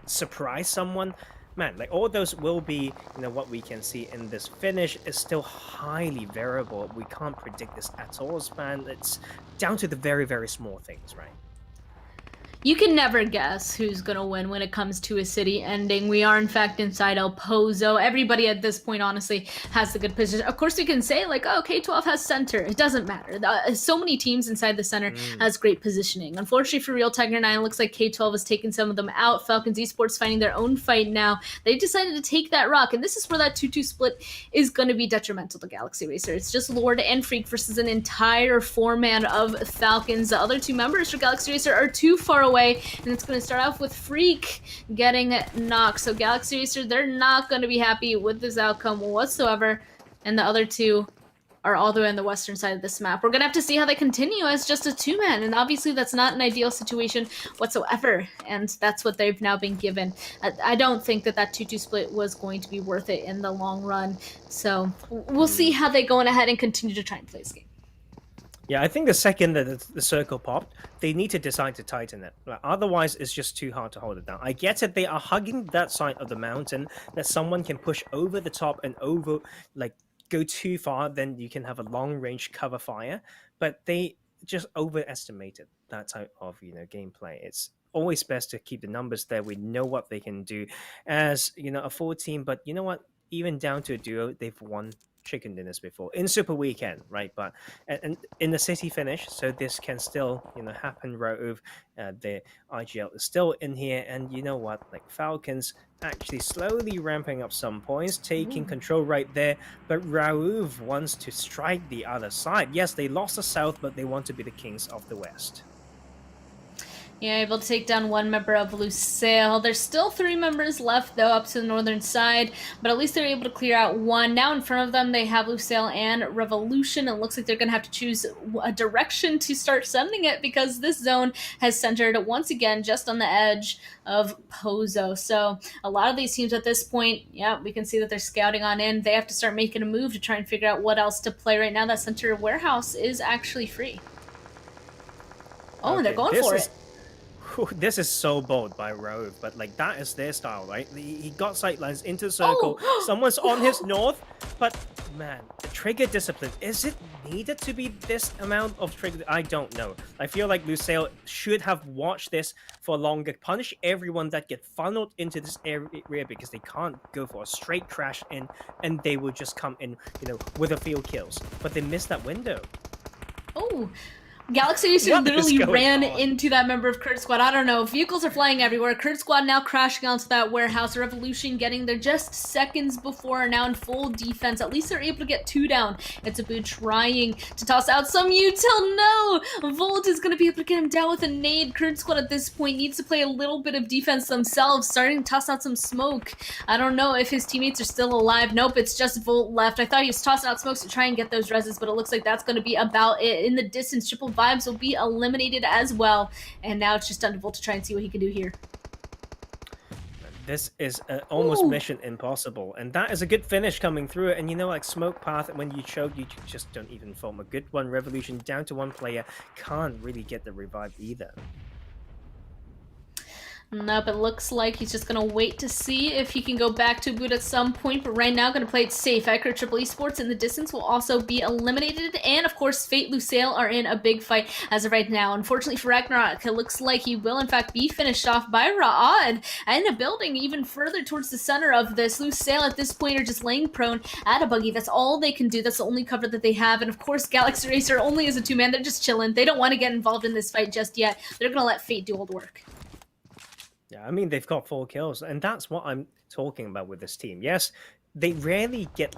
[SPEAKER 3] surprise someone. Man, all those will be, what we can see in this finish is still highly variable. We can't predict this at all, Span. It's down to the very, very small things, right?
[SPEAKER 2] You can never guess who's going to win when it comes to a city ending. We are, in fact, inside El Pozo. Everybody at this point, honestly, has the good position. Of course, we can say, like, oh, K12 has center. It doesn't matter. So many teams inside the center has great positioning. Unfortunately for Real Tiger 9, it looks like K12 has taken some of them out. FalconsEsport fighting their own fight now. They decided to take that rock, and this is where that 2-2 split is going to be detrimental to Galaxy Racer. It's just Lord and Freak versus an entire four-man of Falcons. The other two members for Galaxy Racer are too far away, and it's going to start off with Freak getting knocked. So Galaxy Racer, they're not going to be happy with this outcome whatsoever, and the other two are all the way on the western side of this map. We're going to have to see how they continue as just a two-man, and obviously that's not an ideal situation whatsoever, and that's what they've now been given. I don't think that 2-2 split was going to be worth it in the long run, so we'll see how they go on ahead and continue to try and play this game.
[SPEAKER 3] Yeah, I think the second that the circle popped, they need to decide to tighten it. Like, otherwise, it's just too hard to hold it down. I get it, they are hugging that side of the mountain that someone can push over the top and over, like, go too far, then you can have a long-range cover fire. But they just overestimated that type of, gameplay. It's always best to keep the numbers there. We know what they can do as, a full team. But you know what? Even down to a duo, they've won chicken dinners before in Super Weekend, right? But and in the city finish, so this can still happen. Raouf, the IGL is still in here, and you know what? Like, Falcons actually slowly ramping up some points, taking control right there. But Raouf wants to strike the other side. Yes, they lost the south, but they want to be the kings of the west.
[SPEAKER 2] Yeah, able to take down one member of Lusail. There's still 3 members left, though, up to the northern side, but at least they're able to clear out one. Now in front of them, they have Lusail and Revolution. It looks like they're going to have to choose a direction to start sending it, because this zone has centered once again just on the edge of Pozo. So a lot of these teams at this point, yeah, we can see that they're scouting on in. They have to start making a move to try and figure out what else to play. Right now, that center warehouse is actually free. Oh, okay, and they're going for it.
[SPEAKER 3] This is so bold by Raouf, but like, that is their style, right? He got sightlines into the circle. Oh. Someone's on his north, but man, the trigger discipline, is it needed to be this amount of trigger? I don't know. I feel like Lusail should have watched this for longer. Punish everyone that get funneled into this area, because they can't go for a straight crash in, and they will just come in, with a few kills. But they missed that window.
[SPEAKER 2] Oh. Galaxy Racer literally ran into that member of KURD Squad. I don't know. Vehicles are flying everywhere. KURD Squad now crashing onto that warehouse. Revolution getting there just seconds before, now in full defense. At least they're able to get 2 down. It's Abu trying to toss out some util. No! Volt is going to be able to get him down with a nade. KURD Squad at this point needs to play a little bit of defense themselves, starting to toss out some smoke. I don't know if his teammates are still alive. Nope, it's just Volt left. I thought he was tossing out smokes to try and get those reses, but it looks like that's going to be about it. In the distance, Triple Vibes will be eliminated as well, and now it's just down to Volt to try and see what he can do here.
[SPEAKER 3] This is almost mission impossible, and that is a good finish coming through. And like, smoke path, when you choke, you just don't even form a good one. Revolution down to 1 player, can't really get the revive either.
[SPEAKER 2] Nope, it looks like he's just going to wait to see if he can go back to boot at some point, but right now going to play it safe. iKURD Triple Esports in the distance will also be eliminated, and of course Fate Lusail are in a big fight as of right now. Unfortunately for Ragnarok, it looks like he will in fact be finished off by Ra'ad in a building even further towards the center of this. Lusail at this point are just laying prone at a buggy. That's all they can do. That's the only cover that they have, and of course Galaxy Racer only is a 2-man. They're just chilling. They don't want to get involved in this fight just yet. They're going to let Fate do all the work.
[SPEAKER 3] Yeah, I mean, they've got 4 kills, and that's what I'm talking about with this team. Yes, they rarely get,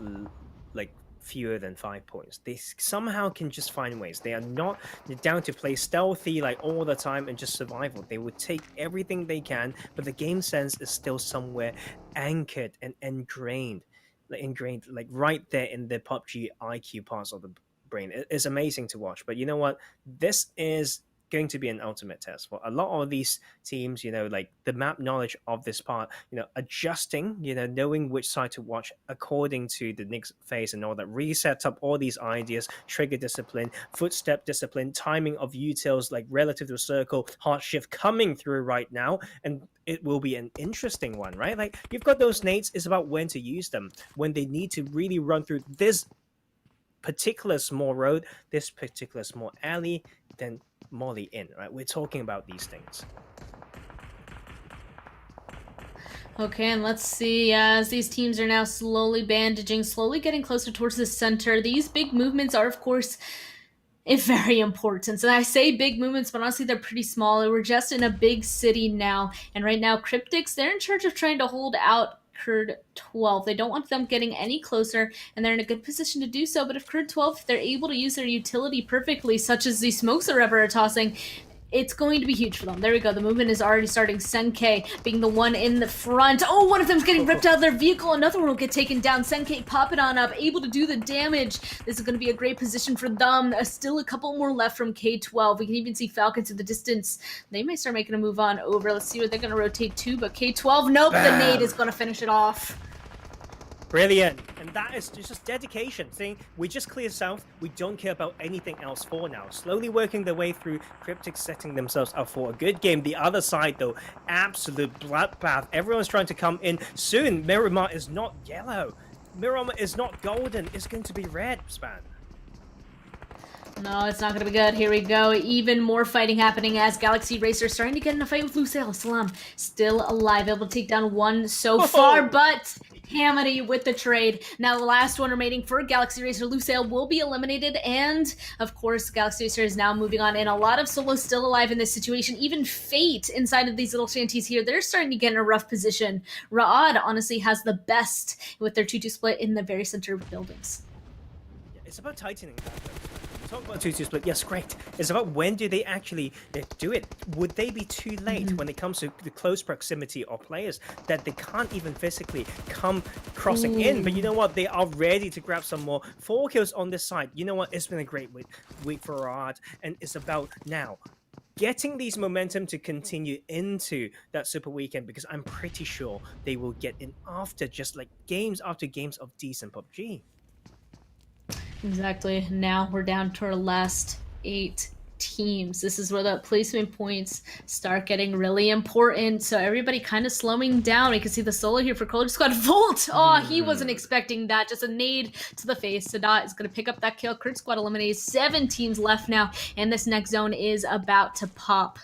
[SPEAKER 3] like, fewer than 5 points. They somehow can just find ways. They are not down to play stealthy, like, all the time and just survival. They would take everything they can, but the game sense is still somewhere anchored and ingrained, like, right there in the PUBG IQ parts of the brain. It's amazing to watch, but you know what? This is going to be an ultimate test for a lot of these teams, like the map knowledge of this part, adjusting, knowing which side to watch according to the next phase and all that, resets up all these ideas, trigger discipline, footstep discipline, timing of utils, like relative to a circle, hard shift coming through right now, and it will be an interesting one, right? Like, you've got those nades, it's about when to use them, when they need to really run through this particular small road, this particular small alley, then molly in, right? We're talking about these things.
[SPEAKER 2] Okay, and let's see, as these teams are now slowly bandaging, slowly getting closer towards the center, these big movements are, of course, very important. And I say big movements, but honestly, they're pretty small. We're just in a big city now. And right now, Cryptics, they're in charge of trying to hold out KURD 12. They don't want them getting any closer, and they're in a good position to do so. But if KURD 12, if they're able to use their utility perfectly, such as the smokes are ever tossing, it's going to be huge for them. There we go. The movement is already starting. Senke being the one in the front. Oh, one of them's getting ripped out of their vehicle. Another one will get taken down. Senke popping on up, able to do the damage. This is going to be a great position for them. Still a couple more left from K12. We can even see Falcons in the distance. They may start making a move on over. Let's see what they're going to rotate to. But K12, nope.
[SPEAKER 3] Bam.
[SPEAKER 2] The nade is going to finish it off.
[SPEAKER 3] Brilliant. And that is just dedication, saying we just clear south, we don't care about anything else for now. Slowly working their way through, Cryptics setting themselves up for a good game. The other side, though, absolute bloodbath. Everyone's trying to come in soon. Miramar is not yellow. Miramar is not golden. It's going to be red, Span.
[SPEAKER 2] No, it's not going to be good. Here we go. Even more fighting happening as Galaxy Racer starting to get in a fight with Lusail. Salam still alive, able to take down one so far, but Hamady with the trade. Now the last one remaining for Galaxy Racer. Lusail will be eliminated, and of course Galaxy Racer is now moving on in. A lot of solos still alive in this situation. Even Fate inside of these little shanties here, they're starting to get in a rough position. Ra'ad honestly has the best with their 2-2 split in the very center of buildings.
[SPEAKER 3] Yeah, it's about tightening that, though. Talk about 2-2 split, yes, great. It's about when do they actually do it. Would they be too late when it comes to the close proximity of players that they can't even physically come crossing in? But you know what? They are ready to grab some more. 4 kills on this side. You know what? It's been a great week for Ra'ad, and it's about now getting these momentum to continue into that super weekend, because I'm pretty sure they will get in after just like games after games of decent PUBG.
[SPEAKER 2] Exactly. Now we're down to our last 8 teams. This is where the placement points start getting really important. So everybody kind of slowing down. We can see the solo here for Color Squad. Volt! Oh, he wasn't expecting that. Just a nade to the face. Sadat is going to pick up that kill. KURD Squad eliminated. 7 teams left now, and this next zone is about to pop.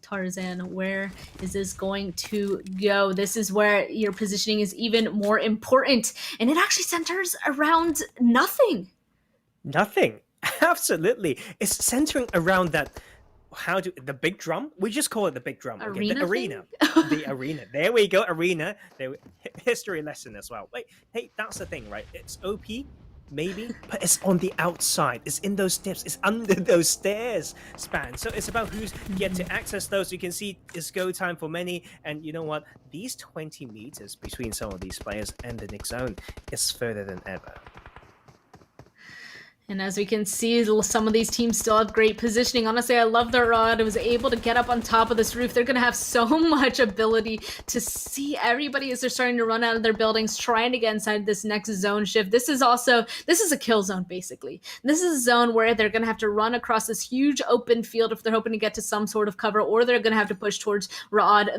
[SPEAKER 2] Tarzan, where is this going to go? This is where your positioning is even more important, and it actually centers around nothing.
[SPEAKER 3] Nothing. Absolutely. It's centering around that. The big drum? We just call it the big drum. Okay? The arena. The arena. There we go. Arena. History lesson as well. Wait, hey, that's the thing, right? It's OP, maybe, but it's on the outside. It's in those steps. It's under those stairs, Span. So it's about who's get to access those. You can see it's go time for many. And you know what? These 20 meters between some of these players and the next zone is further than ever.
[SPEAKER 2] And as we can see, some of these teams still have great positioning. Honestly, I love the Rod. It was able to get up on top of this roof. They're going to have so much ability to see everybody as they're starting to run out of their buildings, trying to get inside this next zone shift. This is a kill zone, basically. This is a zone where they're going to have to run across this huge open field if they're hoping to get to some sort of cover, or they're going to have to push towards Rod.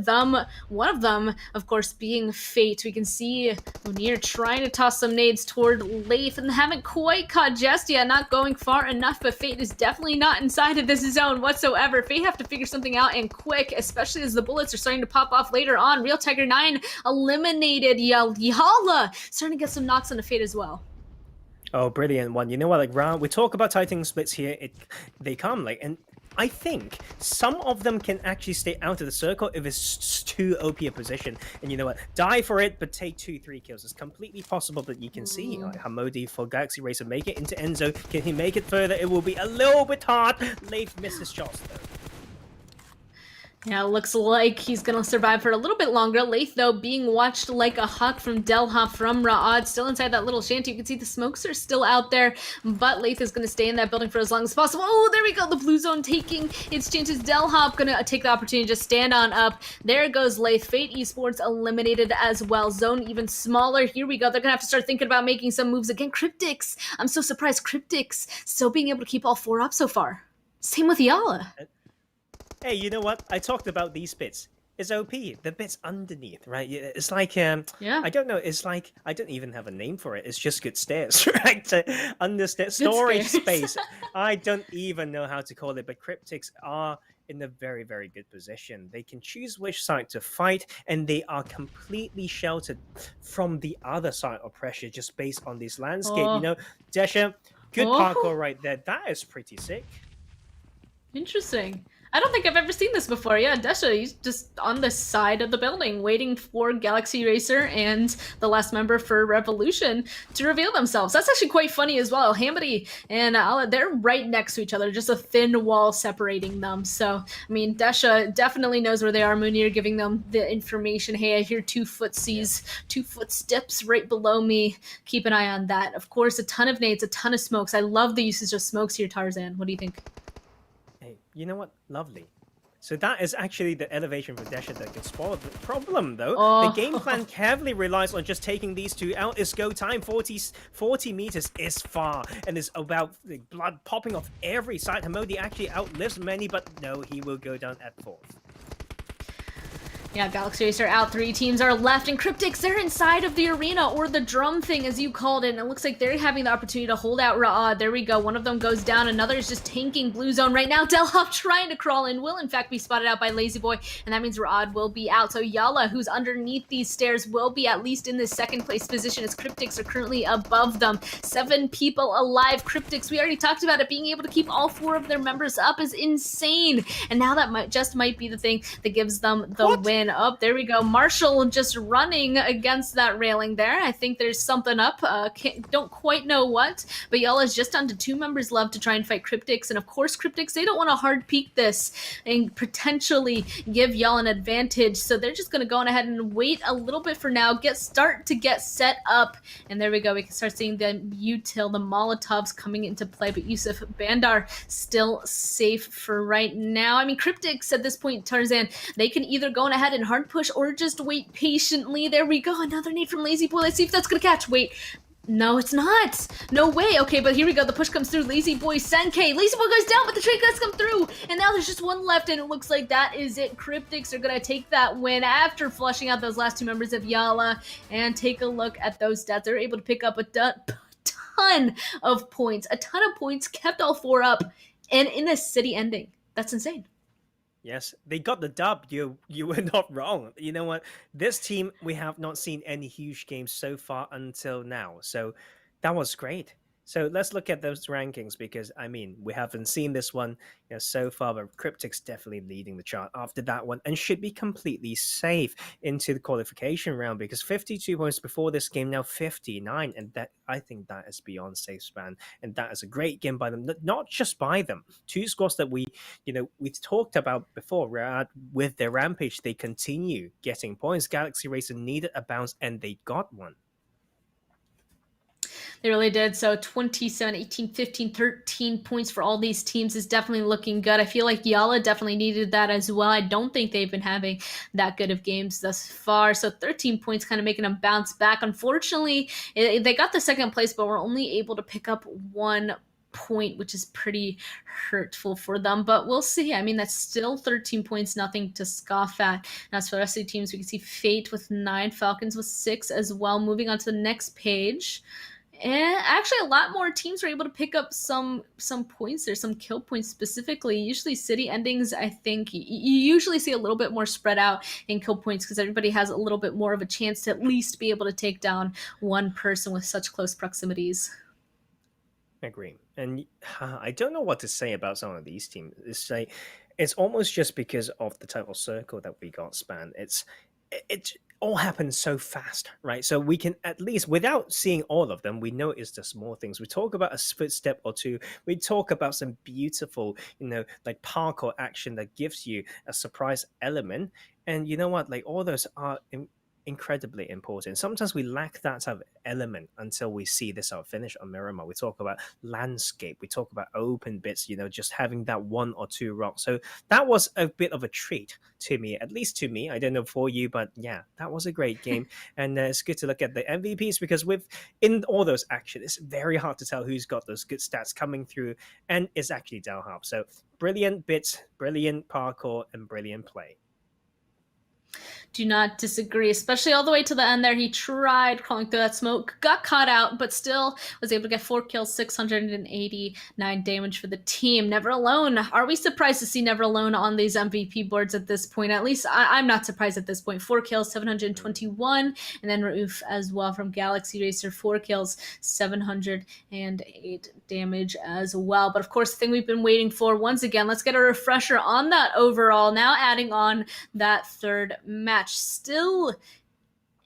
[SPEAKER 2] One of them, of course, being Fate. We can see Munir trying to toss some nades toward Lath and haven't quite caught Jest yet. Not going far enough, but Fate is definitely not inside of this zone whatsoever. Fate have to figure something out, and quick, especially as the bullets are starting to pop off later on. Real Tiger 9 eliminated. YaLLa starting to get some knocks on the Fate as well.
[SPEAKER 3] Oh, brilliant one. You know what, like, round, we talk about tightening splits here. They come, like, and I think some of them can actually stay out of the circle if it's too OP a position. And you know what? Die for it, but take 2-3 kills. It's completely possible, but you can see like, Hamody for Galaxy Racer make it into end zone. Can he make it further? It will be a little bit hard. Leif misses shots, though.
[SPEAKER 2] Yeah, looks like he's going to survive for a little bit longer. Lath, though, being watched like a hawk from Delha from Ra'ad, still inside that little shanty. You can see the smokes are still out there, but Lath is going to stay in that building for as long as possible. Oh, there we go. The blue zone taking its chances. Delha going to take the opportunity to just stand on up. There goes Lath. Fate Esports eliminated as well. Zone even smaller. Here we go. They're going to have to start thinking about making some moves again. Cryptics. I'm so surprised. Cryptics still being able to keep all 4 up so far. Same with YaLLa.
[SPEAKER 3] Hey, you know what? I talked about these bits. It's OP. The bits underneath, right? It's like, yeah. I don't know. It's like, I don't even have a name for it. It's just good stairs, right? Storage space. I don't even know how to call it, but Cryptics are in a very, very good position. They can choose which side to fight, and they are completely sheltered from the other side of pressure just based on this landscape.
[SPEAKER 2] Oh.
[SPEAKER 3] Desha, good
[SPEAKER 2] Oh.
[SPEAKER 3] parkour right there. That is pretty sick.
[SPEAKER 2] Interesting. I don't think I've ever seen this before. Yeah, Desha, he's just on the side of the building waiting for Galaxy Racer and the last member for Revolution to reveal themselves. That's actually quite funny as well. Hamity and Ala, they're right next to each other, just a thin wall separating them. So, I mean, Desha definitely knows where they are. Munir giving them the information. Hey, I hear 2 footsies, 2 footsteps right below me. Keep an eye on that. Of course, a ton of nades, a ton of smokes. I love the usage of smokes here, Tarzan. What do you think?
[SPEAKER 3] Hey, you know what? Lovely. So that is actually the elevation for Desha that can spoil the problem, though.
[SPEAKER 2] Oh.
[SPEAKER 3] The game plan heavily relies on just taking these 2 out. It's go time. 40 meters is far, and it's about the blood popping off every side. Hamodi actually outlives many, but no, he will go down at 4th.
[SPEAKER 2] Yeah, Galaxy Racer out, 3 teams are left, and Cryptics, they're inside of the arena, or the drum thing, as you called it, and it looks like they're having the opportunity to hold out Ra'ad. There we go, one of them goes down, another is just tanking blue zone right now. Delhop trying to crawl in, will in fact be spotted out by Lazy Boy, and that means Ra'ad will be out. So YaLLa, who's underneath these stairs, will be at least in the 2nd place position, as Cryptics are currently above them. 7 people alive. Cryptics, we already talked about it, being able to keep all 4 of their members up is insane, and now that might be the thing that gives them the win. Up, there we go. Marshall just running against that railing there. I think there's something up. Don't quite know what, but YaLLa's just down to 2 members left to try and fight Cryptics, and of course Cryptics, they don't want to hard peek this and potentially give YaLLa an advantage, so they're just going to go on ahead and wait a little bit for now, get set up, and there we go. We can start seeing the util, the Molotovs coming into play, but Yusuf Bandar still safe for right now. I mean, Cryptics at this point, Tarzan, they can either go on ahead and hard push or just wait patiently. There we go. Another nade from Lazy Boy. Let's see if that's gonna catch. Wait. No, it's not. No way. Okay, but here we go. The push comes through. Lazy Boy, Senkei. Lazy Boy goes down, but the trade does come through. And now there's just 1 left, and it looks like that is it. Cryptics are going to take that win after flushing out those last 2 members of YaLLa. And take a look at those stats. They're able to pick up a ton of points. A ton of points, kept all 4 up, and in a city ending. That's insane.
[SPEAKER 3] Yes, they got the dub. You were not wrong. You know what? This team, we have not seen any huge games so far until now. So that was great. So let's look at those rankings, because I mean, we haven't seen this one so far, but Cryptics definitely leading the chart after that one, and should be completely safe into the qualification round, because 52 points before this game, now 59, and that, I think that is beyond safe span, and that is a great game by them. Not just by them, 2 scores that we talked about before. With their rampage, they continue getting points. Galaxy Racer needed a bounce, and they got one.
[SPEAKER 2] They really did. So 27, 18, 15, 13 points for all these teams is definitely looking good. I feel like YaLLa definitely needed that as well. I don't think they've been having that good of games thus far. So 13 points kind of making them bounce back. Unfortunately, they got the 2nd place, but were only able to pick up 1 point, which is pretty hurtful for them, but we'll see. I mean, that's still 13 points, nothing to scoff at. And as for the rest of the teams, we can see Fate with 9, Falcons with 6 as well. Moving on to the next page. And actually, a lot more teams were able to pick up some points there, some kill points specifically. Usually city endings, I think, you usually see a little bit more spread out in kill points, because everybody has a little bit more of a chance to at least be able to take down 1 person with such close proximities.
[SPEAKER 3] Agree. And I don't know what to say about some of these teams. It's almost just because of the total circle that we got spanned. It all happens so fast, right? So we can, at least without seeing all of them, we know it's the small things. We talk about a footstep or 2. We talk about some beautiful, like parkour action that gives you a surprise element. And you know what? Like, all those are incredibly important. Sometimes we lack that type of element until we see this finish on Miramar. We talk about landscape, we talk about open bits, just having that 1 or 2 rocks. So that was a bit of a treat to me, at least to me. I don't know for you, but yeah, that was a great game. And it's good to look at the MVPs, because in all those actions, it's very hard to tell who's got those good stats coming through, and it's actually Delhop. So brilliant bits, brilliant parkour, and brilliant play.
[SPEAKER 2] do not disagree, especially all the way to the end there. He tried crawling through that smoke, got caught out, but still was able to get 4 kills, 689 damage for the team. Never Alone. Are we surprised to see Never Alone on these MVP boards at this point? At least I'm not surprised at this point. 4 kills, 721, and then Rauf as well from Galaxy Racer, 4 kills, 708 damage as well. But of course, the thing we've been waiting for, once again, let's get a refresher on that overall. Now adding on that third match, still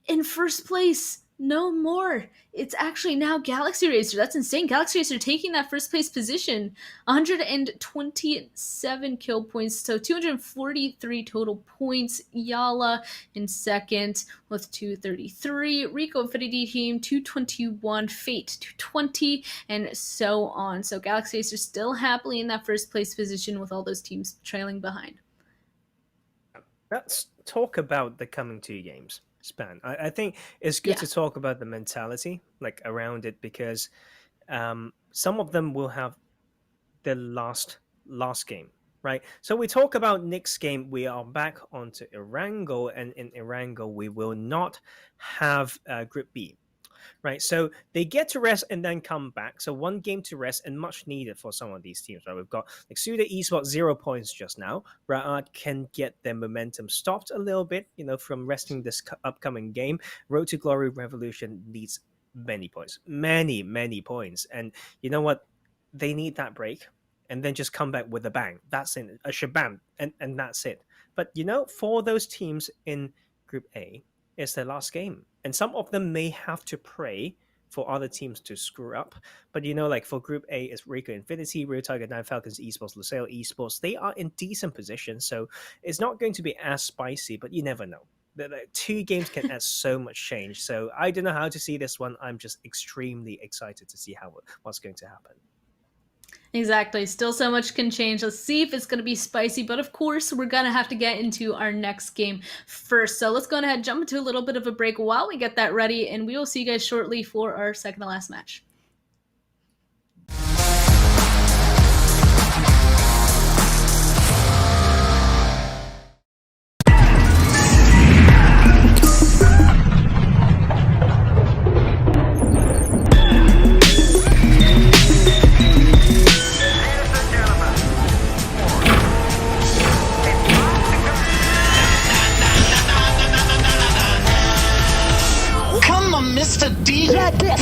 [SPEAKER 2] in first place. No more. It's actually now Galaxy Racer. That's insane. Galaxy Racer taking that first place position. 127 kill points, so 243 total points. YaLLa in second with 233. RICO Infinity Team 221. Fate 220, and so on. So Galaxy Racer still happily in that first place position with all those teams trailing behind.
[SPEAKER 3] Let's talk about the coming 2 games. Span. I think it's good to talk about the mentality like around it, because some of them will have the last game, right? So we talk about next game. We are back onto Erangel, and in Erangel we will not have Group B. Right, so they get to rest and then come back. So 1 game to rest, and much needed for some of these teams. Right, we've got like SUDOR Esports 0 points just now. Ra'ad can get their momentum stopped a little bit, from resting this upcoming game. Road to Glory Revolution needs many points, many points, and you know what? They need that break, and then just come back with a bang. That's it, a shabam, and that's it. But for those teams in Group A, it's their last game, and some of them may have to pray for other teams to screw up. But like for Group A, it's RICO Infinity, Real Tiger 9, FalconsEsport, Lusail Esports. They are in decent position, so it's not going to be as spicy, but you never know. The 2 games can add so much change, so I don't know how to see this one. I'm just extremely excited to see what's going to happen.
[SPEAKER 2] Exactly. Still so much can change. Let's see if it's going to be spicy. But of course, we're going to have to get into our next game first. So let's go ahead and jump into a little bit of a break while we get that ready. And we will see you guys shortly for our second to last match.
[SPEAKER 4] Mr. D.
[SPEAKER 1] Like this.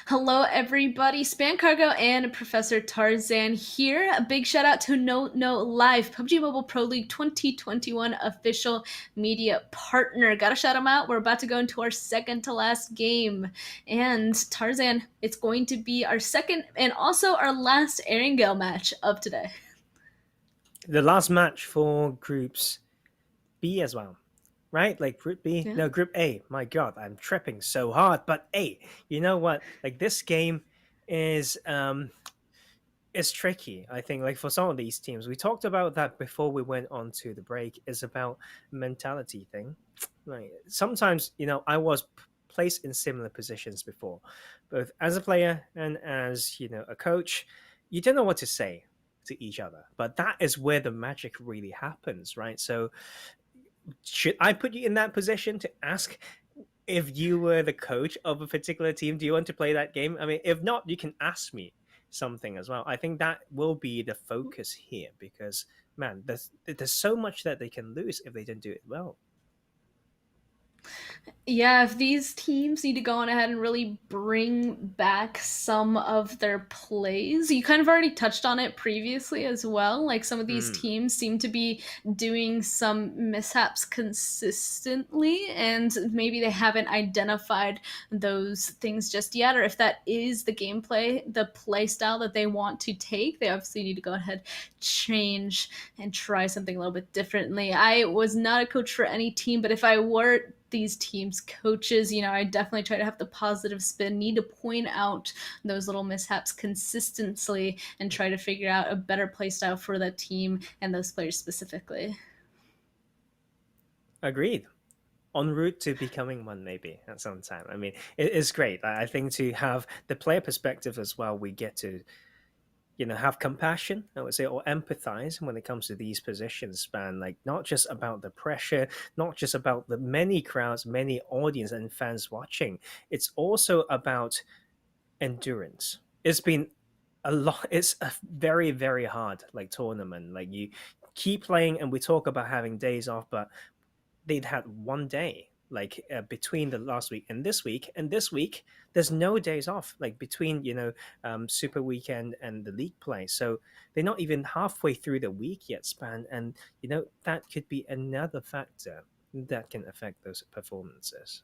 [SPEAKER 2] Hello, everybody. Span Cargo and Professor Tarzan here. A big shout out to Live, PUBG Mobile Pro League 2021 official media partner. Gotta shout them out. We're about to go into our second to last game. And Tarzan, it's going to be our second and also our last Erangel match of today.
[SPEAKER 3] The last match for groups B as well, right? Like Group B,
[SPEAKER 2] Yeah.
[SPEAKER 3] no, Group A. My God, I'm tripping so hard. But A, you know what? Like this game is tricky. I think like for some of these teams, we talked about that before we went on to the break. Is about mentality thing. Like sometimes, I was placed in similar positions before, both as a player and as a coach. You don't know what to say to each other, but that is where the magic really happens, right? So should I put you in that position to ask if you were the coach of a particular team, do you want to play that game? I mean, if not, you can ask me something as well. I think that will be the focus here because, man, there's so much that they can lose if they don't do it well.
[SPEAKER 2] Yeah, if these teams need to go on ahead and really bring back some of their plays, you kind of already touched on it previously as well. Like some of these teams seem to be doing some mishaps consistently, and maybe they haven't identified those things just yet. Or if that is the gameplay, the play style that they want to take, they obviously need to go ahead, change, and try something a little bit differently. I was not a coach for any team, but if I were these teams coaches, I definitely try to have the positive spin, need to point out those little mishaps consistently and try to figure out a better play style for that team and those players specifically.
[SPEAKER 3] Agreed. En route to becoming one, maybe at some time. I mean, it is great. I think to have the player perspective as well, we get to have compassion, I would say, or empathize when it comes to these positions, Span. Like, not just about the pressure, not just about the many crowds, many audience and fans watching. It's also about endurance. It's been a lot. It's a very, very hard, tournament. Like, you keep playing, and we talk about having days off, but they'd had one day between the last week and this week there's no days off between super weekend and the league play, so they're not even halfway through the week yet, Span, and that could be another factor that can affect those performances.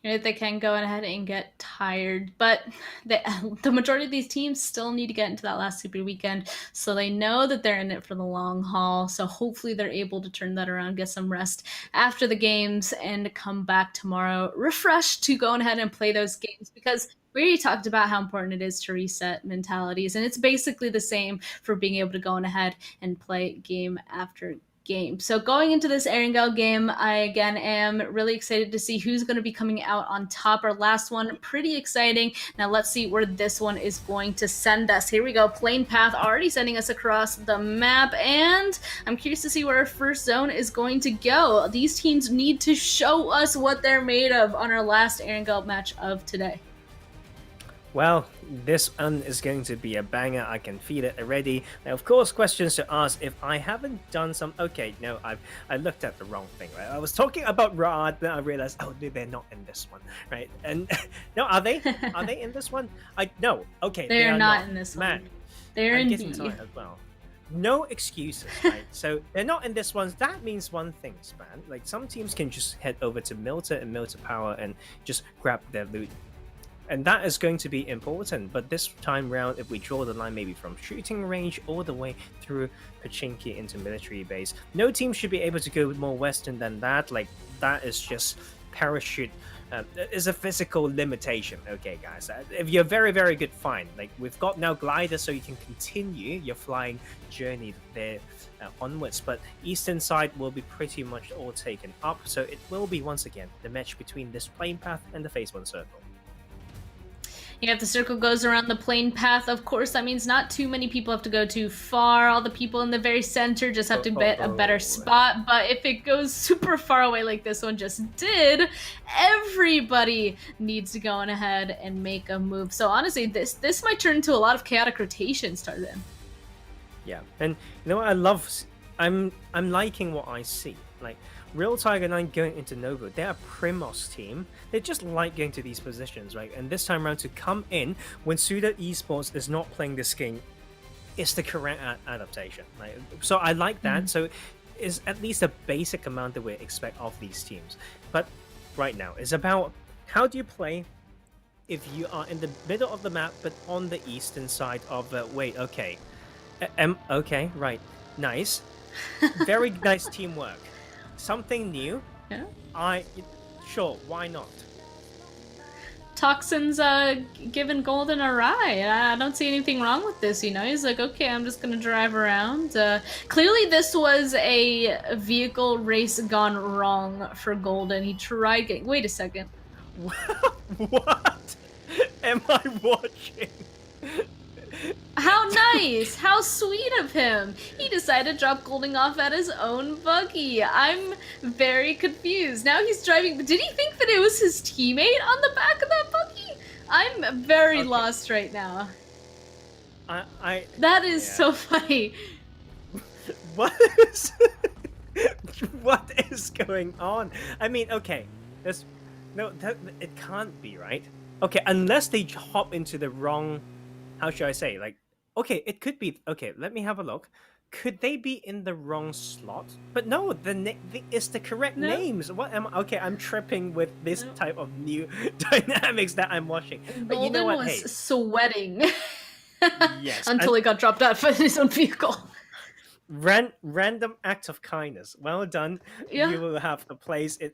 [SPEAKER 2] They can go ahead and get tired, but the majority of these teams still need to get into that last super weekend, so they know that they're in it for the long haul. So hopefully they're able to turn that around, get some rest after the games, and come back tomorrow refreshed to go ahead and play those games, because we already talked about how important it is to reset mentalities, and it's basically the same for being able to go on ahead and play game after game. So going into this Erangel game, I again am really excited to see who's going to be coming out on top. Our last one, pretty exciting. Now let's see where this one is going to send us. Here we go. Plane path already sending us across the map, and I'm curious to see where our first zone is going to go. These teams need to show us what they're made of on our last Erangel match of today.
[SPEAKER 3] Well, this one is going to be a banger. I can feel it already. Now, of course, questions to ask if I haven't done some... Okay, no, I looked at the wrong thing, right? I was talking about Rod, then I realized, oh, they're not in this one, right? And no, are they? Are they in this one? No, okay.
[SPEAKER 2] They are not in this one.
[SPEAKER 3] Man,
[SPEAKER 2] they're in B.
[SPEAKER 3] as well. No excuses, right? So they're not in this one. That means one thing, Span. Like, some teams can just head over to Milta and Milta Power and just grab their loot. And that is going to be important. But this time round, if we draw the line maybe from shooting range all the way through Pachinki into military base, no team should be able to go more western than that. Like, that is just parachute. Is a physical limitation. Okay, guys, if you're very, very good, fine. Like, we've got now gliders, so you can continue your flying journey there onwards. But eastern side will be pretty much all taken up. So it will be, once again, the match between this plane path and the phase 1 circle.
[SPEAKER 2] If the circle goes around the plane path, of course, that means not too many people have to go too far. All the people in the very center just have to get a better spot. But if it goes super far away like this one just did, everybody needs to go on ahead and make a move. So honestly, this might turn into a lot of chaotic rotations, Tarzan.
[SPEAKER 3] Yeah, and you know what I love? I'm liking what I see. Like, Real Tiger 9 going into Novo, they're a Primos team. They just like going to these positions, right? And this time around to come in when SUDOR Esports is not playing this game, it's the correct adaptation. Right? So I like that. So it's at least a basic amount that we expect of these teams. But right now, it's about how do you play if you are in the middle of the map, but on the eastern side of the... Wait, okay. Okay, right. Nice. Very nice teamwork. Something new.
[SPEAKER 2] Yeah.
[SPEAKER 3] Sure, why not?
[SPEAKER 2] Toxin's giving Golden a ride. I don't see anything wrong with this, you know? He's like, okay, I'm just gonna drive around. Clearly this was a vehicle race gone wrong for Golden. He tried getting... Wait a second.
[SPEAKER 3] What am I watching?
[SPEAKER 2] How nice! How sweet of him! He decided to drop Golden off at his own buggy. I'm very confused. Now he's driving... Did he think that it was his teammate on the back of that buggy? I'm very lost right now. That is so funny.
[SPEAKER 3] What is going on? I mean, okay, it can't be, right? Okay, unless they hop into the wrong... How should I say? Like, okay, it could be... Okay, let me have a look. Could they be in the wrong slot? But no, it's the correct names. What am I... Okay, I'm tripping with this type of new dynamics that I'm watching. But
[SPEAKER 2] Golden
[SPEAKER 3] you know what?
[SPEAKER 2] was sweating.
[SPEAKER 3] Yes.
[SPEAKER 2] Until he got dropped out of his own vehicle.
[SPEAKER 3] Random act of kindness. Well done.
[SPEAKER 2] Yeah.
[SPEAKER 3] You will have a place in...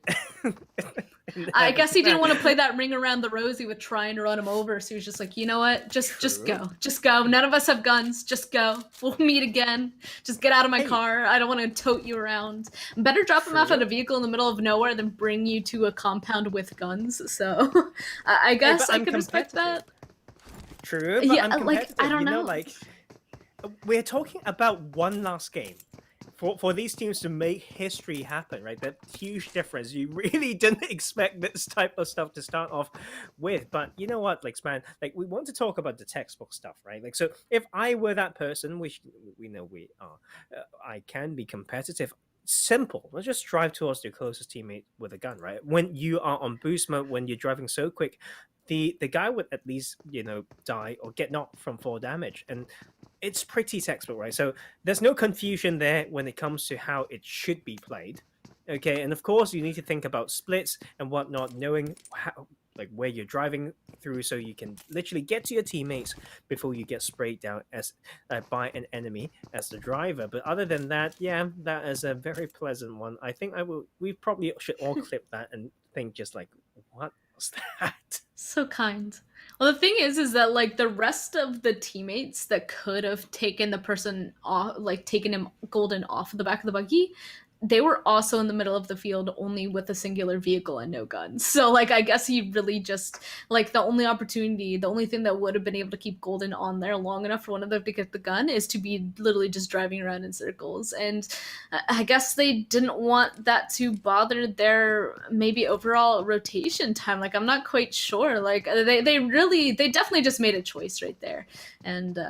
[SPEAKER 2] I guess he didn't want to play that ring around the rosy with trying to run him over, so he was just like, you know what? Just go. Just go. None of us have guns. Just go. We'll meet again. Just get out of my car. I don't want to tote you around. Better drop him off at a vehicle in the middle of nowhere than bring you to a compound with guns. So I guess I could respect that.
[SPEAKER 3] True, but
[SPEAKER 2] yeah,
[SPEAKER 3] I'm
[SPEAKER 2] like, I don't know.
[SPEAKER 3] Like, we're talking about one last game. For these teams to make history happen, right? That huge difference. You really didn't expect this type of stuff to start off with. But you know what, like, man, like, we want to talk about the textbook stuff, right? Like, so if I were that person, which we know we are, I can be competitive. Simple. Let's just drive towards your closest teammate with a gun, right? When you are on boost mode, when you're driving so quick, the guy would at least, you know, die or get knocked from 4 damage. And it's pretty textbook, right? So there's no confusion there when it comes to how it should be played. Okay, and of course you need to think about splits and whatnot, knowing how, like, where you're driving through, so you can literally get to your teammates before you get sprayed down as by an enemy as the driver. But other than that, yeah, that is a very pleasant one. I think we probably should all clip that and think just like, what was that?
[SPEAKER 2] So kind. Well, the thing is that, like, the rest of the teammates that could have taken the person off, like, taken him Golden off of the back of the buggy, they were also in the middle of the field only with a singular vehicle and no guns. So, like, I guess he really just, like, the only opportunity, the only thing that would have been able to keep Golden on there long enough for one of them to get the gun is to be literally just driving around in circles. And I guess they didn't want that to bother their maybe overall rotation time. Like, I'm not quite sure. Like, they definitely just made a choice right there. And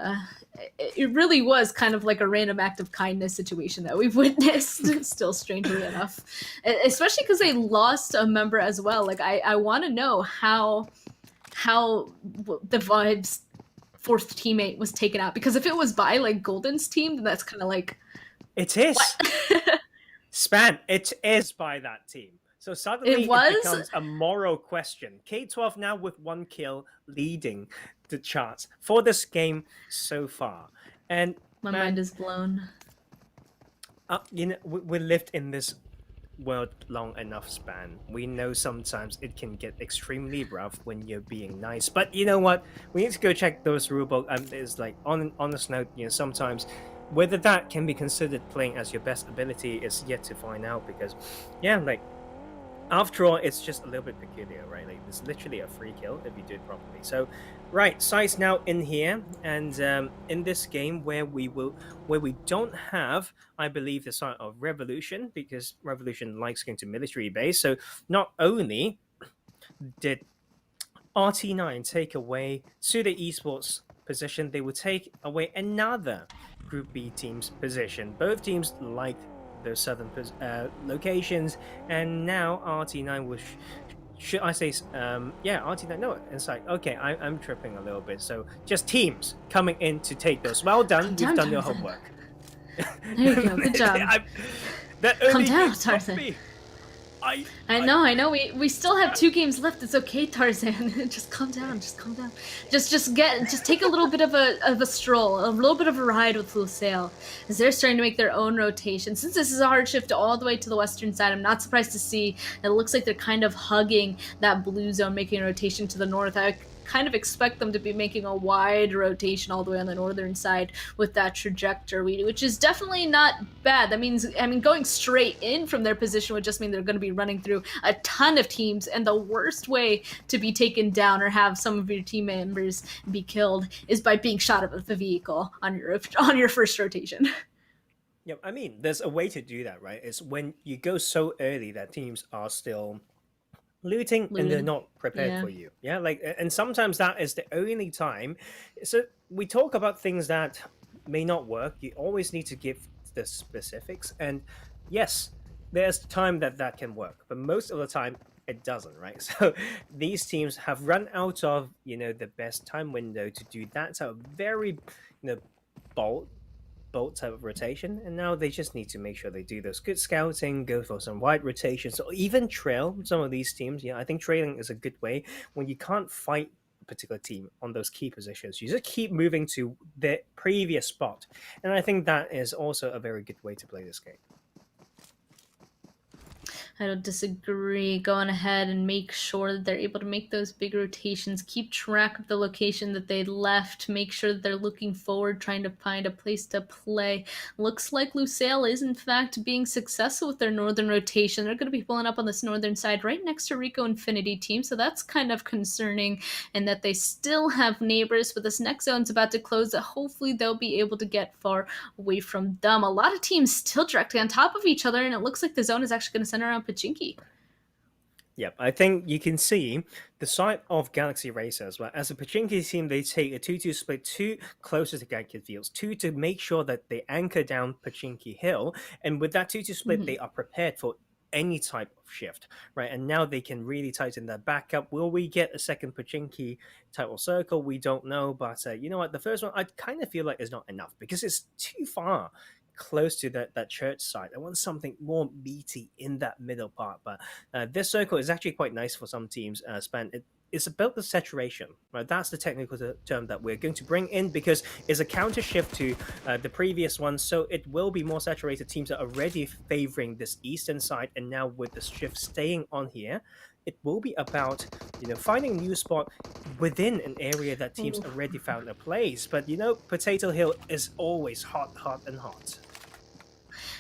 [SPEAKER 2] it really was kind of like a random act of kindness situation that we've witnessed, still strangely enough, especially because they lost a member as well. Like, I want to know how the Vibes 4th teammate was taken out, because if it was by, like, Golden's team, then that's kind of like,
[SPEAKER 3] it is Span, it is by that team. So suddenly it becomes a moral question. K12 now with 1 kill, leading the charts for this game so far. And
[SPEAKER 2] my mind is blown.
[SPEAKER 3] You know, we lived in this world long enough, Span. We know sometimes it can get extremely rough when you're being nice. But you know what? We need to go check those rulebook. It's like, on an honest note, you know, sometimes whether that can be considered playing as your best ability is yet to find out, because, yeah, like, after all, it's just a little bit peculiar, right? Like, it's literally a free kill if you do it properly. So, right, SCYTES now in here, and in this game where we don't have, I believe, the side of Revolution, because Revolution likes going to military base. So not only did RT9 take away SUDOR Esports position, they will take away another Group B team's position. Both teams liked those southern locations, and now RT9 was. Should I say, RT9? No, it's like, okay, I'm tripping a little bit. So just teams coming in to take those. Well done, you've done your homework.
[SPEAKER 2] There you go, good job.
[SPEAKER 3] That
[SPEAKER 2] Calm
[SPEAKER 3] early
[SPEAKER 2] down,
[SPEAKER 3] game stopped
[SPEAKER 2] Tarzan.
[SPEAKER 3] me.
[SPEAKER 2] I know. We still have 2 games left. It's okay, Tarzan. Just calm down. Just calm down. Just take a little bit of a stroll, a little bit of a ride with Lusail, as they're starting to make their own rotation. Since this is a hard shift all the way to the western side, I'm not surprised to see it looks like they're kind of hugging that blue zone, making a rotation to the north. I kind of expect them to be making a wide rotation all the way on the northern side with that trajectory, which is definitely not bad. That means, going straight in from their position would just mean they're going to be running through a ton of teams, and the worst way to be taken down or have some of your team members be killed is by being shot at with a vehicle on your first rotation.
[SPEAKER 3] Yeah, there's a way to do that, right? It's when you go so early that teams are still looting and they're not prepared for you. Yeah, and sometimes that is the only time. So we talk about things that may not work. You always need to give the specifics, and yes, there's time that can work, but most of the time it doesn't, right? So these teams have run out of the best time window to do that. So very bold type of rotation, and now they just need to make sure they do those good scouting, go for some wide rotations, or even trail some of these teams. I think trailing is a good way when you can't fight a particular team on those key positions. You just keep moving to the previous spot, and I think that is also a very good way to play this game.
[SPEAKER 2] I don't disagree. Go on ahead and make sure that they're able to make those big rotations, keep track of the location that they left, make sure that they're looking forward, trying to find a place to play. Looks like Lusail is in fact being successful with their northern rotation. They're going to be pulling up on this northern side right next to RICO Infinity team, so that's kind of concerning, and that they still have neighbors, but this next zone's about to close, that hopefully they'll be able to get far away from them. A lot of teams still directly on top of each other, and it looks like the zone is actually going to center around Pachinki.
[SPEAKER 3] Yep, I think you can see the side of Galaxy Racers, where as a Pachinki team, they take a 2-2 split, 2 closer to Galaxy Fields, 2 to make sure that they anchor down Pachinki Hill, and with that 2-2 split, they are prepared for any type of shift, right? And now they can really tighten their backup. Will we get a second Pachinki title circle? We don't know, but you know what? The first one, I kind of feel like is not enough because it's too far close to that church side. I want something more meaty in that middle part, but this circle is actually quite nice for some teams. It's about the saturation, right? That's the technical term that we're going to bring in because it's a counter shift to the previous one, so it will be more saturated. Teams are already favoring this eastern side, and now with the shift staying on here, it will be about finding a new spot within an area that teams already found a place. But Potato Hill is always hot, and hot.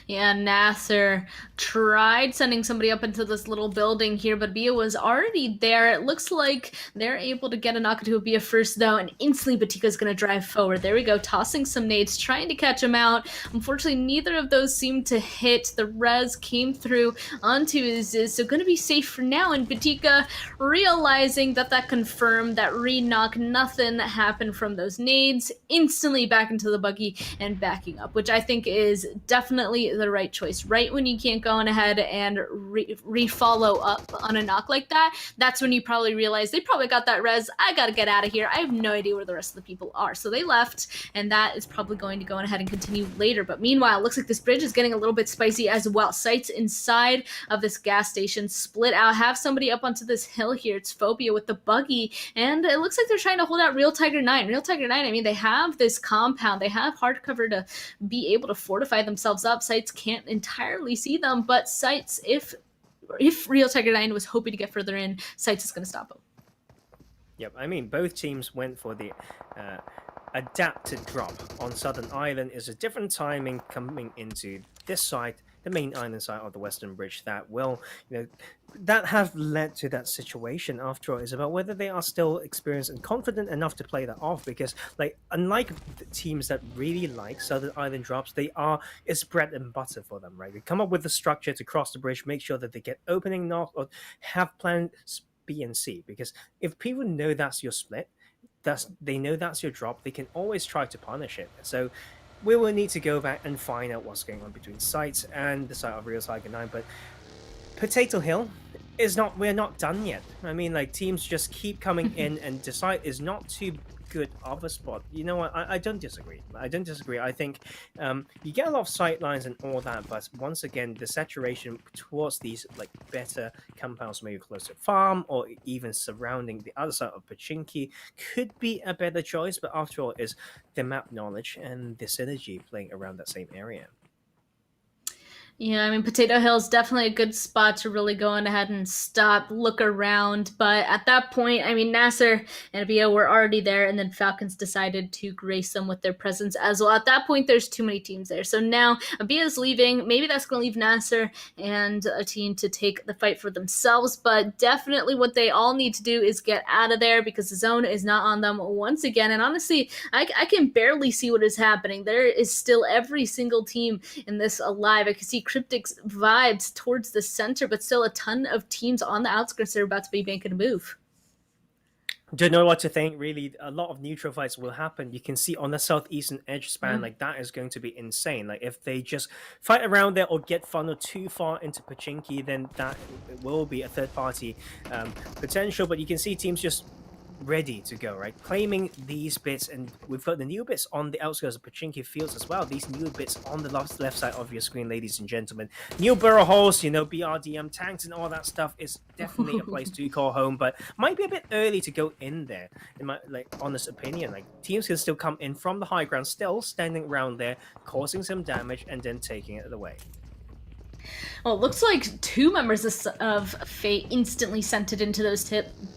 [SPEAKER 2] Yeah, NASR tried sending somebody up into this little building here, but ABIAH was already there. It looks like they're able to get a knock to ABIAH first, though, and instantly Batika's going to drive forward. There we go, tossing some nades, trying to catch him out. Unfortunately, neither of those seemed to hit. The res came through onto his Ziz, so going to be safe for now, and Batika realizing that confirmed that re-knock, nothing happened from those nades, instantly back into the buggy and backing up, which I think is definitely the right choice. Right when you can't go on ahead and re-follow up on a knock like that, that's when you probably realize they probably got that res. I gotta get out of here. I have no idea where the rest of the people are. So they left, and that is probably going to go on ahead and continue later. But meanwhile, it looks like this bridge is getting a little bit spicy as well. Sites inside of this gas station split out. Have somebody up onto this hill here. It's Phobia with the buggy, and it looks like they're trying to hold out Real Tiger 9. Real Tiger 9, they have this compound. They have hard cover to be able to fortify themselves up. Sites can't entirely see them, but Sites, if Real Tiger 9 was hoping to get further in, Sites is going to stop him.
[SPEAKER 3] Yep, both teams went for the adapted drop on Southern Island. Is a different timing coming into this side, the main island side of the Western Bridge, that will, that have led to that situation. After all, is about whether they are still experienced and confident enough to play that off. Because, unlike the teams that really like Southern Island drops, it's bread and butter for them, right? They come up with the structure to cross the bridge, make sure that they get opening knock, or have plans B and C. Because if people know that's your split, they know that's your drop, they can always try to punish it. So we will need to go back and find out what's going on between SCYTES and the side of Real Tiger 9, but Potato Hill is not, we're not done yet. I mean, like, teams just keep coming in, and Decide is not too good of a spot. You know what, I don't disagree. I think you get a lot of sight lines and all that, but once again, the saturation towards these like better compounds, maybe close to farm or even surrounding the other side of Pachinki, could be a better choice. But after all, is the map knowledge and the synergy playing around that same area.
[SPEAKER 2] Yeah, I mean, Potato Hill is definitely a good spot to really go on ahead and stop, look around. But at that point, I mean, NASR and ABIAH were already there, and then Falcons decided to grace them with their presence as well. At that point, there's too many teams there. So now ABIAH is leaving. Maybe that's going to leave NASR and a team to take the fight for themselves. But definitely what they all need to do is get out of there, because the zone is not on them once again. And honestly, I can barely see what is happening. There is still every single team in this alive. I can see Cryptics vibes towards the center, but still a ton of teams on the outskirts that are about to be making a move.
[SPEAKER 3] Don't know what to think, really. A lot of neutral fights will happen. You can see on the southeastern edge span, like, that is going to be insane. Like, if they just fight around there or get funneled too far into Pachinki, then that will be a third party potential. But you can see teams just ready to go, right? Claiming these bits, and we've got the new bits on the outskirts of Pachinki Fields as well. These new bits on the left side of your screen, ladies and gentlemen. New burrow holes, you know, BRDM tanks and all that stuff is definitely a place to call home, but might be a bit early to go in there, in my honest opinion. Like, teams can still come in from the high ground, still standing around there, causing some damage, and then taking it away.
[SPEAKER 2] Well, it looks like two members of Fate instantly sent it into those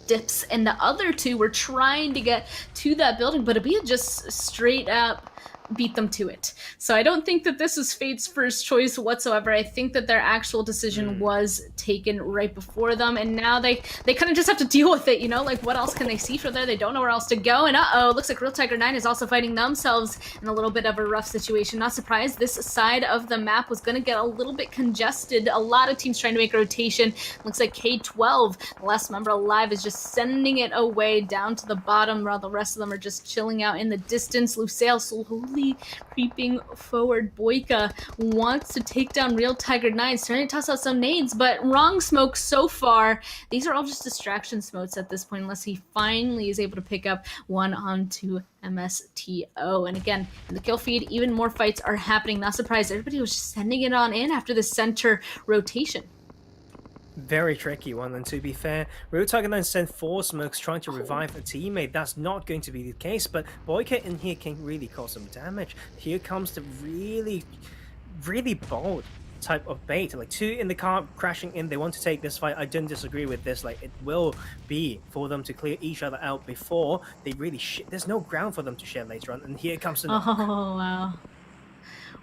[SPEAKER 2] dips, and the other two were trying to get to that building, but ABIAH just straight up beat them to it. So I don't think that this is Fate's first choice whatsoever. I think that their actual decision was taken right before them, and now they kind of just have to deal with it, you know? Like, what else can they see from there? They don't know where else to go, and looks like Real Tiger 9 is also finding themselves in a little bit of a rough situation. Not surprised, this side of the map was going to get a little bit congested. A lot of teams trying to make a rotation. Looks like K12, the last member alive, is just sending it away down to the bottom, while the rest of them are just chilling out in the distance. Lusail slowly creeping forward. Boyka wants to take down Real Tiger 9, starting to toss out some nades, but wrong smoke so far. These are all just distraction smokes at this point, unless he finally is able to pick up one onto MSTO. And again, in the kill feed, even more fights are happening. Not surprised, everybody was just sending it on in after the center rotation.
[SPEAKER 3] Very tricky one, and to be fair, Real Tiger 9 sent 4 smokes trying to revive a teammate. That's not going to be the case, but Boyka in here can really cause some damage. Here comes the really, really bold type of bait. Like, 2 in the car crashing in, they want to take this fight. I don't disagree with this. Like, it will be for them to clear each other out before they really there's no ground for them to share later on, and here comes the knock.
[SPEAKER 2] Oh, wow.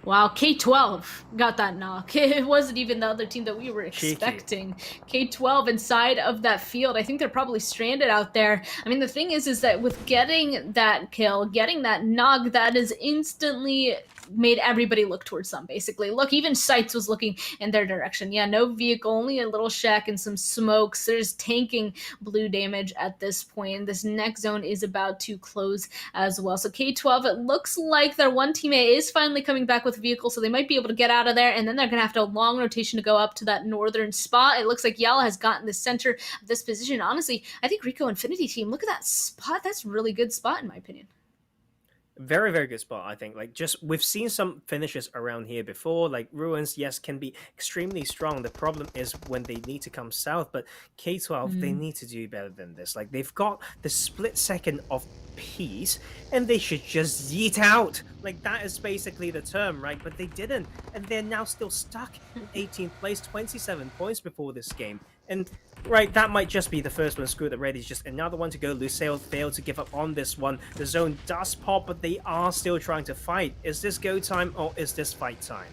[SPEAKER 2] Wow, K12 got that knock. It wasn't even the other team that we were expecting. Cheeky. K12 inside of that field. I think they're probably stranded out there. I mean, the thing is that with getting that kill, getting that knock, that is instantly made everybody look towards them, basically. Look, even SCYTES was looking in their direction. Yeah, no vehicle, only a little shack and some smokes. There's tanking blue damage at this point. This next zone is about to close as well. So K12, it looks like their one teammate is finally coming back with a vehicle, so they might be able to get out of there, and then they're going to have to long rotation to go up to that northern spot. It looks like YaLLa has gotten the center of this position. Honestly, I think RICO Infinity team, look at that spot. That's a really good spot in my opinion.
[SPEAKER 3] Very, very good spot, I think. Like, just, we've seen some finishes around here before. Like, Ruins, yes, can be extremely strong. The problem is when they need to come south, but K12, they need to do better than this. Like, they've got the split second of peace, and they should just yeet out. Like, that is basically the term, right? But they didn't, and they're now still stuck in 18th place, 27 points before this game. And right, that might just be the first one. Screw it, ready. Just another one to go. Lusail failed to give up on this one. The zone does pop, but they are still trying to fight. Is this go time or is this fight time?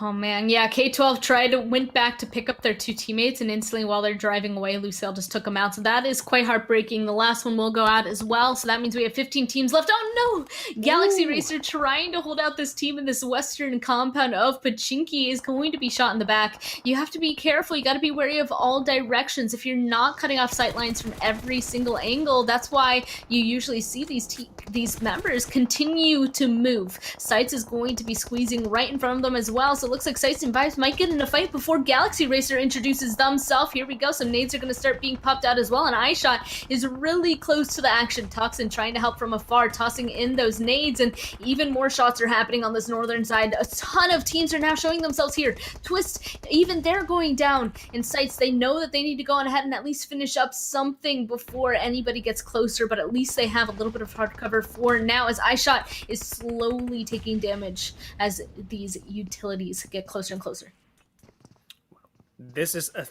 [SPEAKER 2] Oh man, yeah, K12 went back to pick up their 2 teammates, and instantly while they're driving away, Lusail just took them out. So that is quite heartbreaking. The last one will go out as well, so that means we have 15 teams left. Oh no! Galaxy Racer trying to hold out this team in this western compound of Pachinki is going to be shot in the back. You have to be careful. You got to be wary of all directions. If you're not cutting off sight lines from every single angle, that's why you usually see these these members continue to move. SCYTES is going to be squeezing right in front of them as well, so it looks like SCYTES and Vibes might get in a fight before Galaxy Racer introduces themselves. Here we go, some nades are going to start being popped out as well, and iShot is really close to the action. Toxin trying to help from afar, tossing in those nades, and even more shots are happening on this northern side. A ton of teams are now showing themselves here. Twist, even they're going down in SCYTES. They know that they need to go on ahead and at least finish up something before anybody gets closer, but at least they have a little bit of hard cover for now, as iShot is slowly taking damage as these utilities get closer and closer.
[SPEAKER 3] This is a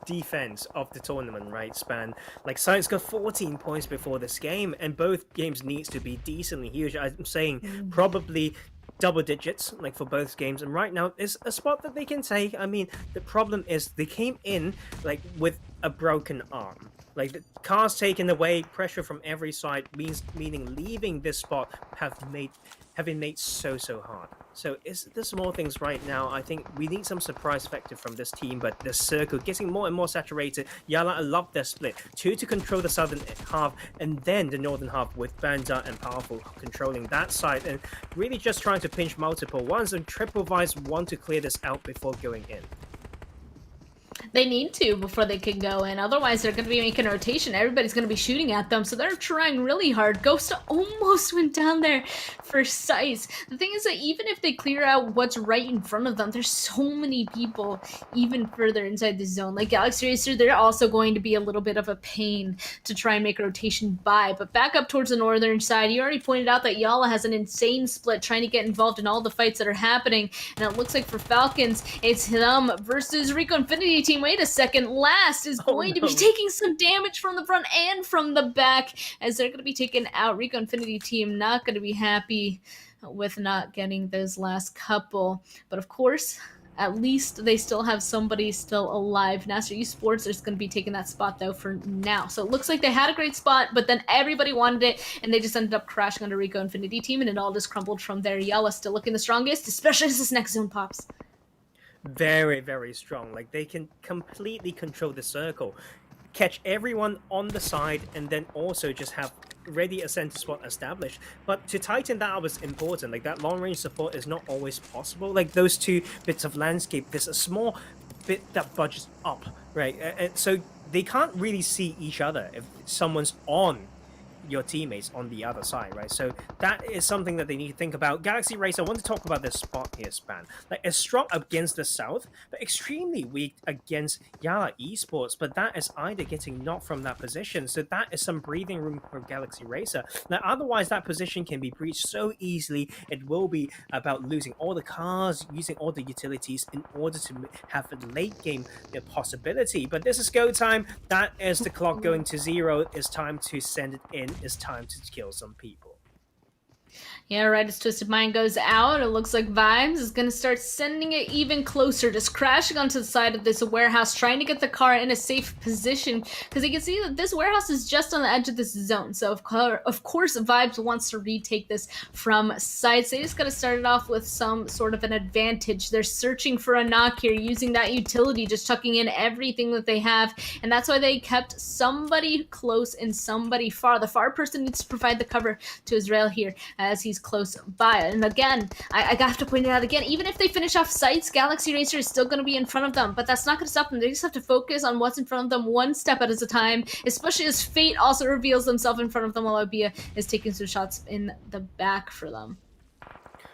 [SPEAKER 3] defense of the tournament, right, Span? Like, SCYTES got 14 points before this game, and both games needs to be decently huge. I'm saying probably double digits, like, for both games, and right now is a spot that they can take. I mean, the problem is they came in like with a broken arm. Like, the cars taken away, pressure from every side, meaning leaving this spot have been made so hard. So it's the small things right now. I think we need some surprise factor from this team, but the circle getting more and more saturated. YaLLa, I love their split. 2 to control the southern half, and then the northern half with Banda and Powerful controlling that side, and really just trying to pinch multiple ones, and Triple Vice want to clear this out before going in.
[SPEAKER 2] They need to before they can go in. Otherwise, they're going to be making a rotation. Everybody's going to be shooting at them, so they're trying really hard. Ghost almost went down there for SCYTES. The thing is that even if they clear out what's right in front of them, there's so many people even further inside the zone. Like Galaxy Racer, they're also going to be a little bit of a pain to try and make a rotation by. But back up towards the northern side, you already pointed out that YaLLa has an insane split trying to get involved in all the fights that are happening. And it looks like for Falcons, it's them versus RICO Infinity Team. Wait a second, Last is going to be taking some damage from the front and from the back as they're going to be taken out. RICO Infinity Team not going to be happy with not getting those last couple, but of course, at least they still have somebody still alive. NASR Esports is going to be taking that spot though for now. So it looks like they had a great spot, but then everybody wanted it, and they just ended up crashing under RICO Infinity Team, and it all just crumbled from there. YaLLa still looking the strongest, especially as this next zone pops.
[SPEAKER 3] Very strong. Like, they can completely control the circle, catch everyone on the side, and then also just have ready a center spot established. But to tighten that up is important. Like, that long range support is not always possible. Like, those 2 bits of landscape, there's a small bit that budges up, right? And so they can't really see each other if someone's on your teammates on the other side, right? So that is something that they need to think about. Galaxy Racer, I want to talk about this spot here, Span. Like, it's strong against the south, but extremely weak against YaLLa Esports, but that is either getting knocked from that position, so that is some breathing room for Galaxy Racer. Now, otherwise, that position can be breached so easily. It will be about losing all the cars, using all the utilities in order to have a late game possibility. But this is go time. That is the clock going to 0. It's time to send it in. It's time to kill some people.
[SPEAKER 2] Yeah, right, as Twisted Mind goes out, it looks like Vibes is going to start sending it even closer, just crashing onto the side of this warehouse, trying to get the car in a safe position, because you can see that this warehouse is just on the edge of this zone. So, of course, Vibes wants to retake this from SCYTES. They just got to start it off with some sort of an advantage. They're searching for a knock here, using that utility, just chucking in everything that they have, and that's why they kept somebody close and somebody far. The far person needs to provide the cover to Erangel here, as he's close by. And again, I have to point it out again, even if they finish off SCYTES, Galaxy Racer is still going to be in front of them, but that's not going to stop them. They just have to focus on what's in front of them one step at a time, especially as Fate also reveals themselves in front of them while ABIAH is taking some shots in the back for them.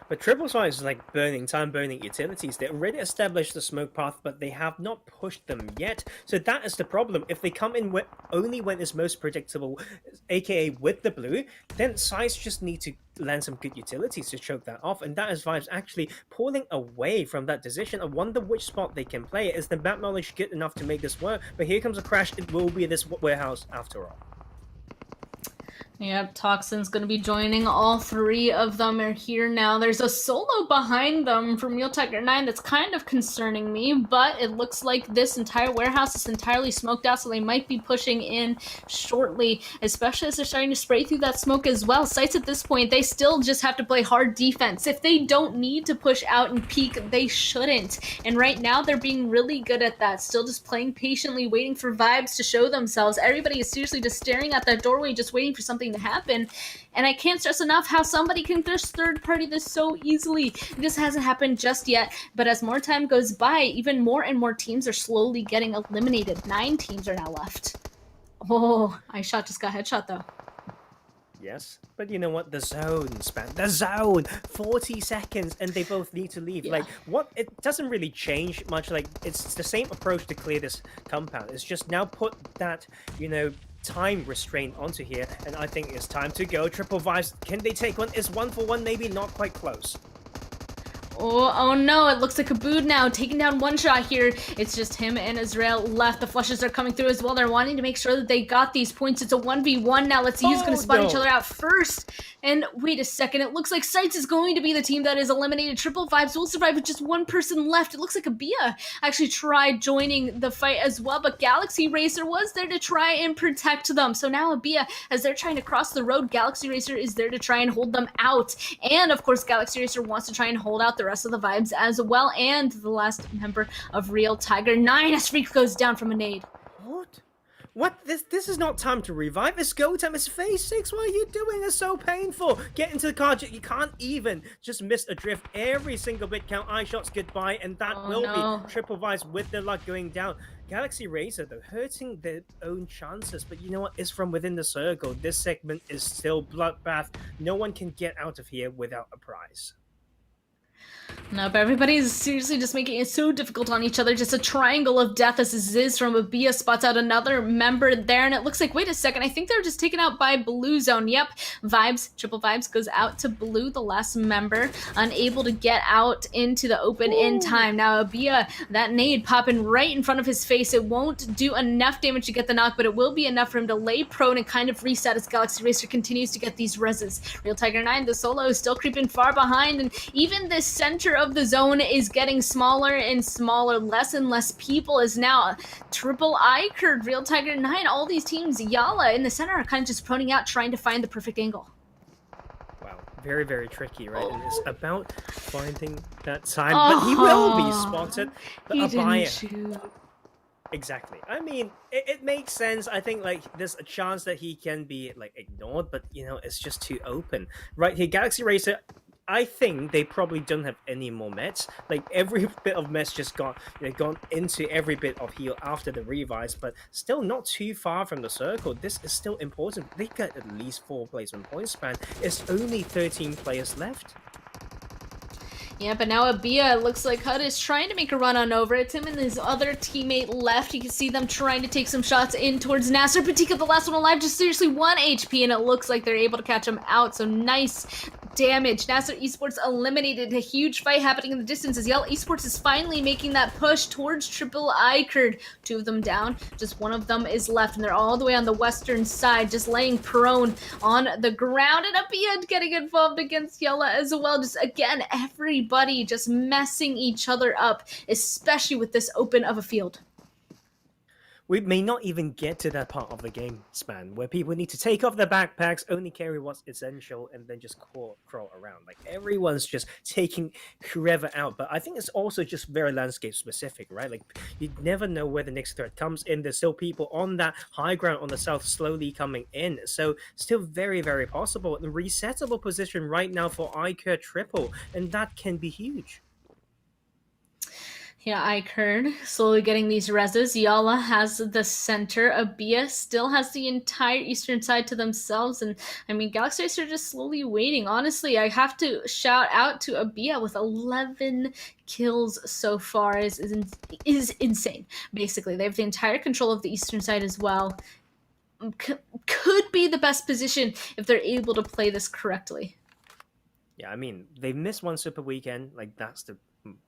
[SPEAKER 3] But Triple Science is like burning time, burning utilities. They already established the smoke path, but they have not pushed them yet. So that is the problem. If they come in only when it's most predictable, aka with the blue, then SCYTES just need to land some good utilities to choke that off. And that is Vibes actually pulling away from that decision. I wonder which spot they can play. Is the map knowledge good enough to make this work? But here comes a crash. It will be this warehouse after all.
[SPEAKER 2] Yep, Toxin's going to be joining. All 3 of them are here now. There's a solo behind them from RealTiger9 that's kind of concerning me, but it looks like this entire warehouse is entirely smoked out, so they might be pushing in shortly, especially as they're starting to spray through that smoke as well. SCYTES at this point, they still just have to play hard defense. If they don't need to push out and peek, they shouldn't. And right now, they're being really good at that. Still just playing patiently, waiting for Vibes to show themselves. Everybody is seriously just staring at that doorway, just waiting for something something to happen. And I can't stress enough how somebody can just third party this so easily. This hasn't happened just yet, but as more time goes by, even more and more teams are slowly getting eliminated. 9 teams are now left. Oh, iShot just got headshot though.
[SPEAKER 3] Yes, but you know what? The zone, span. The zone! 40 seconds, and they both need to leave.
[SPEAKER 2] Yeah.
[SPEAKER 3] Like, what? It doesn't really change much. Like, it's the same approach to clear this compound. It's just now put that, you know, time restraint onto here, and I think it's time to go. Triple Vibes, can they take one? Is 1-for-1 maybe not quite close?
[SPEAKER 2] Oh no, it looks like KURD now taking down one shot here. It's just him and Erangel left. The flushes are coming through as well. They're wanting to make sure that they got these points. It's a 1v1 now. Let's see who's going to spot each other out first. And wait a second, it looks like SCYTES is going to be the team that is eliminated. Triple Vibes will survive with just one person left. It looks like ABIAH actually tried joining the fight as well, but Galaxy Racer was there to try and protect them. So now ABIAH, as they're trying to cross the road, Galaxy Racer is there to try and hold them out. And of course, Galaxy Racer wants to try and hold out the rest of the Vibes as well, and the last member of Real Tiger 9 as Freak goes down from a nade.
[SPEAKER 3] What? This is not time to revive. It's go time. It's phase 6. What are you doing? It's so painful. Get into the car. You can't even just miss a drift. Every single bit count. iShot's goodbye, and that will be Triple Vibes with their luck going down. Galaxy Racer, though, hurting their own chances, but you know what? It's from within the circle. This segment is still bloodbath. No one can get out of here without a prize.
[SPEAKER 2] No, but everybody's seriously just making it so difficult on each other. Just a triangle of death as this is from ABIAH spots out another member there. And it looks like, wait a second, I think they're just taken out by Blue Zone. Yep, Vibes, Triple Vibes goes out to Blue, the last member, unable to get out into the open in time. Now ABIAH, that nade popping right in front of his face. It won't do enough damage to get the knock, but it will be enough for him to lay prone and kind of reset as Galaxy Racer continues to get these reses. Real Tiger 9, the solo is still creeping far behind, and even this center of the zone is getting smaller and smaller. Less and less people is now triple iKURD, Real Tiger 9, all these teams, YaLLa in the center are kind of just proning out, trying to find the perfect angle.
[SPEAKER 3] Wow, very, very tricky, right? And it's about finding that time, but he will be spotted. But ABIAH, exactly. I mean, it makes sense. I think like there's a chance that he can be like ignored, but you know, it's just too open. Right here, Galaxy Racer, I think they probably don't have any more meds. Like every bit of meds just gone into every bit of heal after the revives, but still not too far from the circle. This is still important. They got at least 4 placement points span. It's only 13 players left.
[SPEAKER 2] Yeah, but now ABIAH looks like KURD is trying to make a run on over. It's him and his other teammate left. You can see them trying to take some shots in towards NASR. Patika, the last one alive, just seriously 1 HP, and it looks like they're able to catch him out. So nice damage. NASR Esports eliminated. A huge fight happening in the distance as YaLLa Esports is finally making that push towards triple iKURD. 2 of them down, just 1 of them is left, and they're all the way on the western side, just laying prone on the ground. And ABIAH getting involved against YaLLa as well. Just again, everybody just messing each other up, especially with this open of a field.
[SPEAKER 3] We may not even get to that part of the game span where people need to take off their backpacks, only carry what's essential, and then just crawl around. Like everyone's just taking whoever out. But I think it's also just very landscape specific, right? Like you never know where the next threat comes in. There's still people on that high ground on the south slowly coming in. So still very, very possible. And resettable position right now for iKURD triple, and that can be huge.
[SPEAKER 2] Yeah, iKURD slowly getting these reses. YaLLa has the center. ABIAH still has the entire eastern side to themselves. And I mean, Galaxy Racer are just slowly waiting. Honestly, I have to shout out to ABIAH with 11 kills so far is insane. Basically, they have the entire control of the eastern side as well. Could be the best position if they're able to play this correctly.
[SPEAKER 3] Yeah, I mean, they've missed one super weekend. Like that's the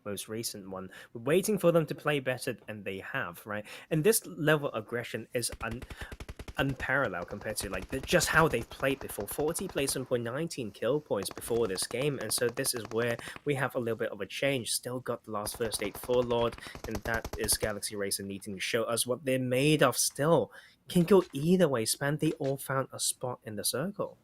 [SPEAKER 3] most recent one. We're waiting for them to play better, and they have, right? And this level of aggression is unparalleled compared to like just how they've played before. 40 placement point, 19 kill points before this game, and so this is where we have a little bit of a change. Still got the last first aid for Lord, and that is Galaxy Racer needing to show us what they're made of. Still can go either way. Span, they all found a spot in the circle.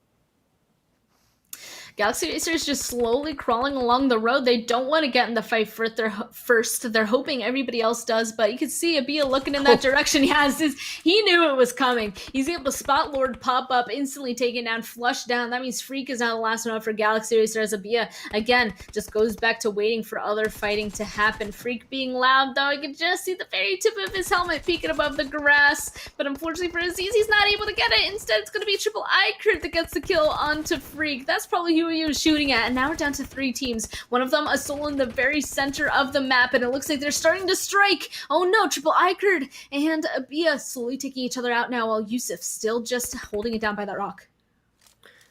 [SPEAKER 2] Galaxy Racers just slowly crawling along the road. They don't want to get in the fight first. They're hoping everybody else does, but you can see ABIAH looking in that direction. He knew it was coming. He's able to spot Lord pop up, instantly taken down, flushed down. That means Freak is now the last one out for Galaxy Racers. ABIAH, again, just goes back to waiting for other fighting to happen. Freak being loud, though. I can just see the very tip of his helmet peeking above the grass, but unfortunately for Aziz, he's not able to get it. Instead, it's going to be triple iKURD that gets the kill onto Freak. That's probably who he was shooting at, and now we're down to 3 teams. One of them a soul in the very center of the map, and it looks like they're starting to strike. Oh no, triple iKURD and ABIAH slowly taking each other out now, while Yusuf still just holding it down by that rock.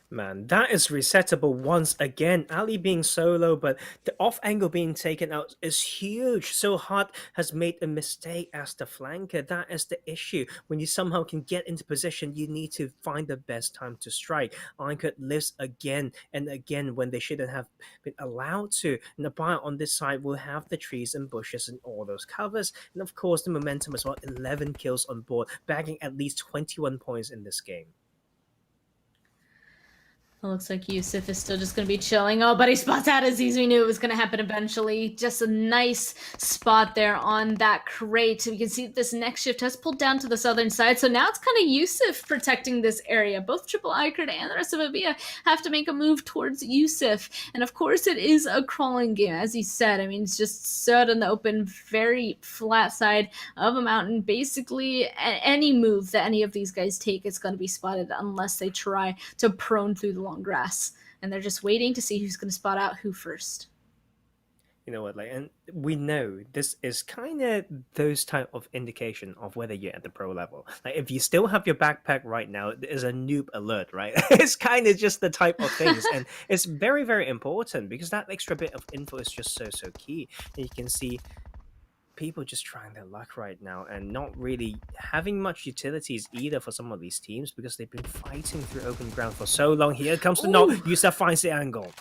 [SPEAKER 3] Man, that is resettable once again. Ali being solo, but the off angle being taken out is huge. So Hart has made a mistake as the flanker. That is the issue. When you somehow can get into position, you need to find the best time to strike. iKURD lives again and again when they shouldn't have been allowed to. And the buyer on this side will have the trees and bushes and all those covers. And of course, the momentum as well. 11 kills on board, bagging at least 21 points in this game.
[SPEAKER 2] It looks like Yusuf is still just going to be chilling. Oh, but he spots out Aziz. We knew it was going to happen eventually. Just a nice spot there on that crate. You can see this next shift has pulled down to the southern side. So now it's kind of Yusuf protecting this area. Both triple iKURD and the rest of ABIAH have to make a move towards Yusuf. And of course, it is a crawling game, as he said. I mean, it's just stood in the open, very flat side of a mountain. Basically, any move that any of these guys take is going to be spotted unless they try to prone through the long grass, and they're just waiting to see who's going to spot out who first.
[SPEAKER 3] You know what, like, and we know this is kind of those type of indication of whether you're at the pro level. Like, if you still have your backpack right now, there's a noob alert, right? It's kind of just the type of things, and it's very, very important because that extra bit of info is just so key. And you can see people just trying their luck right now and not really having much utilities either for some of these teams because they've been fighting through open ground for so long. Here comes the knock. Yusuf finds the angle.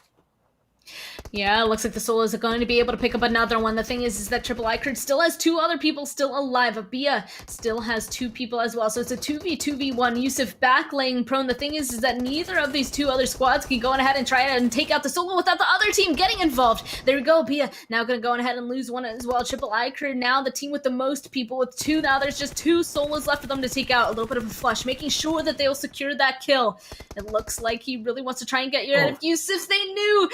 [SPEAKER 2] Yeah, it looks like the solo is going to be able to pick up another one. The thing is that triple iKURD still has 2 other people still alive. ABIAH still has 2 people as well. So it's a 2v2v1. Yusuf back laying prone. The thing is that neither of these 2 other squads can go on ahead and try it and take out the solo without the other team getting involved. There we go. ABIAH now going to go on ahead and lose one as well. Triple iKURD now the team with the most people with 2. Now there's just 2 solos left for them to take out. A little bit of a flush, making sure that they will secure that kill. It looks like he really wants to try and get rid of Yusuf. They knew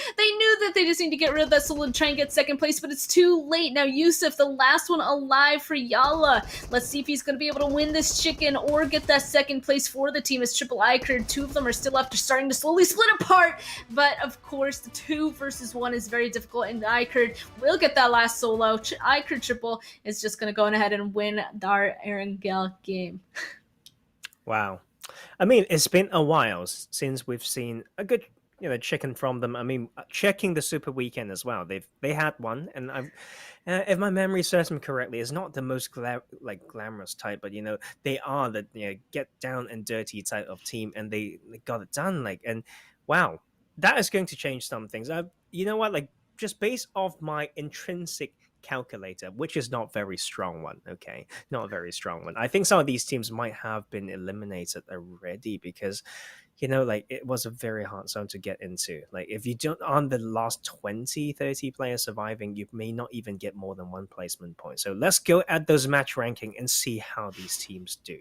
[SPEAKER 2] that they just need to get rid of that solo and try and get second place, but it's too late. Now Yusuf, the last one alive for YaLLa. Let's see if he's going to be able to win this chicken or get that second place for the team as triple iKURD. 2 of them are still left, starting to slowly split apart, but of course the 2 versus 1 is very difficult, and iKURD will get that last solo. iKURD triple is just going to go on ahead and win our Erangel game.
[SPEAKER 3] Wow. I mean, it's been a while since we've seen a good chicken from them. I mean, checking the Super Weekend as well. They had one, and if my memory serves me correctly, it's not the most glamorous type, but they are the get down and dirty type of team, and they got it done. And wow, that is going to change some things. You know what? Just based off my intrinsic calculator, which is not very strong one, okay, not a very strong one. I think some of these teams might have been eliminated already because it was a very hard zone to get into. If you don't on the last 20-30 players surviving, you may not even get more than 1 placement point. So let's go at those match ranking and see how these teams do.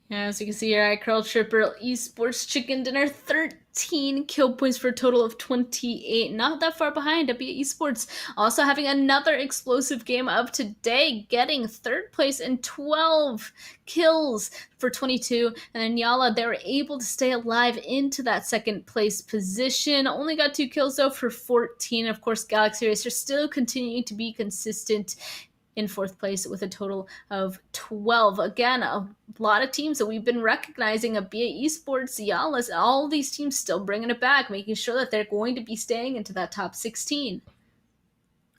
[SPEAKER 2] Yeah, as you can see here, iKURD Esports Chicken Dinner, 13 kill points for a total of 28. Not that far behind. ABIAH Esports also having another explosive game of today, getting 3rd place and 12 kills for 22. And then YaLLa, they were able to stay alive into that 2nd place position. Only got 2 kills though for 14. Of course, Galaxy Racers still continuing to be consistent in 4th place with a total of 12. Again, a lot of teams that we've been recognizing, ABIAH Esports, YaLLa, all these teams still bringing it back, making sure that they're going to be staying into that top 16.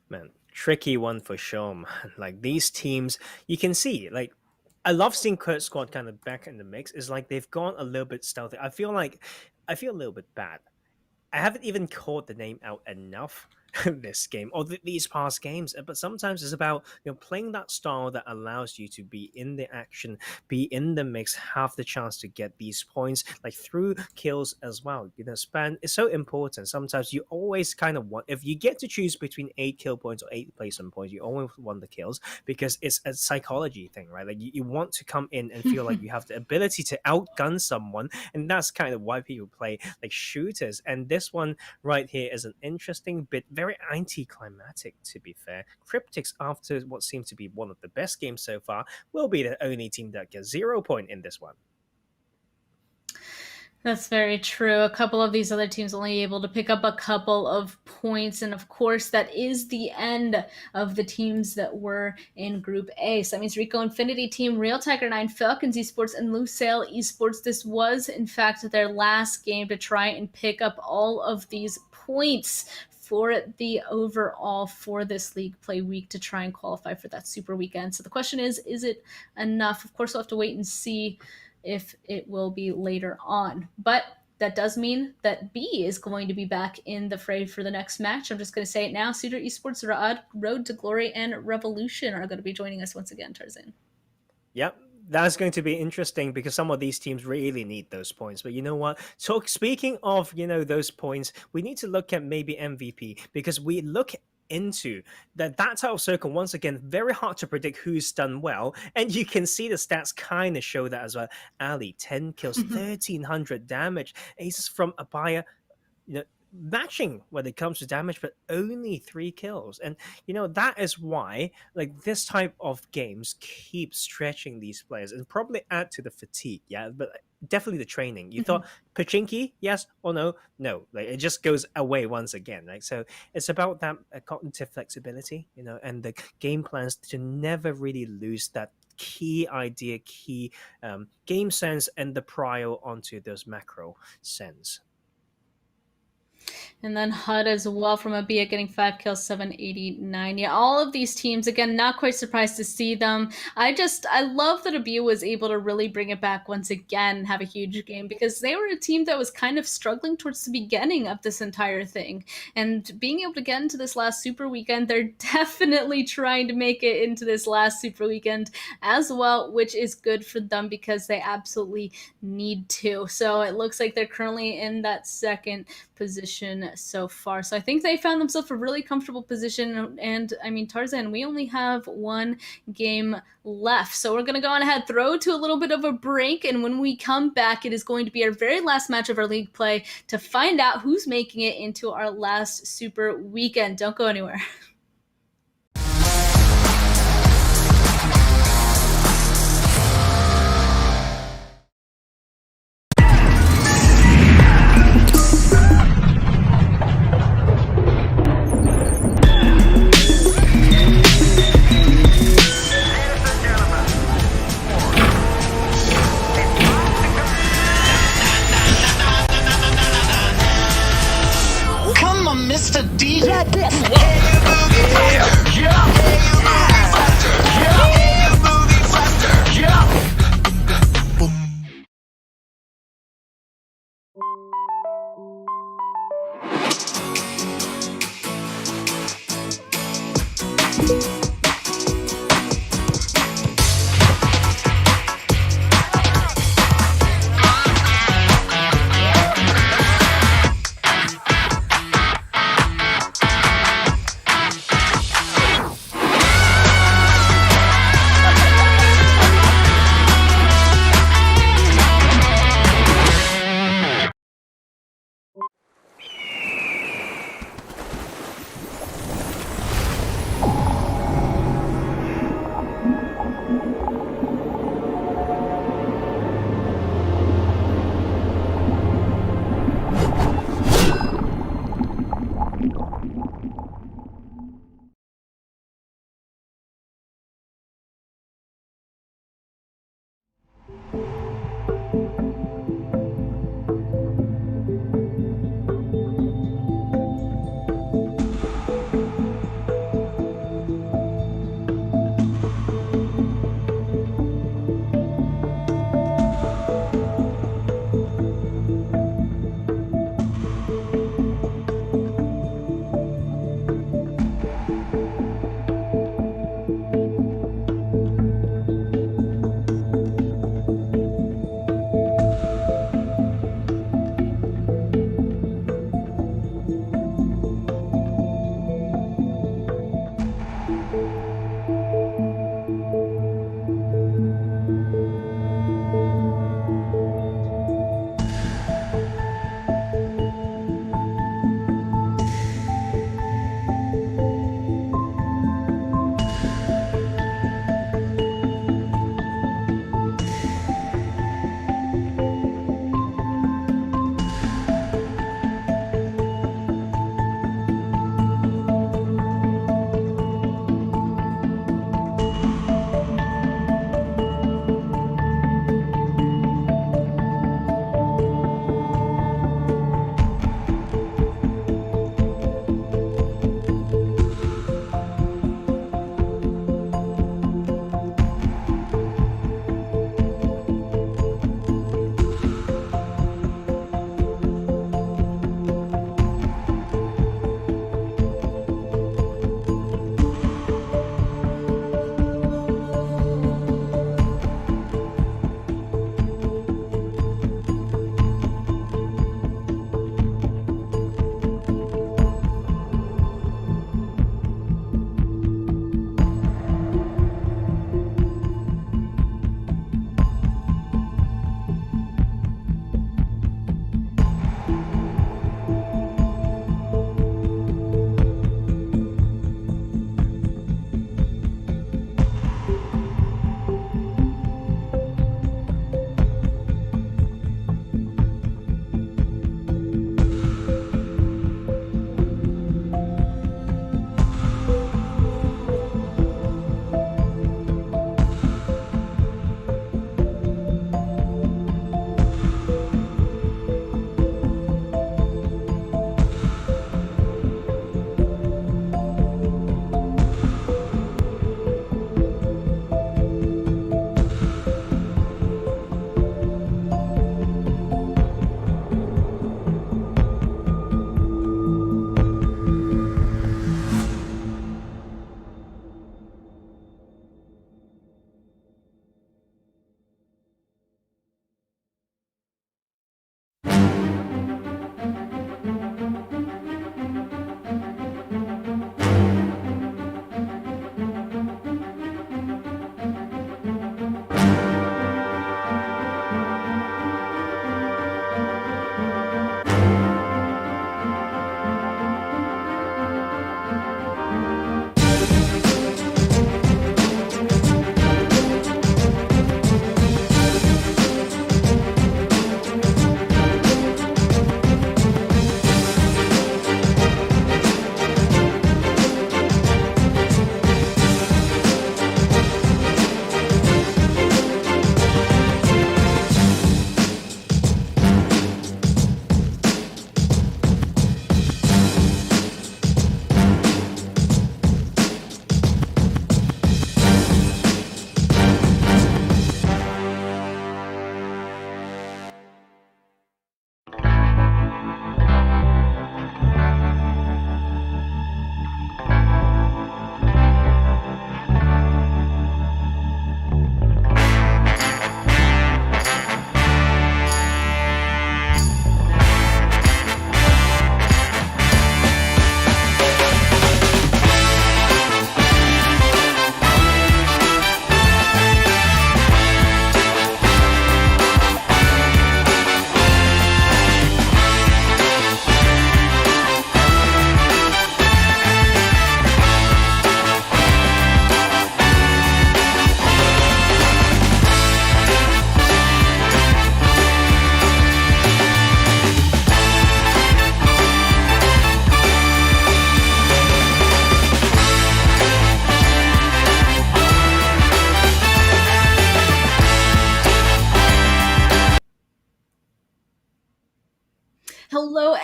[SPEAKER 3] Man, tricky one for sure, man. These teams, you can see, I love seeing KURD squad kind of back in the mix. It's they've gone a little bit stealthy. I feel a little bit bad. I haven't even called the name out enough this game or these past games. But sometimes it's about playing that style that allows you to be in the action, be in the mix, have the chance to get these points like through kills as well. Span is so important. Sometimes you always kind of want, if you get to choose between 8 kill points or 8 placement points, you always want the kills because it's a psychology thing, right? Like you want to come in and feel like you have the ability to outgun someone, and that's kind of why people play like shooters. And this one right here is an interesting bit, very anticlimactic to be fair. Cryptics, after what seems to be one of the best games so far, will be the only team that gets 0 point in this one.
[SPEAKER 2] That's very true. A couple of these other teams only able to pick up a couple of points. And of course, that is the end of the teams that were in Group A. So that means RICO Infinity Team, Real Tiger 9, FalconsEsport, and Lusail Esports. This was, in fact, their last game to try and pick up all of these points for the overall for this league play week to try and qualify for that super weekend. So the question is it enough? Of course, we'll have to wait and see if it will be later on. But that does mean that B is going to be back in the fray for the next match. I'm just going to say it now. SUDOR Esports, Raad, Road to Glory, and Revolution are going to be joining us once again, Tarzan.
[SPEAKER 3] Yep. That's going to be interesting because some of these teams really need those points. But you know what? So speaking of, those points, we need to look at maybe MVP because we look into that title circle once again, very hard to predict who's done well, and you can see the stats kind of show that as well. Ali 10 kills, 1300 damage, aces from ABIAH, matching when it comes to damage, but only 3 kills. And that is why like this type of games keep stretching these players and probably add to the fatigue. Yeah, but definitely the training. You thought Pachinki, yes or no? Like it just goes away once again. Like, so it's about that cognitive flexibility, and the game plans to never really lose that key idea, key game sense, and the prio onto those macro sense.
[SPEAKER 2] And then HUD as well from ABIAH getting 5 kills, 789. Yeah, all of these teams, again, not quite surprised to see them. I love that ABIAH was able to really bring it back once again and have a huge game because they were a team that was kind of struggling towards the beginning of this entire thing. And being able to get into this last super weekend, they're definitely trying to make it into this last super weekend as well, which is good for them because they absolutely need to. So it looks like they're currently in that second position so far. So I think they found themselves a really comfortable position. And I mean, Tarzan, we only have one game left. So we're going to go on ahead, throw to a little bit of a break. And when we come back, it is going to be our very last match of our league play to find out who's making it into our last super weekend. Don't go anywhere.
[SPEAKER 4] Mr. D.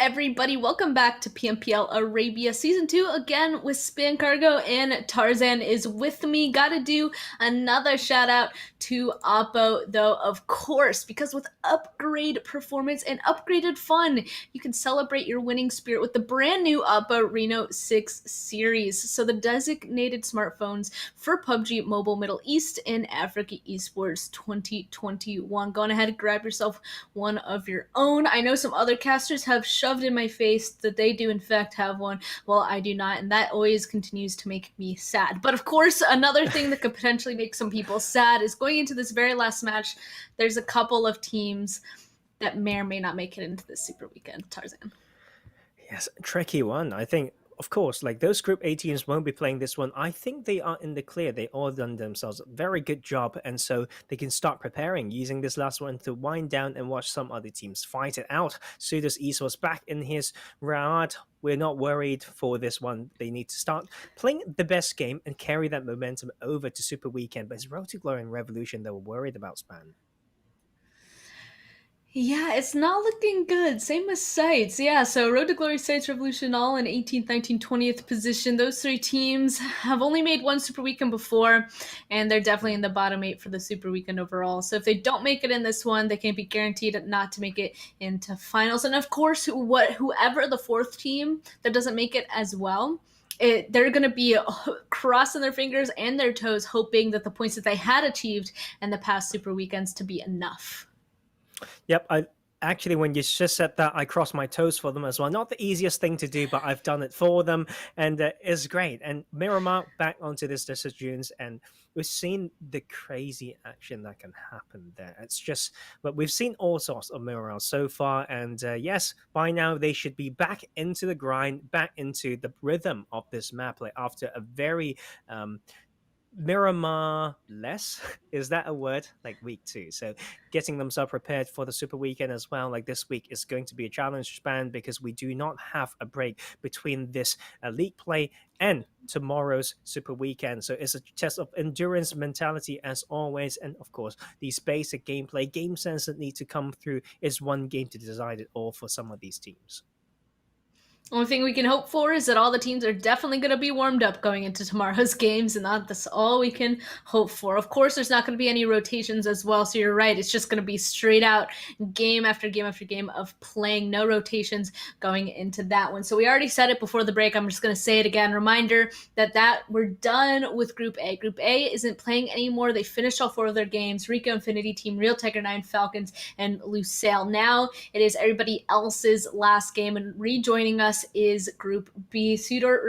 [SPEAKER 2] everybody? Welcome back to PMPL Arabia Season 2, again with Span Cargo, and Tarzan is with me. Gotta do another shout out to Oppo, though, of course, because with upgrade performance and upgraded fun, you can celebrate your winning spirit with the brand new Oppo Reno 6 series. So the designated smartphones for PUBG Mobile Middle East and Africa Esports 2021. Go on ahead and grab yourself one of your own. I know some other casters have shoved in my face that they do in fact have one. Well, I do not, and that always continues to make me sad. But of course, another thing that could potentially make some people sad is going into this very last match, there's a couple of teams that may or may not make it into this super weekend. Tarzan.
[SPEAKER 3] Yes, tricky one. I think, of course, like those Group A teams won't be playing this one. I think they are in the clear. They all done themselves a very good job, and so they can start preparing, using this last one to wind down and watch some other teams fight it out. SUDOR Esports back in his Riyadh. We're not worried for this one. They need to start playing the best game and carry that momentum over to Super Weekend. But it's Road to Glory and Revolution that we're worried about, Span.
[SPEAKER 2] Yeah, it's not looking good. Same as SCYTES. Yeah, so Road to Glory, SCYTES, Revolution, all in 18th, 19th, 20th position. Those three teams have only made one Super Weekend before, and they're definitely in the bottom 8 for the Super Weekend overall. So if they don't make it in this one, they can be guaranteed not to make it into finals. And of course, whoever the fourth team that doesn't make it as well, they're going to be crossing their fingers and their toes, hoping that the points that they had achieved in the past Super Weekends to be enough.
[SPEAKER 3] Yep, I actually, when you just said that, I crossed my toes for them as well. Not the easiest thing to do, but I've done it for them, and it's great. And Miramar back onto this Dunes, and we've seen the crazy action that can happen there. It's just, but we've seen all sorts of Miramar so far, and yes, by now they should be back into the grind, back into the rhythm of this map, like after a very Miramar less, is that a word? Like week 2. So getting themselves prepared for the Super Weekend as well. Like this week is going to be a challenge span because we do not have a break between this league play and tomorrow's Super Weekend. So it's a test of endurance, mentality as always. And of course, these basic gameplay, game sense that need to come through is one game to decide it all for some of these teams.
[SPEAKER 2] Only thing we can hope for is that all the teams are definitely going to be warmed up going into tomorrow's games, and that's all we can hope for. Of course, there's not going to be any rotations as well, so you're right. It's just going to be straight out game after game after game of playing. No rotations going into that one. So we already said it before the break. I'm just going to say it again. Reminder that we're done with Group A. Group A isn't playing anymore. They finished all 4 of their games. RICO, Infinity Team, Real Tiger 9, Falcons, and Lusail. Now it is everybody else's last game, and rejoining us is Group B, SUDOR,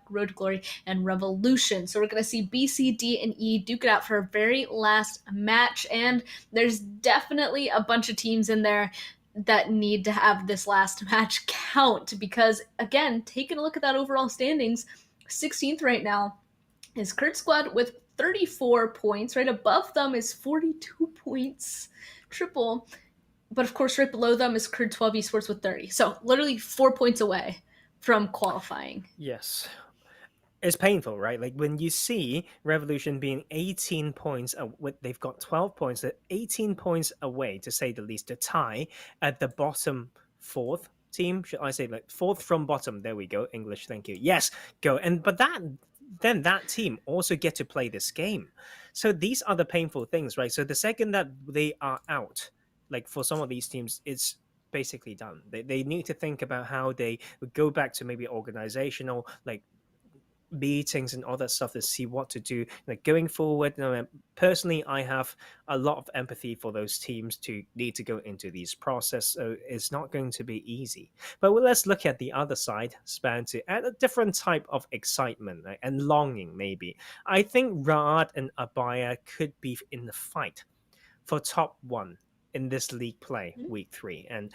[SPEAKER 2] Road to Glory, and Revolution. So we're going to see B, C, D, and E duke it out for a very last match, and there's definitely a bunch of teams in there that need to have this last match count because, again, taking a look at that overall standings, 16th right now is KURD Squad with 34 points. Right above them is 42 points, triple. But of course, right below them is KURD 12 Esports with 30. So literally 4 points away from qualifying.
[SPEAKER 3] Yes. It's painful, right? Like when you see Revolution being 18 points, they've got 12 points, they're 18 points away, to say the least, to tie at the bottom 4th team. Should I say like 4th from bottom? There we go. English, thank you. Yes, go. But then that team also get to play this game. So these are the painful things, right? So the second that they are out, like for some of these teams, it's basically done. They need to think about how they would go back to maybe organizational like meetings and all that stuff to see what to do like going forward. Personally, I have a lot of empathy for those teams to need to go into these process, so it's not going to be easy. But let's look at the other side, Span, to add a different type of excitement, right, and longing. Maybe I think Rad and ABIAH could be in the fight for top 1 in this league play week 3, and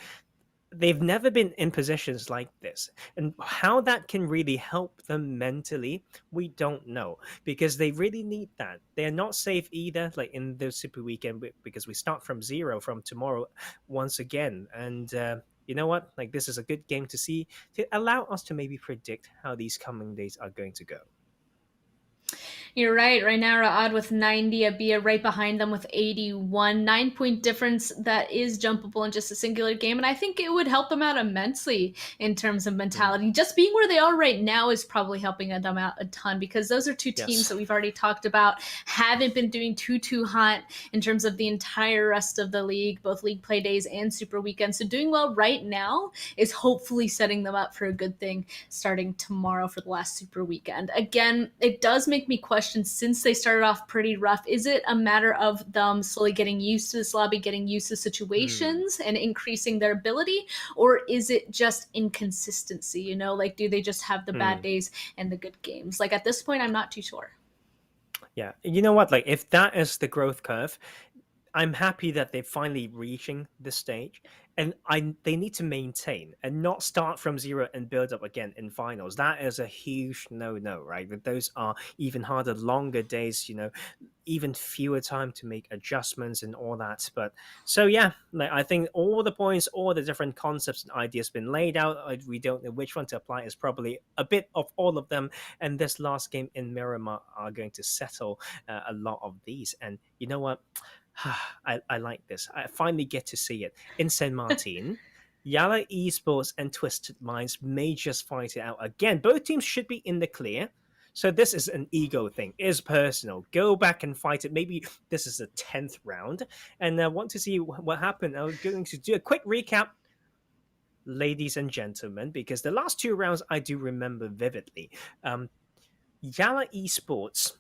[SPEAKER 3] they've never been in positions like this, and how that can really help them mentally, we don't know, because they really need that. They're not safe either, like in the Super Weekend, because we start from 0 from tomorrow once again. And you know what, like this is a good game to see, to allow us to maybe predict how these coming days are going to go.
[SPEAKER 2] You're right. Right now, Ra'ad with 90, ABIAH right behind them with 81. 9-point difference that is jumpable in just a singular game. And I think it would help them out immensely in terms of mentality. Just being where they are right now is probably helping them out a ton, because those are two teams that we've already talked about haven't been doing too hot in terms of the entire rest of the league, both league play days and super weekends. So doing well right now is hopefully setting them up for a good thing starting tomorrow for the last super weekend. Again, it does make me question, since they started off pretty rough, is it a matter of them slowly getting used to this lobby, getting used to situations and increasing their ability? Or is it just inconsistency? You know, like, do they just have the bad days and the good games? Like, at this point, I'm not too sure.
[SPEAKER 3] Yeah, you know what? Like, if that is the growth curve, I'm happy that they're finally reaching this stage, and they need to maintain and not start from zero and build up again in finals. That is a huge no, right? That those are even harder, longer days, you know, even fewer time to make adjustments and all that. But so yeah, like, I think all the points, all the different concepts and ideas been laid out. We don't know which one to apply. Is probably a bit of all of them, and this last game in Miramar are going to settle a lot of these. And you know what? I like this. I finally get to see it in San Martin. YaLLa Esports and Twisted Minds may just fight it out again. Both teams should be in the clear. So this is an ego thing. It's personal. Go back and fight it. Maybe this is the 10th round. And I want to see what happened. I'm going to do a quick recap, ladies and gentlemen, because the last 2 rounds I do remember vividly. YaLLa Esports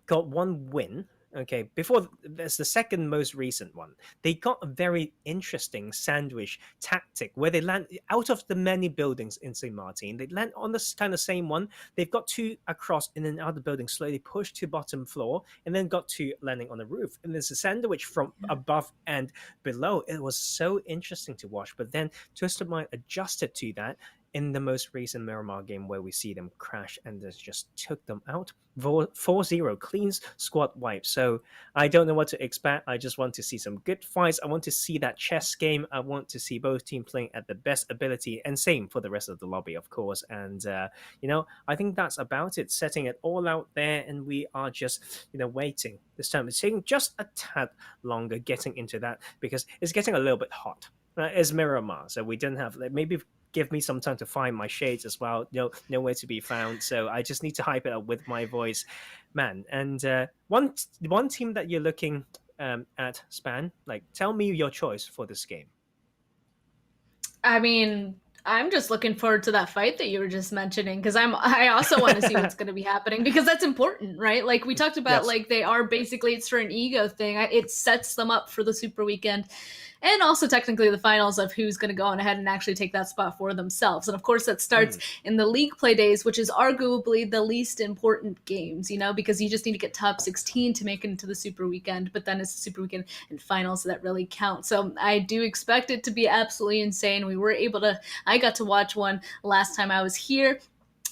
[SPEAKER 3] got 1 win. Okay, before there's the second most recent one. They got a very interesting sandwich tactic where they land out of the many buildings in St. Martin. They land on this kind of same one. They've got 2 across in another building, slowly pushed to bottom floor, and then got 2 landing on the roof. And there's a sandwich from above and below. It was so interesting to watch. But then Twisted Mind adjusted to that in the most recent Miramar game, where we see them crash and just took them out. 4-0, clean squad wipe. So I don't know what to expect. I just want to see some good fights. I want to see that chess game. I want to see both teams playing at the best ability, and same for the rest of the lobby, of course. And, you know, I think that's about it, setting it all out there, and we are just, you know, waiting. This time it's taking just a tad longer getting into that, because it's getting a little bit hot. It's Miramar, so we didn't have, maybe give me some time to find my shades as well. Nowhere to be found. So I just need to hype it up with my voice, man. And one team that you're looking at, Span, like, tell me your choice for this game.
[SPEAKER 2] I mean, I'm just looking forward to that fight that you were just mentioning, because I also want to see what's going to be happening, because that's important, right? Like we talked about, like, they are basically, it's for an ego thing. It sets them up for the super weekend, and also technically the finals of who's going to go on ahead and actually take that spot for themselves. And of course that starts in the league play days, which is arguably the least important games, you know, because you just need to get top 16 to make it into the super weekend, but then it's the super weekend and finals that really count. So I do expect it to be absolutely insane. I got to watch one last time I was here.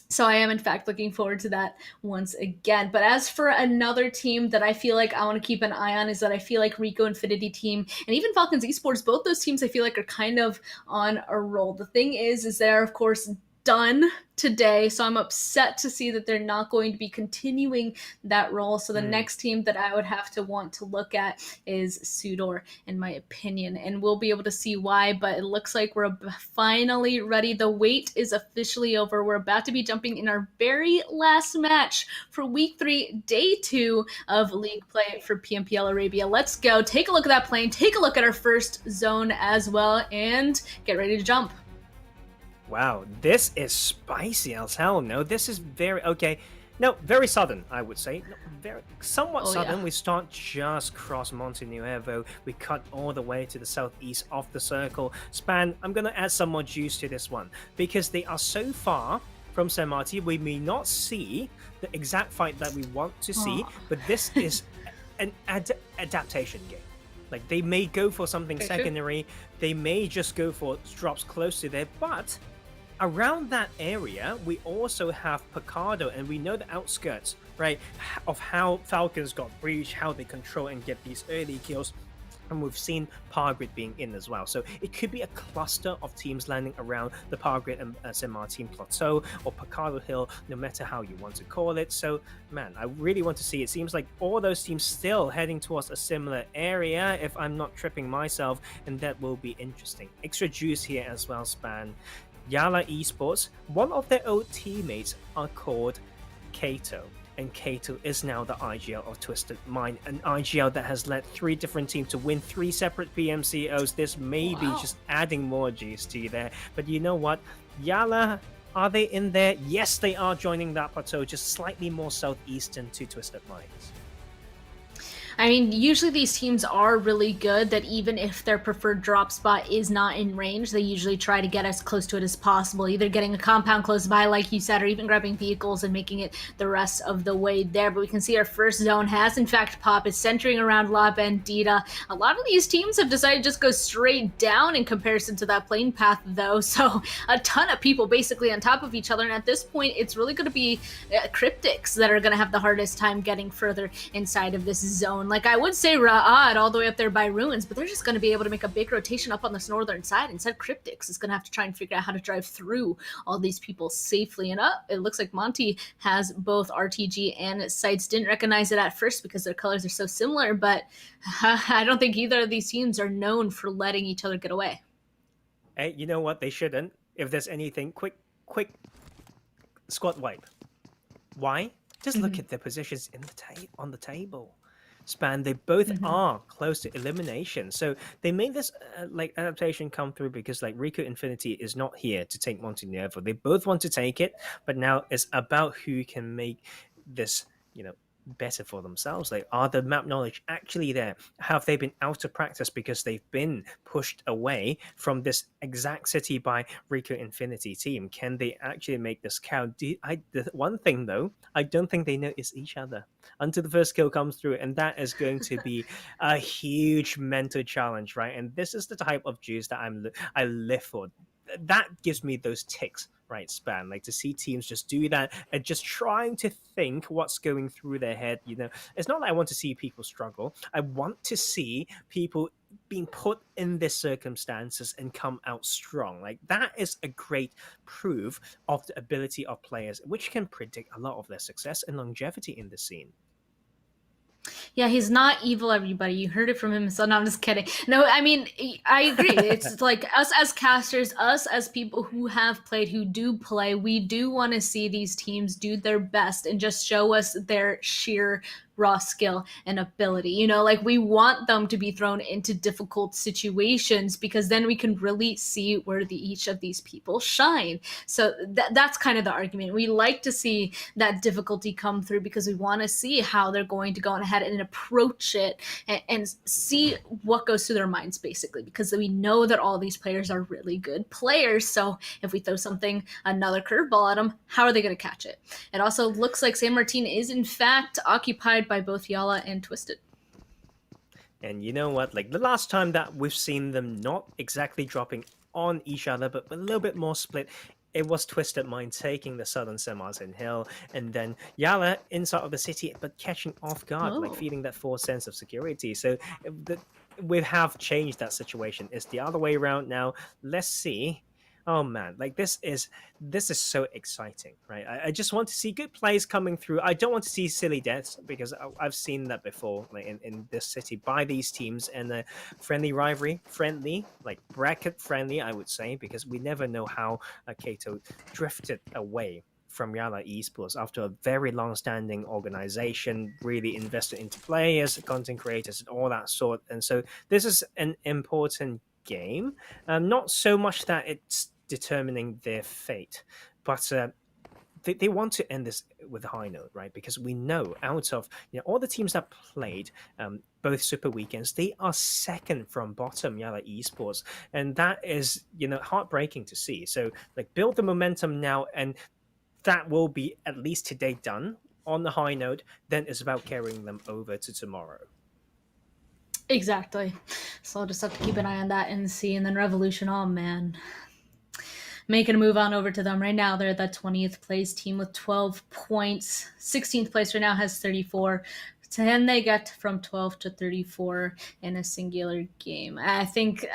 [SPEAKER 2] So I am, in fact, looking forward to that once again. But as for another team that I feel like I want to keep an eye on, is that I feel like RICO Infinity Team and even FalconsEsport, both those teams I feel like are kind of on a roll. The thing is they're, of course, done today, so I'm upset to see that they're not going to be continuing that role. So the next team that I would have to want to look at is SUDOR, in my opinion, and we'll be able to see why. But it looks like we're finally ready. The wait is officially over. We're about to be jumping in our very last match for week 3, day 2 of league play for PMPL Arabia. Let's go. Take a look at that plane, take a look at our first zone as well, and get ready to jump.
[SPEAKER 3] Wow, this is spicy as hell. No, this is very very sudden, I would say. Somewhat sudden. Yeah. We start just cross Monte Nuevo. We cut all the way to the southeast of the circle. Span, I'm going to add some more juice to this one, because they are so far from San Martin. We may not see the exact fight that we want to see, but this is an adaptation game. Like, they may go for something secondary. They may just go for drops close to there, but around that area, we also have Picardo, and we know the outskirts, right, of how Falcons got breached, how they control and get these early kills. And we've seen Pargrid being in as well. So it could be a cluster of teams landing around the Pargrid and St. Martin Plateau or Picado Hill, no matter how you want to call it. So, man, I really want to see. It seems like all those teams still heading towards a similar area, if I'm not tripping myself, and that will be interesting. Extra juice here as well, Span. YaLLa Esports, one of their old teammates are called Kato. And Kato is now the IGL of Twisted Mind, an IGL that has led 3 different teams to win 3 separate PMCOs. This may be just adding more juice to you there. But you know what? YaLLa, are they in there? Yes, they are joining that plateau, just slightly more southeastern to Twisted Minds.
[SPEAKER 2] I mean, usually these teams are really good that even if their preferred drop spot is not in range, they usually try to get as close to it as possible, either getting a compound close by, like you said, or even grabbing vehicles and making it the rest of the way there. But we can see our first zone has, in fact, popped. It's centering around La Bandita. A lot of these teams have decided to just go straight down in comparison to that plane path, though. So a ton of people basically on top of each other. And at this point, it's really going to be Cryptics that are going to have the hardest time getting further inside of this zone. Like I would say Ra'ad all the way up there by Ruins, but they're just going to be able to make a big rotation up on this northern side. Instead, Cryptics is going to have to try and figure out how to drive through all these people safely. And up, it looks like Monty has both RTG and SCYTES. Didn't recognize it at first because their colors are so similar, but I don't think either of these teams are known for letting each other get away.
[SPEAKER 3] Hey, you know what? They shouldn't. If there's anything, quick squad wipe. Why? Just look at their positions in on the table. Span, they both are close to elimination, so they made this adaptation come through because RICO Infinity is not here to take Montenegro. They both want to take it, but now it's about who can make this better for themselves. Are the map knowledge actually there? Have they been out of practice because they've been pushed away from this exact city by RICO Infinity team? Can they actually make this count? The one thing though, I don't think they notice each other until the first kill comes through, and that is going to be a huge mental challenge, right? And this is the type of juice that I live for. That gives me those ticks, right, Span? To see teams just do that and just trying to think what's going through their head. It's not that I want to see people struggle. I want to see people being put in these circumstances and come out strong. That is a great proof of the ability of players, which can predict a lot of their success and longevity in the scene.
[SPEAKER 2] Yeah, he's not evil, everybody. You heard it from him, so no, I'm just kidding. No, I mean, I agree. It's like us as casters, us as people who have played, who do play, we do want to see these teams do their best and just show us their sheer raw skill and ability. We want them to be thrown into difficult situations because then we can really see where each of these people shine. So that's kind of the argument. We like to see that difficulty come through because we want to see how they're going to go on ahead and approach it and see what goes through their minds, basically, because we know that all these players are really good players. So if we throw another curveball at them, how are they going to catch it? It also looks like San Martin is in fact occupied by both YaLLa and Twisted.
[SPEAKER 3] And you know what? The last time that we've seen them not exactly dropping on each other, but a little bit more split, it was Twisted Mind taking the southern St. Martin Hill, and then YaLLa inside of the city, but catching off guard, feeling that false sense of security. So we have changed that situation. It's the other way around now. Let's see. Oh man, this is so exciting, right? I just want to see good plays coming through. I don't want to see silly deaths because I've seen that before, in this city by these teams, and friendly rivalry, bracket friendly, I would say, because we never know how Kato drifted away from YaLLa Esports after a very long-standing organization, really invested into players, content creators, and all that sort. And so this is an important game, not so much that it's determining their fate, but they want to end this with a high note, right? Because we know out of all the teams that played both Super Weekends, they are second from bottom, YaLLa Esports, and that is heartbreaking to see. So build the momentum now, and that will be at least today done on the high note. Then it's about carrying them over to tomorrow.
[SPEAKER 2] Exactly. So I'll just have to keep an eye on that and see. And then Revolution, oh man, making a move on over to them right now. They're the 20th place team with 12 points. 16th place right now has 34. Can they get from 12 to 34 in a singular game? I think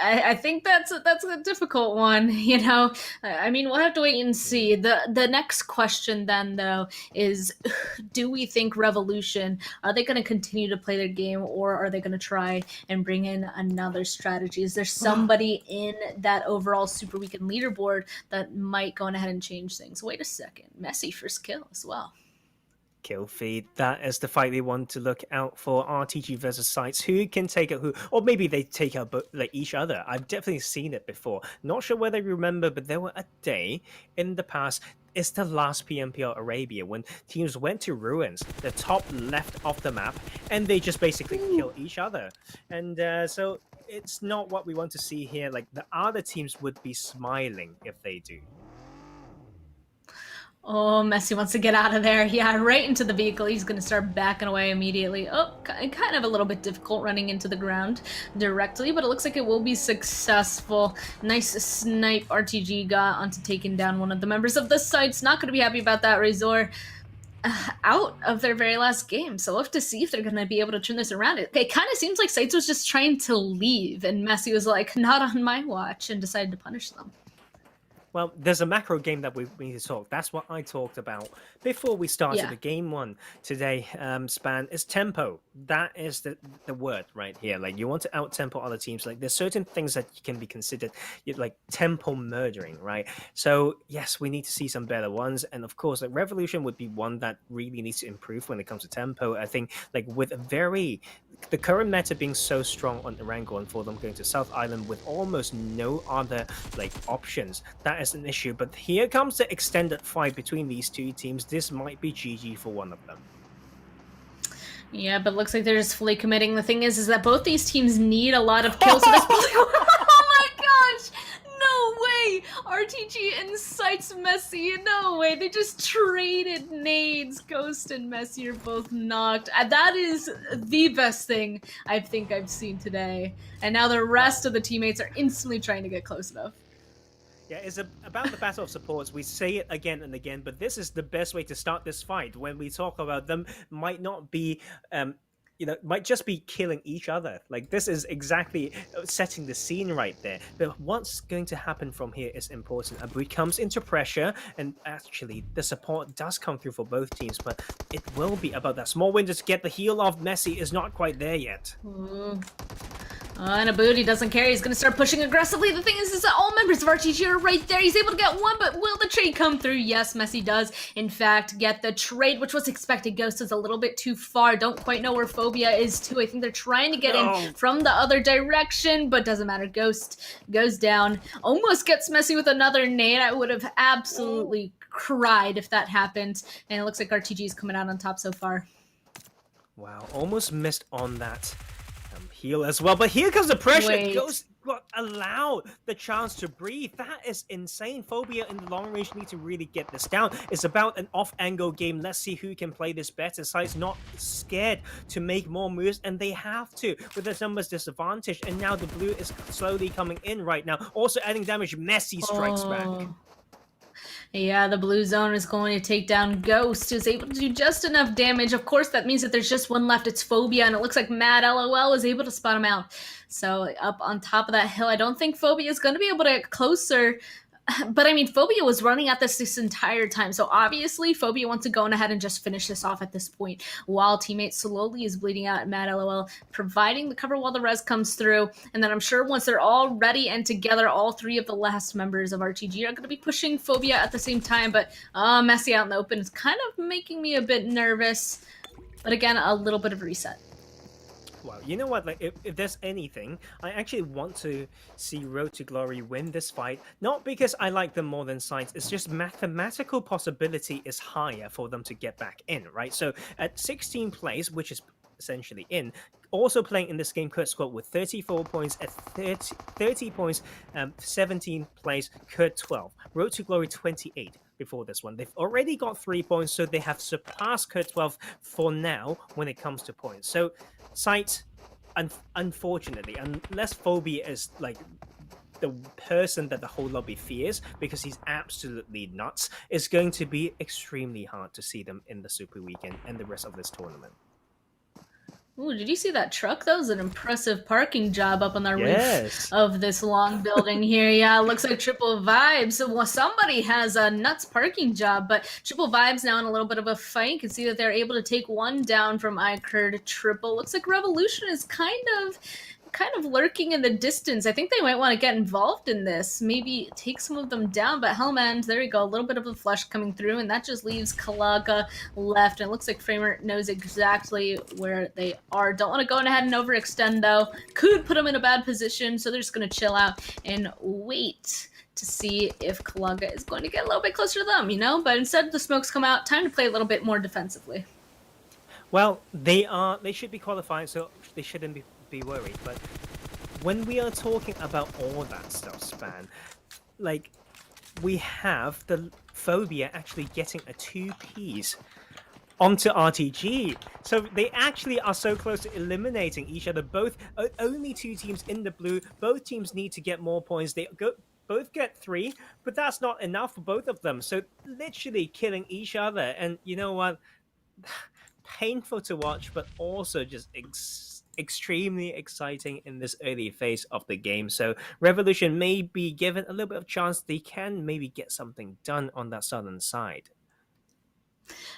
[SPEAKER 2] that's a difficult one. You know, I mean, we'll have to wait and see. The next question then though is, do we think Revolution, are they going to continue to play their game, or are they going to try and bring in another strategy? Is there somebody in that overall Super Weekend leaderboard that might go ahead and change things? Wait a second, Messi first kill as well.
[SPEAKER 3] Kill feed. That is the fight they want to look out for. RTG versus SCYTES. Who can take out who? Or maybe they take out like each other. I've definitely seen it before. Not sure whether you remember, but there were a day in the past. It's the last PMPL Arabia when teams went to ruins, the top left of the map, and they just basically kill each other. And so it's not what we want to see here. Like, the other teams would be smiling if they do.
[SPEAKER 2] Oh, Messi wants to get out of there. Yeah, right into the vehicle. He's going to start backing away immediately. Oh, kind of a little bit difficult running into the ground directly, but it looks like it will be successful. Nice snipe RTG got onto taking down one of the members of the SCYTES. Not going to be happy about that. Razor out of their very last game, so we'll have to see if they're going to be able to turn this around. It kind of seems like SCYTES was just trying to leave, and Messi was like, not on my watch, and decided to punish them.
[SPEAKER 3] Well, there's a macro game that we need to talk. That's what I talked about before we started the game one today. Span is tempo. That is the word right here. Like, you want to out tempo other teams. Like, there's certain things that can be considered like tempo murdering, right? So yes, we need to see some better ones. And of course, like, Revolution would be one that really needs to improve when it comes to tempo. I think, like, with the current meta being so strong on Erangel and for them going to South Island with almost no other like options, that is an issue. But here comes the extended fight between these two teams. This might be GG for one of them.
[SPEAKER 2] Yeah, but looks like they're just fully committing. The thing is that both these teams need a lot of kills. So that's oh my gosh! No way! RTG and SCYTES Messi, no way! They just traded nades. Ghost and Messi are both knocked. That is the best thing I think I've seen today. And now the rest of the teammates are instantly trying to get close enough.
[SPEAKER 3] Yeah, it's about the battle of supports. We say it again and again, but this is the best way to start this fight. When we talk about them, might not be, might just be killing each other. Like, this is exactly setting the scene right there. But what's going to happen from here is important. Abui comes into pressure, and actually the support does come through for both teams, but it will be about that small window to get the heal off. Messi is not quite there yet.
[SPEAKER 2] And ABIAH doesn't care. He's going to start pushing aggressively. The thing is that all members of RTG are right there. He's able to get one, but will the trade come through? Yes, Messi does, in fact, get the trade, which was expected. Ghost is a little bit too far. Don't quite know where Phobia is, too. I think they're trying to get in from the other direction, but doesn't matter. Ghost goes down. Almost gets Messi with another nade. I would have absolutely cried if that happened. And it looks like RTG is coming out on top so far.
[SPEAKER 3] Wow, almost missed on that heal as well, but here comes the pressure. Ghost got allowed the chance to breathe. That is insane. Phobia in the long range need to really get this down. It's about an off-angle game. Let's see who can play this better. SCYTES not scared to make more moves, and they have to with the numbers disadvantage. And now the blue is slowly coming in right now. Also adding damage. Messi strikes back.
[SPEAKER 2] Yeah, the blue zone is going to take down Ghost, who's able to do just enough damage. Of course, that means that there's just one left. It's Phobia, and it looks like Mad LOL was able to spot him out. So up on top of that hill, I don't think Phobia is going to be able to get closer. But I mean, Phobia was running at this entire time. So obviously, Phobia wants to go ahead and just finish this off at this point, while teammate slowly is bleeding out at Mad LOL, providing the cover while the res comes through. And then I'm sure once they're all ready and together, all three of the last members of RTG are going to be pushing Phobia at the same time. But Messi out in the open is kind of making me a bit nervous. But again, a little bit of a reset.
[SPEAKER 3] Wow, you know what, like, if there's anything, I actually want to see Road to Glory win this fight. Not because I like them more than SCYTES, it's just mathematical possibility is higher for them to get back in, right? So at 16 plays, which is essentially in, also playing in this game, KURD squad with 34 points at 30 points, 17 plays, KURD 12. Road to Glory 28 before this one. They've already got 3 points, so they have surpassed KURD 12 for now when it comes to points. So SCYTES, unfortunately, unless Phobia is like the person that the whole lobby fears because he's absolutely nuts, it's going to be extremely hard to see them in the Super Weekend and the rest of this tournament.
[SPEAKER 2] Ooh, did you see that truck? That was an impressive parking job up on the roof
[SPEAKER 3] Yes.
[SPEAKER 2] of this long building here. Yeah, it looks like Triple Vibes. So, well, somebody has a nuts parking job, but Triple Vibes now in a little bit of a fight. You can see that they're able to take one down from iKURD Triple. Looks like Revolution is kind of lurking in the distance. I think they might want to get involved in this, maybe take some of them down. But Hellman, there you go, a little bit of a flush coming through, and that just leaves Kalaga left. And it looks like Framer knows exactly where they are. Don't want to go ahead and overextend though. Could put them in a bad position, so they're just going to chill out and wait to see if Kalaga is going to get a little bit closer to them, But instead the smokes come out. Time to play a little bit more defensively.
[SPEAKER 3] Well, they should be qualified, so they shouldn't be worried. But when we are talking about all that stuff, Span, like we have the Phobia actually getting a 2-piece onto RTG. So they actually are so close to eliminating each other. Both only 2 teams in the blue. Both teams need to get more points. They both get 3, but that's not enough for both of them. So literally killing each other. And you know what? Painful to watch, but also just extremely exciting in this early phase of the game. So Revolution may be given a little bit of chance. They can maybe get something done on that southern side.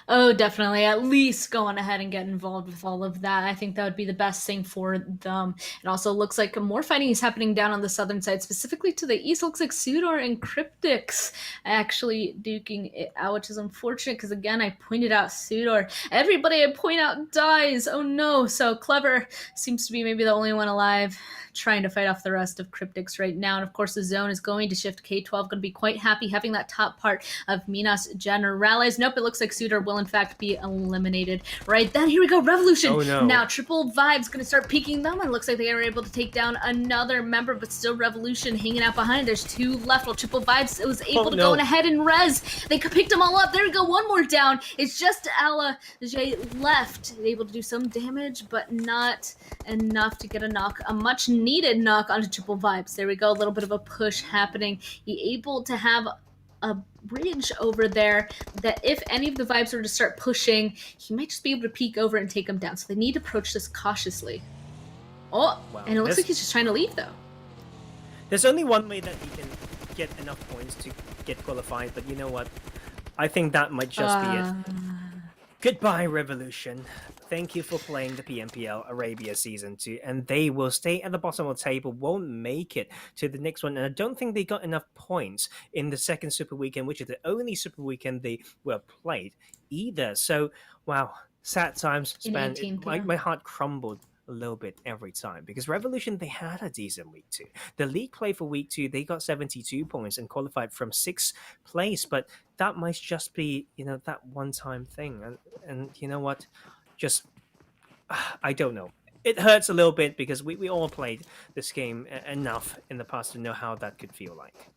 [SPEAKER 2] Oh, definitely. At least go on ahead and get involved with all of that. I think that would be the best thing for them. It also looks like more fighting is happening down on the southern side, specifically to the east. It looks like SUDOR and Cryptics actually duking it out, which is unfortunate because, again, I pointed out SUDOR. Everybody I point out dies. Oh, no. So Clever seems to be maybe the only one alive, trying to fight off the rest of Cryptics right now. And, of course, the zone is going to shift. K12 going to be quite happy having that top part of Minas Generales. Nope, it looks like SUDOR will in fact be eliminated right then. Here we go, Revolution.
[SPEAKER 3] Oh, no.
[SPEAKER 2] Now Triple Vibes going to start peeking them, and it looks like they are able to take down another member, but still Revolution hanging out behind. There's 2 left, while Triple Vibes was able to go on ahead and res. They picked them all up. There we go, one more down. It's just YaLLa left, able to do some damage, but not enough to get a much needed knock onto Triple Vibes. There we go, a little bit of a push happening. He able to have a bridge over there that if any of the Vibes were to start pushing, he might just be able to peek over and take them down. So they need to approach this cautiously. Oh, wow. And it looks like he's just trying to leave though.
[SPEAKER 3] There's only one way that he can get enough points to get qualified, but you know what? I think that might just be it. Goodbye, Revolution. Thank you for playing the PMPL Arabia Season 2, and they will stay at the bottom of the table, won't make it to the next one, and I don't think they got enough points in the second Super Weekend, which is the only Super Weekend they were played either. So, wow, sad times spent. My heart crumbled a little bit every time, because Revolution, they had a decent week 2. The league play for week 2, they got 72 points and qualified from 6th place, but that might just be, that one-time thing. And you know what? Just, I don't know. It hurts a little bit because we all played this game enough in the past to know how that could feel like.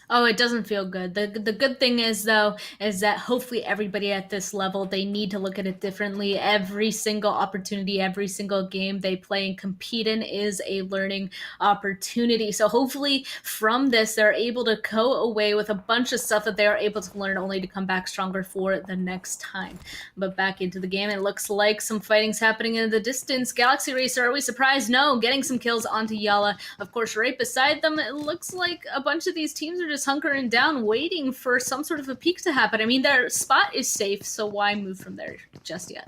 [SPEAKER 2] Oh, it doesn't feel good. The good thing is, though, is that hopefully everybody at this level, they need to look at it differently. Every single opportunity, every single game they play and compete in is a learning opportunity. So hopefully from this, they're able to go away with a bunch of stuff that they are able to learn, only to come back stronger for the next time. But back into the game, it looks like some fighting's happening in the distance. Galaxy Racer, are we surprised? No, getting some kills onto YaLLa. Of course, right beside them, it looks like a bunch of these teams are just hunkering down, waiting for some sort of a peak to happen. I mean, their spot is safe, so why move from there just yet?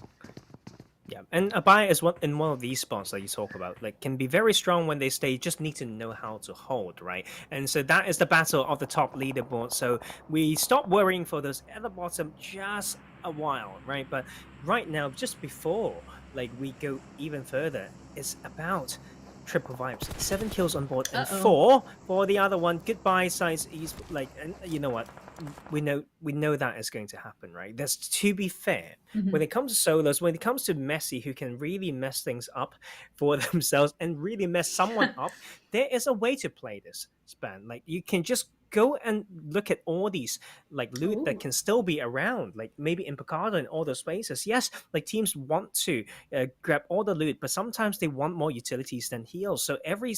[SPEAKER 3] Yeah, and ABIAH is in one of these spots that you talk about, like, can be very strong when they stay, just need to know how to hold, right? And so that is the battle of the top leaderboard. So we stop worrying for those at the bottom just a while, right? But right now, just before like we go even further, it's about Triple Vibes. 7 kills on board and 4 for the other one. Goodbye, SCYTES. He's like, and you know what? We know that is going to happen, right? That's, to be fair, when it comes to solos, when it comes to Messi, who can really mess things up for themselves and really mess someone up, there is a way to play this span. Like, you can just go and look at all these like loot that can still be around, like maybe in Picardo and all those spaces. Yes, like teams want to grab all the loot, but sometimes they want more utilities than heals. So every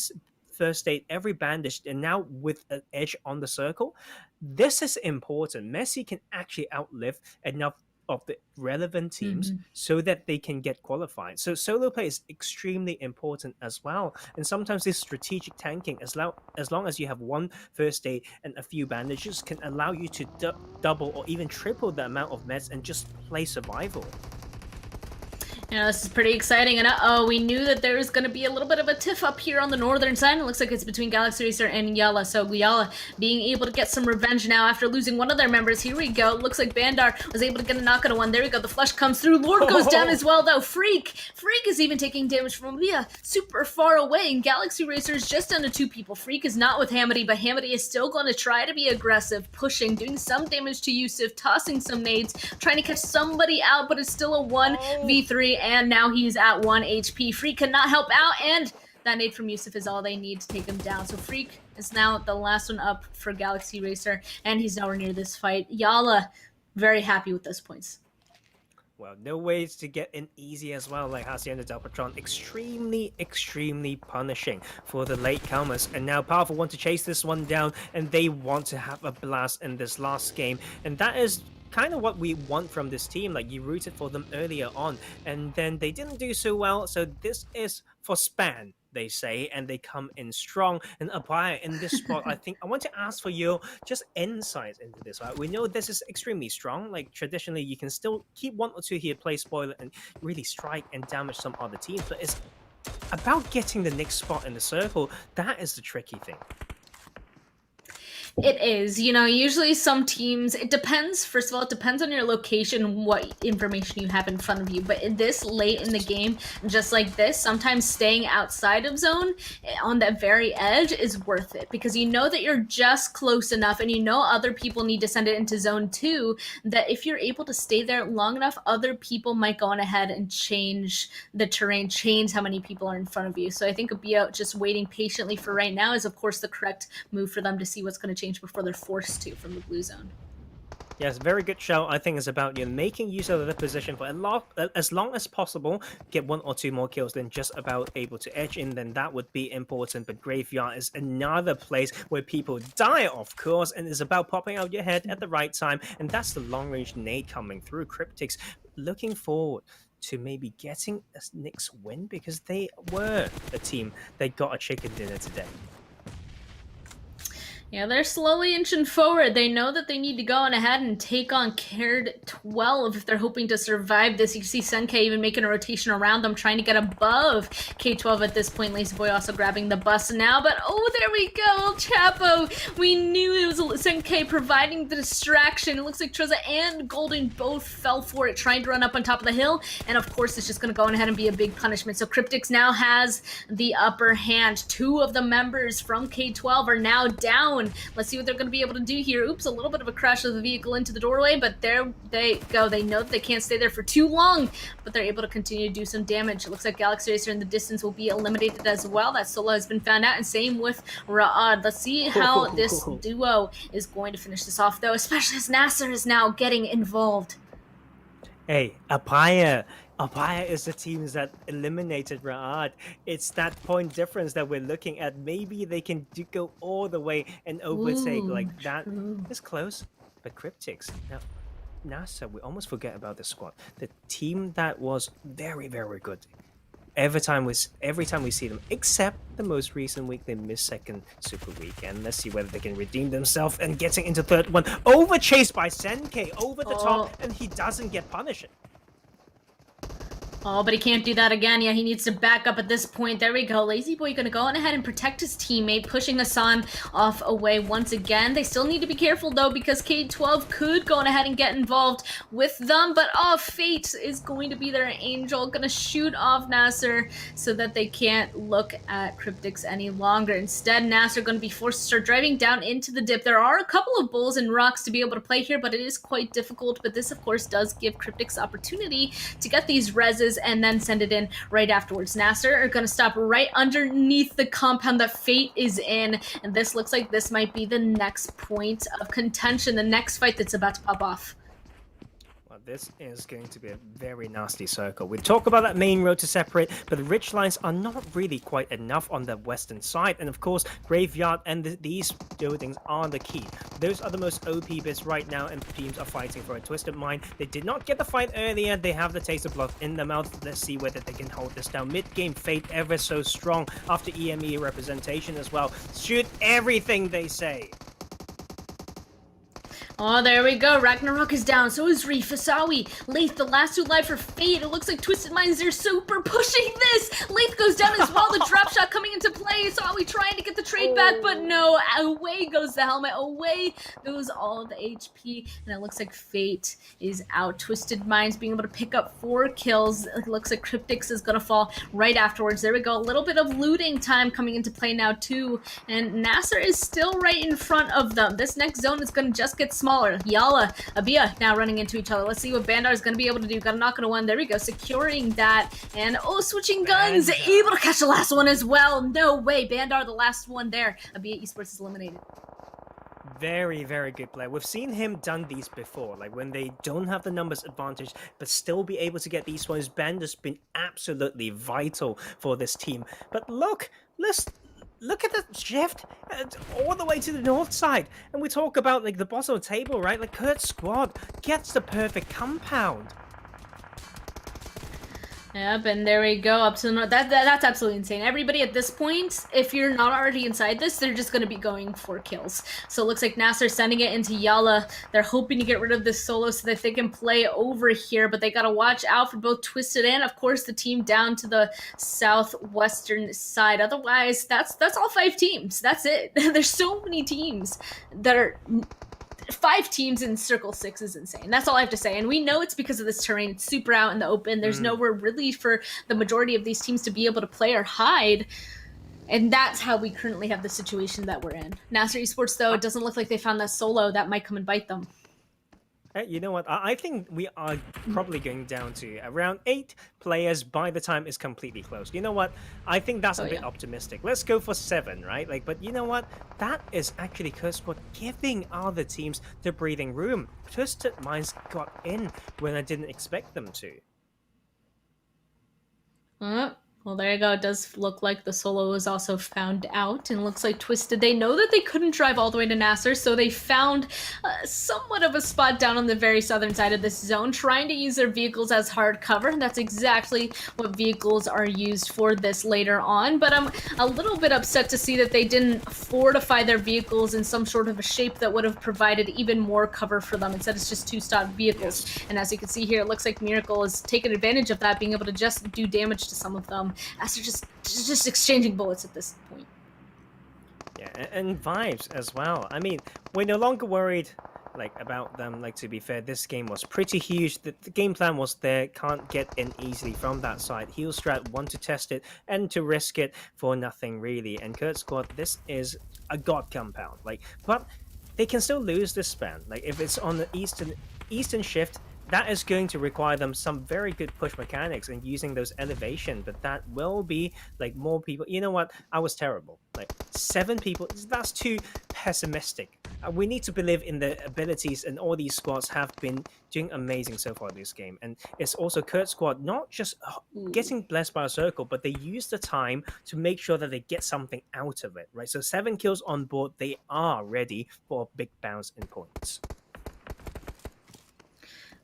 [SPEAKER 3] first aid, every bandage, and now with an edge on the circle, this is important. Messi can actually outlive enough of the relevant teams so that they can get qualified. So solo play is extremely important as well. And sometimes this strategic tanking, as long as you have one first aid and a few bandages, can allow you to double or even triple the amount of meds and just play survival.
[SPEAKER 2] Yeah, this is pretty exciting, and we knew that there was going to be a little bit of a tiff up here on the northern side. It looks like it's between Galaxy Racer and YaLLa, so YaLLa being able to get some revenge now after losing one of their members. Here we go. Looks like Bandar was able to get a knock on one. There we go. The flush comes through. Lord goes down as well, though. Freak is even taking damage from ABIAH super far away, and Galaxy Racer is just down to 2 people. Freak is not with Hamady, but Hamady is still going to try to be aggressive, pushing, doing some damage to Yusuf, tossing some nades, trying to catch somebody out, but it's still a 1v3. And now he's at 1 HP. Freak cannot help out, and that nade from Yusuf is all they need to take him down. So Freak is now the last one up for Galaxy Racer, and he's nowhere near this fight. YaLLa, very happy with those points.
[SPEAKER 3] Well, no ways to get in easy as well, like Hacienda and Delpatron. Extremely punishing for the latecomers. And now Powerful want to chase this one down, and they want to have a blast in this last game. And that is kind of what we want from this team. Like, you rooted for them earlier on, and then they didn't do so well. So this is for Span, they say, and they come in strong. And ABIAH in this spot, I want to ask for your just insights into this. Right? We know this is extremely strong. Like, traditionally, you can still keep 1 or 2 here, play spoiler, and really strike and damage some other teams. But it's about getting the next spot in the circle. That is the tricky thing.
[SPEAKER 2] It is, you know, usually some teams, it depends, first of all, it depends on your location, what information you have in front of you, but this late in the game, just like this, sometimes staying outside of zone on that very edge is worth it, because you know that you're just close enough, and you know other people need to send it into zone 2, that if you're able to stay there long enough, other people might go on ahead and change the terrain, change how many people are in front of you. So I think ABIAH just waiting patiently for right now is, of course, the correct move for them to see what's going to change before they're forced to from the blue zone.
[SPEAKER 3] Yes, very good show. I think it's about making use of the position for as long as possible. Get 1 or 2 more kills, then just about able to edge in. Then that would be important. But Graveyard is another place where people die, of course, and it's about popping out your head at the right time. And that's the long range nade coming through. Cryptics looking forward to maybe getting a next win, because they were a team that got a chicken dinner today.
[SPEAKER 2] Yeah, they're slowly inching forward. They know that they need to go on ahead and take on KURD 12 if they're hoping to survive this. You see Senkei even making a rotation around them, trying to get above K12 at this point. Lazyboy also grabbing the bus now, but oh, there we go, Chapo. We knew it was Senkei providing the distraction. It looks like Treza and Golden both fell for it, trying to run up on top of the hill, and of course it's just going to go on ahead and be a big punishment. So Cryptics now has the upper hand. 2 of the members from K12 are now down. Let's see what they're going to be able to do here. Oops, a little bit of a crash of the vehicle into the doorway, but there they go. They know that they can't stay there for too long, but they're able to continue to do some damage. It looks like Galaxy Racer in the distance will be eliminated as well. That solo has been found out, and same with Ra'ad. Let's see how this duo is going to finish this off, though, especially as NASR is now getting involved.
[SPEAKER 3] Hey, ABIAH is the teams that eliminated Ra'ad. It's that point difference that we're looking at. Maybe they can go all the way and overtake. Like that. It's close. But Cryptics, now NASR, we almost forget about the squad. The team that was very, very good. Every time we see them, except the most recent week, they missed second super week. And let's see whether they can redeem themselves and getting into third one. Overchased by Senkei over the top, and he doesn't get punished.
[SPEAKER 2] Oh, but he can't do that again. Yeah, he needs to back up at this point. There we go. Lazyboy gonna go on ahead and protect his teammate, pushing Hassan off away once again. They still need to be careful, though, because K12 could go on ahead and get involved with them. But, oh, Fate is going to be their angel. Gonna shoot off NASR so that they can't look at Cryptics any longer. Instead, NASR gonna be forced to start driving down into the dip. There are a couple of bulls and rocks to be able to play here, but it is quite difficult. But this, of course, does give Cryptics opportunity to get these reses and then send it in right afterwards. NASR are going to stop right underneath the compound that Fate is in, and this looks like this might be the next point of contention, the next fight that's about to pop off.
[SPEAKER 3] Well, this is going to be a very nasty circle. We talk about that main road to separate, but the ridge lines are not really quite enough on the western side. And of course, Graveyard and these buildings are the key. Those are the most OP bits right now, and teams are fighting for a Twisted Mind. They did not get the fight earlier. They have the taste of blood in the mouth. Let's see whether they can hold this down. Mid-game, Fate ever so strong after EME representation as well. Shoot everything, they say.
[SPEAKER 2] Oh, there we go. Ragnarok is down. So is Reef, Asawi, Lath, the last two live for Fate. It looks like Twisted Minds, they're super pushing this. Lath goes down as well. The drop shot coming into play. Asawi trying to get the trade back, but no. Away goes the helmet. Away goes all the HP. And it looks like Fate is out. Twisted Minds being able to pick up 4 kills. It looks like Cryptics is going to fall right afterwards. There we go. A little bit of looting time coming into play now, too. And NASR is still right in front of them. This next zone is going to just get smaller. YaLLa, ABIAH now running into each other. Let's see what Bandar is going to be able to do. Got a knock on a one. There we go. Securing that. And switching guns. Able to catch the last one as well. No way. Bandar, the last one there. ABIAH Esports is eliminated.
[SPEAKER 3] Very, very good player. We've seen him done these before, like when they don't have the numbers advantage, but still be able to get these ones. Bandar's been absolutely vital for this team. But look at the shift all the way to the north side. And we talk about like the bottom of the table, right? Like KURD squad gets the perfect compound.
[SPEAKER 2] Yep, and there we go, up to the north. That's absolutely insane. Everybody at this point, if you're not already inside this, they're just going to be going for kills. So it looks like NASR sending it into YaLLa. They're hoping to get rid of this solo so that they can play over here, but they got to watch out for both Twisted and, of course, the team down to the southwestern side. Otherwise, that's all 5 teams. That's it. There's so many teams that are... 5 teams in Circle 6 is insane. That's all I have to say. And we know it's because of this terrain. It's super out in the open. There's nowhere really for the majority of these teams to be able to play or hide. And that's how we currently have the situation that we're in. NASR Esports, though, it doesn't look like they found that solo that might come and bite them.
[SPEAKER 3] You know what? I think we are probably going down to around 8 players by the time it's completely closed. You know what? I think that's a bit optimistic. Let's go for 7, right? Like, but you know what? That is actually KURD squad giving other teams the breathing room. Twisted Minds got in when I didn't expect them to.
[SPEAKER 2] Well, there you go. It does look like the solo was also found out, and looks like Twisted. They know that they couldn't drive all the way to NASR, so they found somewhat of a spot down on the very southern side of this zone, trying to use their vehicles as hard cover. And that's exactly what vehicles are used for this later on. But I'm a little bit upset to see that they didn't fortify their vehicles in some sort of a shape that would have provided even more cover for them. Instead, it's just 2 stock vehicles. And as you can see here, it looks like Miracle is taking advantage of that, being able to just do damage to some of them. As they're just exchanging bullets at this point.
[SPEAKER 3] Yeah, and vibes as well. I mean, we're no longer worried like about them. Like, to be fair, this game was pretty huge. The game plan was there. Can't get in easily from that side. Heelstrat want to test it and to risk it for nothing really. And KURD squad, this is a god compound. Like, but they can still lose this span. Like, if it's on the eastern shift, that is going to require them some very good push mechanics and using those elevation, but that will be like more people. You know what? I was terrible. Like 7 people, that's too pessimistic. We need to believe in the abilities, and all these squads have been doing amazing so far this game. And it's also KURD squad not just getting blessed by a circle, but they use the time to make sure that they get something out of it, right? So 7 kills on board, they are ready for a big bounce in points.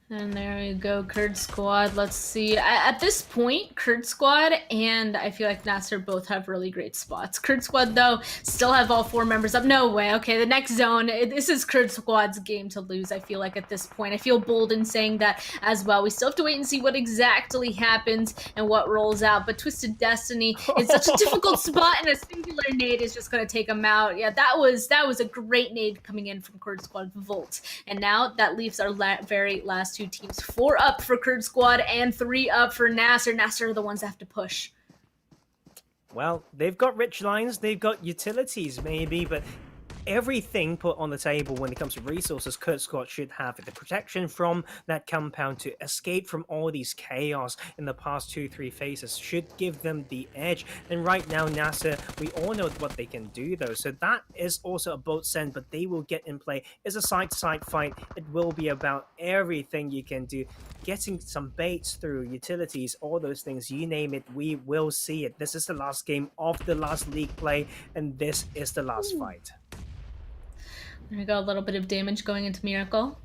[SPEAKER 2] And there we go, KURD squad. Let's see. At this point, KURD squad and I feel like NASR both have really great spots. KURD squad, though, still have all 4 members up. No way. Okay, the next zone. This is KURD squad's game to lose, I feel like, at this point. I feel bold in saying that as well. We still have to wait and see what exactly happens and what rolls out. But Twisted Destiny is such a difficult spot, and a singular nade is just going to take them out. Yeah, that was a great nade coming in from KURD squad Volt. And now that leaves our very last 2 teams. 4 up for KURD squad and 3 up for NASR. NASR are the ones that have to push.
[SPEAKER 3] Well, they've got rich lines, they've got utilities maybe, but everything put on the table when it comes to resources, KURD Squad should have it. The protection from that compound to escape from all these chaos in the past 2-3 phases should give them the edge. And right now, NASR, we all know what they can do though. So that is also a boat send, but they will get in play. It's a side-to-side fight. It will be about everything you can do. Getting some baits through, utilities, all those things, you name it, we will see it. This is the last game of the last league play, and this is the last fight.
[SPEAKER 2] There we go, a little bit of damage going into Miracle.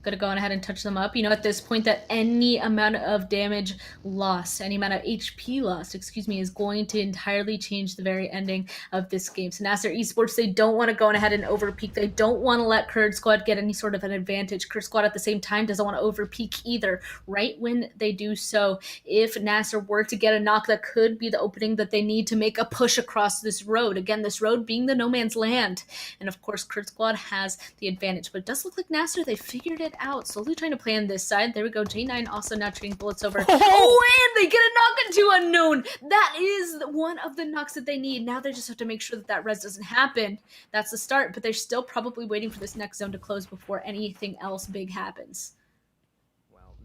[SPEAKER 2] Gonna go on ahead and touch them up. You know, at this point, that any amount of damage lost, any amount of HP lost, excuse me, is going to entirely change the very ending of this game. So NASR Esports, they don't want to go on ahead and overpeak. They don't want to let KURD Squad get any sort of an advantage. KURD Squad at the same time doesn't want to overpeak either. Right when they do so, if NASR were to get a knock, that could be the opening that they need to make a push across this road. Again, this road being the no man's land. And of course, KURD Squad has the advantage. But it does look like NASR, they figured it out, slowly trying to play on this side. There we go. J9 also now trading bullets over. Oh, and they get a knock into unknown. That is one of the knocks that they need. Now they just have to make sure that that res doesn't happen. That's the start, but they're still probably waiting for this next zone to close before anything else big happens.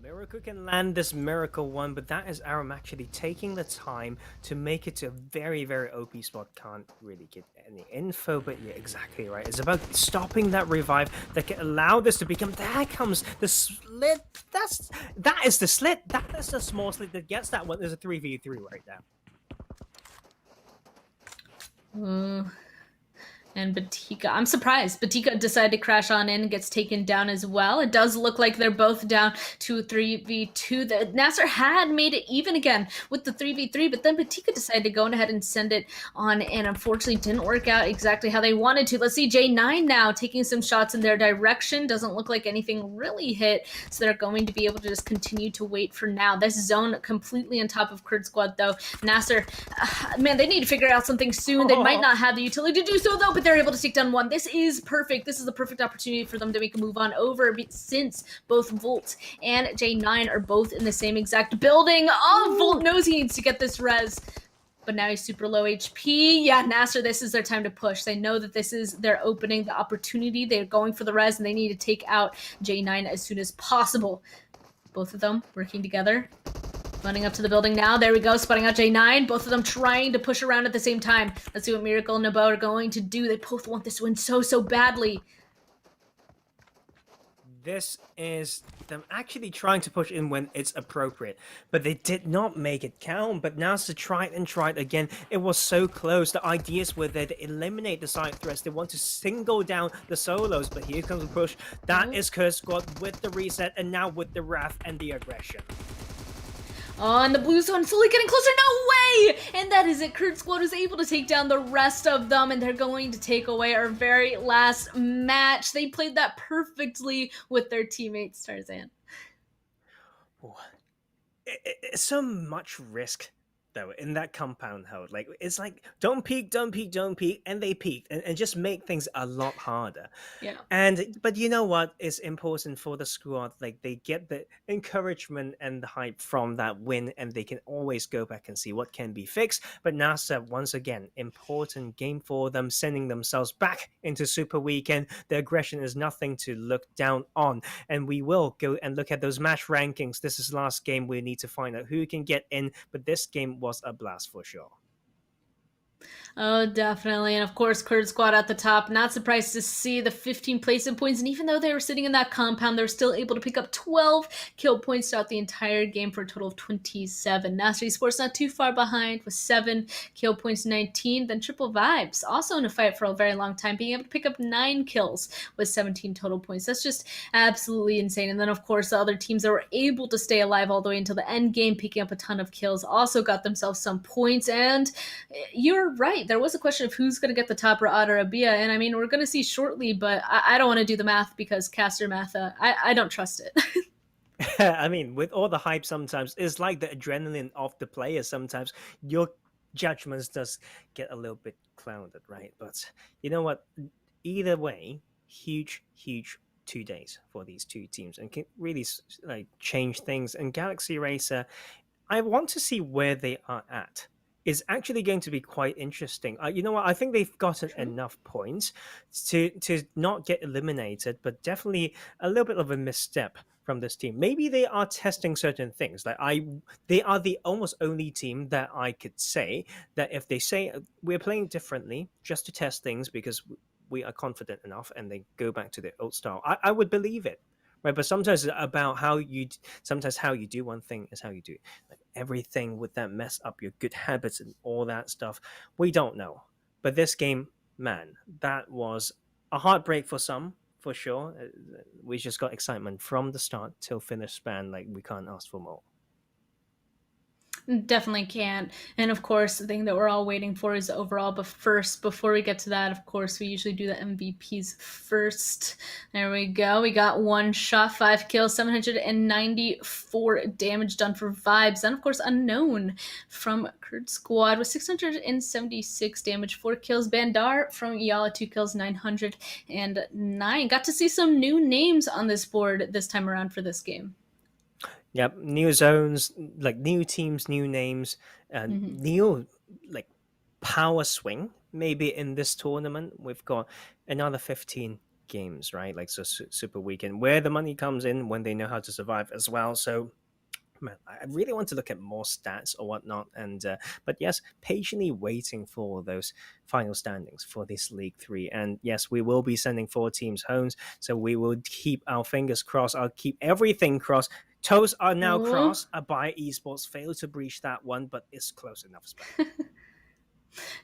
[SPEAKER 3] Miracle can land this miracle one, but that is Aram actually taking the time to make it to a very, very OP spot. Can't really get any info, but yeah, exactly right. It's about stopping that revive that can allow this to become. There comes the slit. That is the slit. That is the small slit that gets that one. There's a 3v3 right now.
[SPEAKER 2] And Batika, I'm surprised. Batika decided to crash on in and gets taken down as well. It does look like they're both down to 3v2. The NASR had made it even again with the 3v3, but then Batika decided to go ahead and send it on, and unfortunately didn't work out exactly how they wanted to. Let's see, J9 now taking some shots in their direction. Doesn't look like anything really hit, so they're going to be able to just continue to wait for now. This zone completely on top of KURD Squad, though. NASR, man, they need to figure out something soon. They might not have the utility to do so, though, but they're able to take down one. This is perfect. This is the perfect opportunity for them to make a move on over, since both Volt and J9 are both in the same exact building. Oh, Volt knows he needs to get this res, but now he's super low HP. Yeah, NASR, this is their time to push. They know that this is their opening, the opportunity. They're going for the res, and they need to take out J9 as soon as possible. Both of them working together. Running up to the building now. There we go. Spotting out J9. Both of them trying to push around at the same time. Let's see what Miracle and Nabo are going to do. They both want this win so, so badly.
[SPEAKER 3] This is them actually trying to push in when it's appropriate, but they did not make it count. But now to try and try it again, it was so close. The ideas were there to eliminate the side threats. They want to single down the solos, but here comes the push. That is KURD Squad with the reset, and now with the wrath and the aggression.
[SPEAKER 2] Oh, and the blue zone slowly getting closer. No way! And that is it. KURD Squad was able to take down the rest of them, and they're going to take away our very last match. They played that perfectly with their teammates, Tarzan.
[SPEAKER 3] It's so much risk, though, in that compound hold. Like, it's like, don't peek, don't peek, don't peek, and they peeked, and just make things a lot harder.
[SPEAKER 2] Yeah.
[SPEAKER 3] But you know what is important for the squad? Like, they get the encouragement and the hype from that win, and they can always go back and see what can be fixed. But NASR, once again, important game for them, sending themselves back into Super Weekend. The aggression is nothing to look down on, and we will go and look at those match rankings. This is last game. We need to find out who can get in, but this game was a blast for sure.
[SPEAKER 2] Oh, definitely. And of course, KURD Squad at the top. Not surprised to see the 15 placement points. And even though they were sitting in that compound, they were still able to pick up 12 kill points throughout the entire game for a total of 27. NASR Esports not too far behind with 7 kill points, 19. Then Triple Vibes, also in a fight for a very long time, being able to pick up 9 kills with 17 total points. That's just absolutely insane. And then, of course, the other teams that were able to stay alive all the way until the end game, picking up a ton of kills, also got themselves some points. And you're right. There was a question of who's going to get the top or ABIAH, and I mean, we're going to see shortly, but I don't want to do the math because caster math, I don't trust it.
[SPEAKER 3] I mean, with all the hype sometimes, it's like the adrenaline of the player sometimes. Your judgments does get a little bit clouded, right? But you know what? Either way, huge 2 days for these two teams and can really like change things. And Galaxy Racer, I want to see where they are at is actually going to be quite interesting. You know what? I think they've gotten enough points to not get eliminated, but definitely a little bit of a misstep from this team. Maybe they are testing certain things. They are the almost only team that I could say that if they say we're playing differently just to test things because we are confident enough, and they go back to their old style, I would believe it. Right, but sometimes it's about sometimes how you do one thing is how you do it. Like everything would that mess up your good habits and all that stuff. We don't know, but this game, man, that was a heartbreak for some, for sure. We just got excitement from the start till finish span. Like we can't ask for more.
[SPEAKER 2] Definitely can't. And of course, the thing that we're all waiting for is the overall. But first, before we get to that, of course, we usually do the MVPs first. There we go. We got 1 shot, 5 kills, 794 damage done for Vibes. And of course, Unknown from KURD Squad with 676 damage, 4 kills. Bandar from YaLLa, 2 kills, 909. Got to see some new names on this board this time around for this game.
[SPEAKER 3] Yep, new zones, like new teams, new names, and new like power swing. Maybe in this tournament, we've got another 15 games, right? Like so, super weekend where the money comes in when they know how to survive as well. So, man, I really want to look at more stats or whatnot, and but yes, patiently waiting for those final standings for this League 3. And yes, we will be sending 4 teams home, so we will keep our fingers crossed. I'll keep everything crossed. Toes are now crossed. ABIAH Esports failed to breach that one, but it's close enough.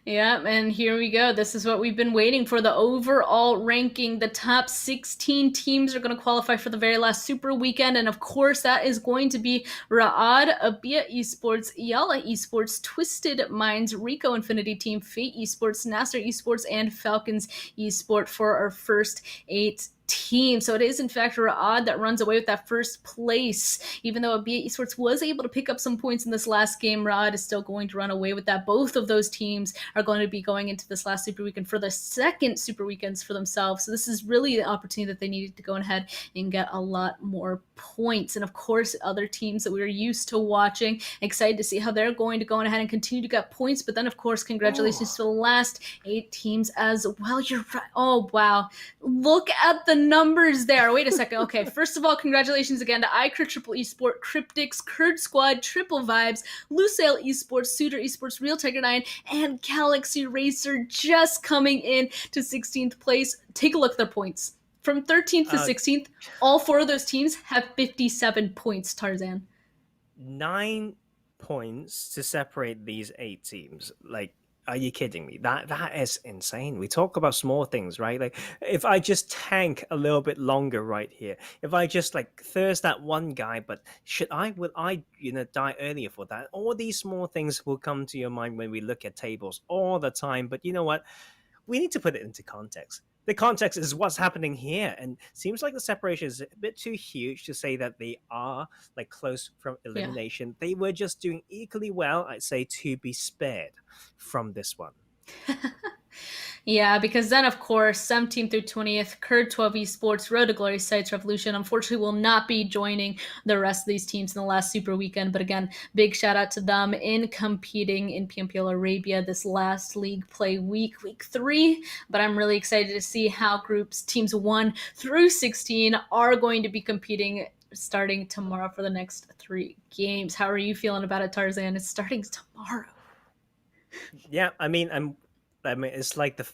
[SPEAKER 2] Yeah, and here we go. This is what we've been waiting for. The overall ranking. The top 16 teams are going to qualify for the very last Super Weekend. And of course, that is going to be Ra'ad, ABIAH Esports, YaLLa Esports, Twisted Minds, RICO Infinity Team, Fate Esports, NASR Esports, and Falcons Esport for our first 8 team. So it is in fact Ra'ad that runs away with that first place. Even though ABIAH Esports was able to pick up some points in this last game, Ra'ad is still going to run away with that. Both of those teams are going to be going into this last Super Weekend for the second Super Weekends for themselves. So this is really the opportunity that they needed to go ahead and get a lot more points. And of course, other teams that we are used to watching, excited to see how they're going to go ahead and continue to get points. But then of course, congratulations to the last 8 teams as well. You're right. Oh, wow. Look at the numbers there. Wait a second. Okay, first of all, congratulations again to iKURD, Triple Esport, Cryptics, KURD Squad, Triple Vibes, Lusail Esports, SUDOR Esports, Real Tiger 9, and Galaxy Racer just coming in to 16th place. Take a look at their points. From 13th to 16th, all 4 of those teams have 57 points, Tarzan.
[SPEAKER 3] 9 points to separate these 8 teams. Like, are you kidding me? That is insane. We talk about small things, right? Like if I just tank a little bit longer right here, if I just like thirst that one guy, but will I die earlier for that? All these small things will come to your mind when we look at tables all the time. But you know what? We need to put it into context. The context is what's happening here, and seems like the separation is a bit too huge to say that they are like close from elimination. Yeah. They were just doing equally well, I'd say, to be spared from this one.
[SPEAKER 2] Yeah, because then, of course, 17th through 20th, KURD 12 Esports, Road to Glory, SCYTES Revolution, unfortunately will not be joining the rest of these teams in the last Super Weekend. But again, big shout out to them in competing in PMPL Arabia this last league play week 3. But I'm really excited to see how teams 1 through 16 are going to be competing starting tomorrow for the next 3 games. How are you feeling about it, Tarzan? It's starting tomorrow.
[SPEAKER 3] Yeah, I mean, it's like the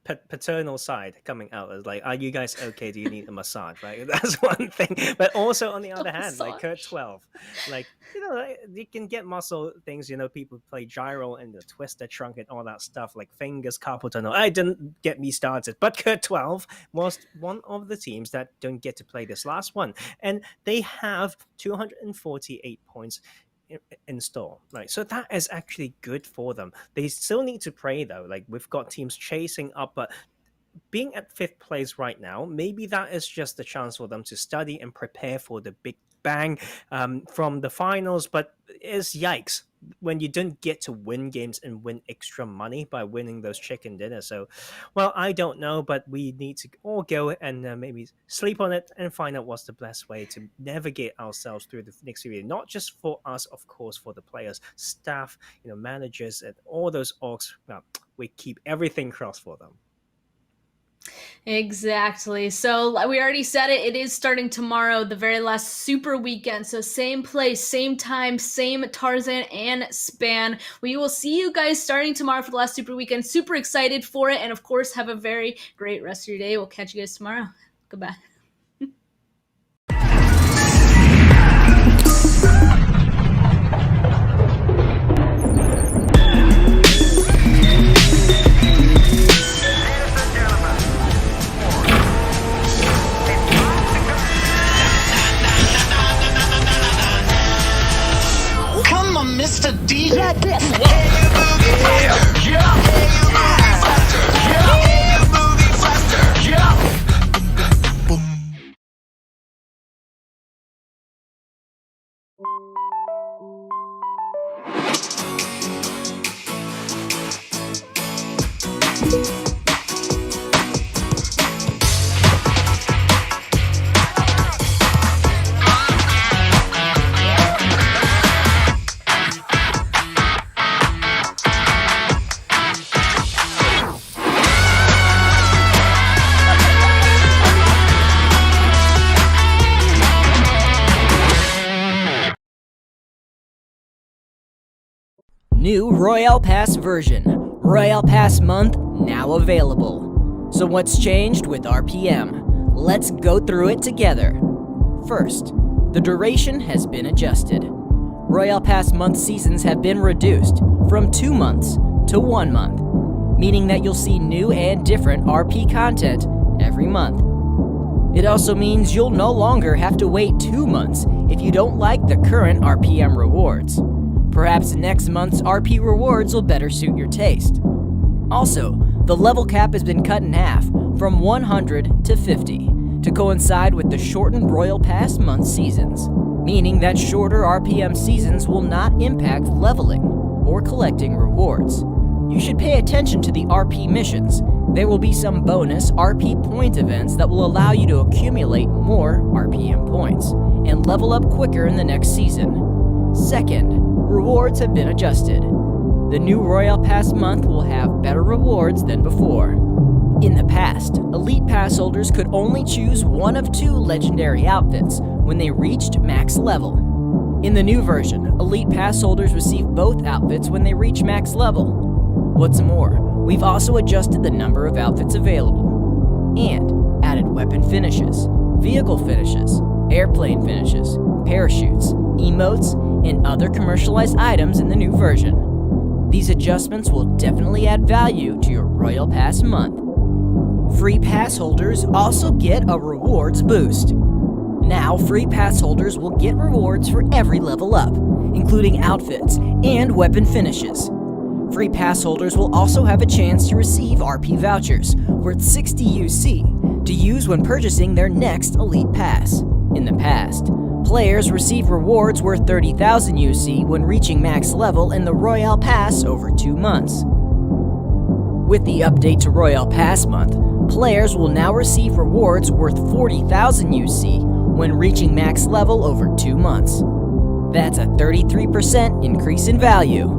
[SPEAKER 3] paternal side coming out as like, are you guys okay? Do you need a massage? Right, that's one thing. But also on the other hand, like KURD 12, like you can get muscle things. People play gyro and the twister trunk and all that stuff, like fingers, carpal tunnel. I didn't get me started, but KURD 12 was one of the teams that don't get to play this last one, and they have 248 points in store, right? So that is actually good for them. They still need to pray though. Like we've got teams chasing up, but being at 5th place right now, maybe that is just a chance for them to study and prepare for the big bang from the finals. But it's yikes when you don't get to win games and win extra money by winning those chicken dinners. So, well, I don't know, but we need to all go and maybe sleep on it and find out what's the best way to navigate ourselves through the next year. Not just for us, of course, for the players, staff, managers, and all those orgs. Well, we keep everything crossed for them.
[SPEAKER 2] Exactly. So we already said it. It is starting tomorrow, the very last Super Weekend. So same place, same time, same Tarzan and Span. We will see you guys starting tomorrow for the last Super Weekend. Super excited for it. And of course, have a very great rest of your day. We'll catch you guys tomorrow. Goodbye.
[SPEAKER 4] Mr. D.
[SPEAKER 1] Like this. Can you boogie faster? Yeah. Can you boogie faster? Yeah. Can you boogie faster? Yeah. Boom.
[SPEAKER 5] New Royale Pass version. Royale Pass month now available. So what's changed with RPM? Let's go through it together. First, the duration has been adjusted. Royale Pass month seasons have been reduced from 2 months to 1 month, meaning that you'll see new and different RP content every month. It also means you'll no longer have to wait 2 months if you don't like the current RPM rewards. Perhaps next month's RP rewards will better suit your taste. Also, the level cap has been cut in half from 100 to 50 to coincide with the shortened Royal Pass month seasons, meaning that shorter RPM seasons will not impact leveling or collecting rewards. You should pay attention to the RP missions. There will be some bonus RP point events that will allow you to accumulate more RPM points and level up quicker in the next season. Second, rewards have been adjusted. The new Royale Pass month will have better rewards than before. In the past, Elite Pass holders could only choose one of 2 legendary outfits when they reached max level. In the new version, Elite Pass holders receive both outfits when they reach max level. What's more, we've also adjusted the number of outfits available and added weapon finishes, vehicle finishes, airplane finishes, parachutes, emotes, and other commercialized items in the new version. These adjustments will definitely add value to your Royal Pass month. Free Pass holders also get a rewards boost. Now, Free Pass holders will get rewards for every level up, including outfits and weapon finishes. Free Pass holders will also have a chance to receive RP vouchers worth 60 UC to use when purchasing their next Elite Pass. In the past, players receive rewards worth 30,000 UC when reaching max level in the Royale Pass over 2 months. With the update to Royale Pass month, players will now receive rewards worth 40,000 UC when reaching max level over 2 months. That's a 33% increase in value.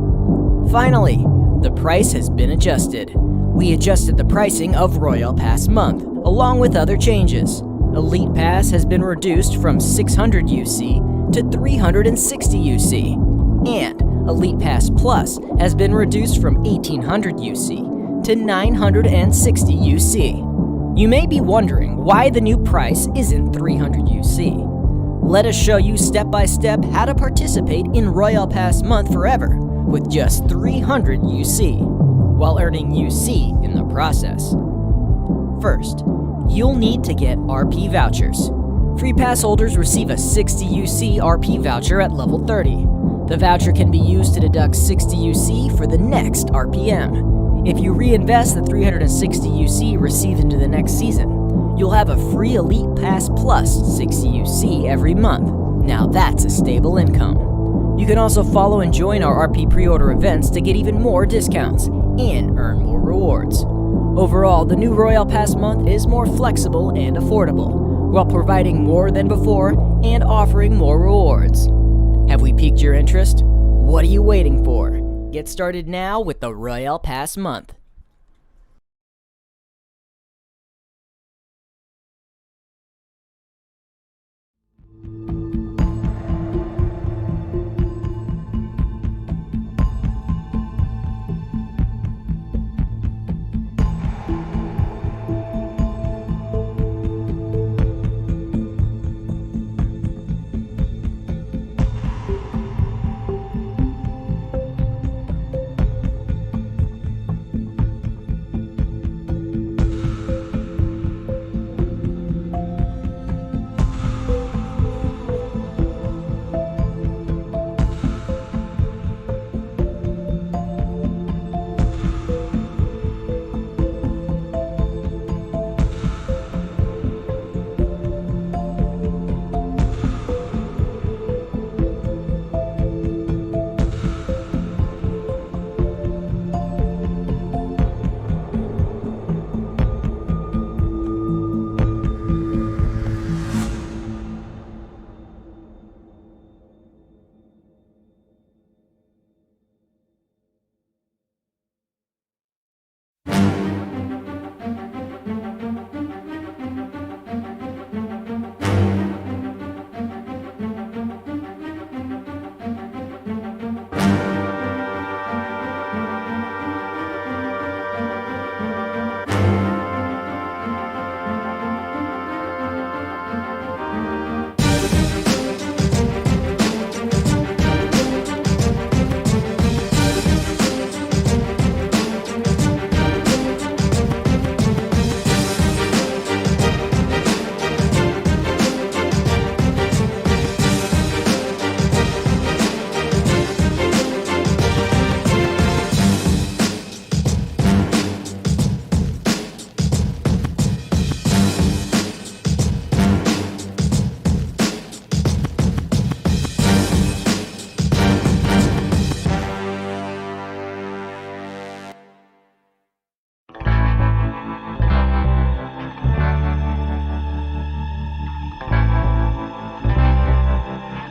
[SPEAKER 5] Finally, the price has been adjusted. We adjusted the pricing of Royale Pass month, along with other changes. Elite Pass has been reduced from 600 UC to 360 UC, and Elite Pass Plus has been reduced from 1800 UC to 960 UC. You may be wondering why the new price isn't 300 UC. Let us show you step by step how to participate in Royale Pass month forever with just 300 UC, while earning UC in the process. First, you'll need to get RP vouchers. Free Pass holders receive a 60 UC RP voucher at level 30. The voucher can be used to deduct 60 UC for the next RPM. If you reinvest the 360 UC received into the next season, you'll have a free Elite Pass plus 60 UC every month. Now that's a stable income. You can also follow and join our RP pre-order events to get even more discounts and earn more rewards. Overall, the new Royale Pass month is more flexible and affordable, while providing more than before and offering more rewards. Have we piqued your interest? What are you waiting for? Get started now with the Royale Pass month.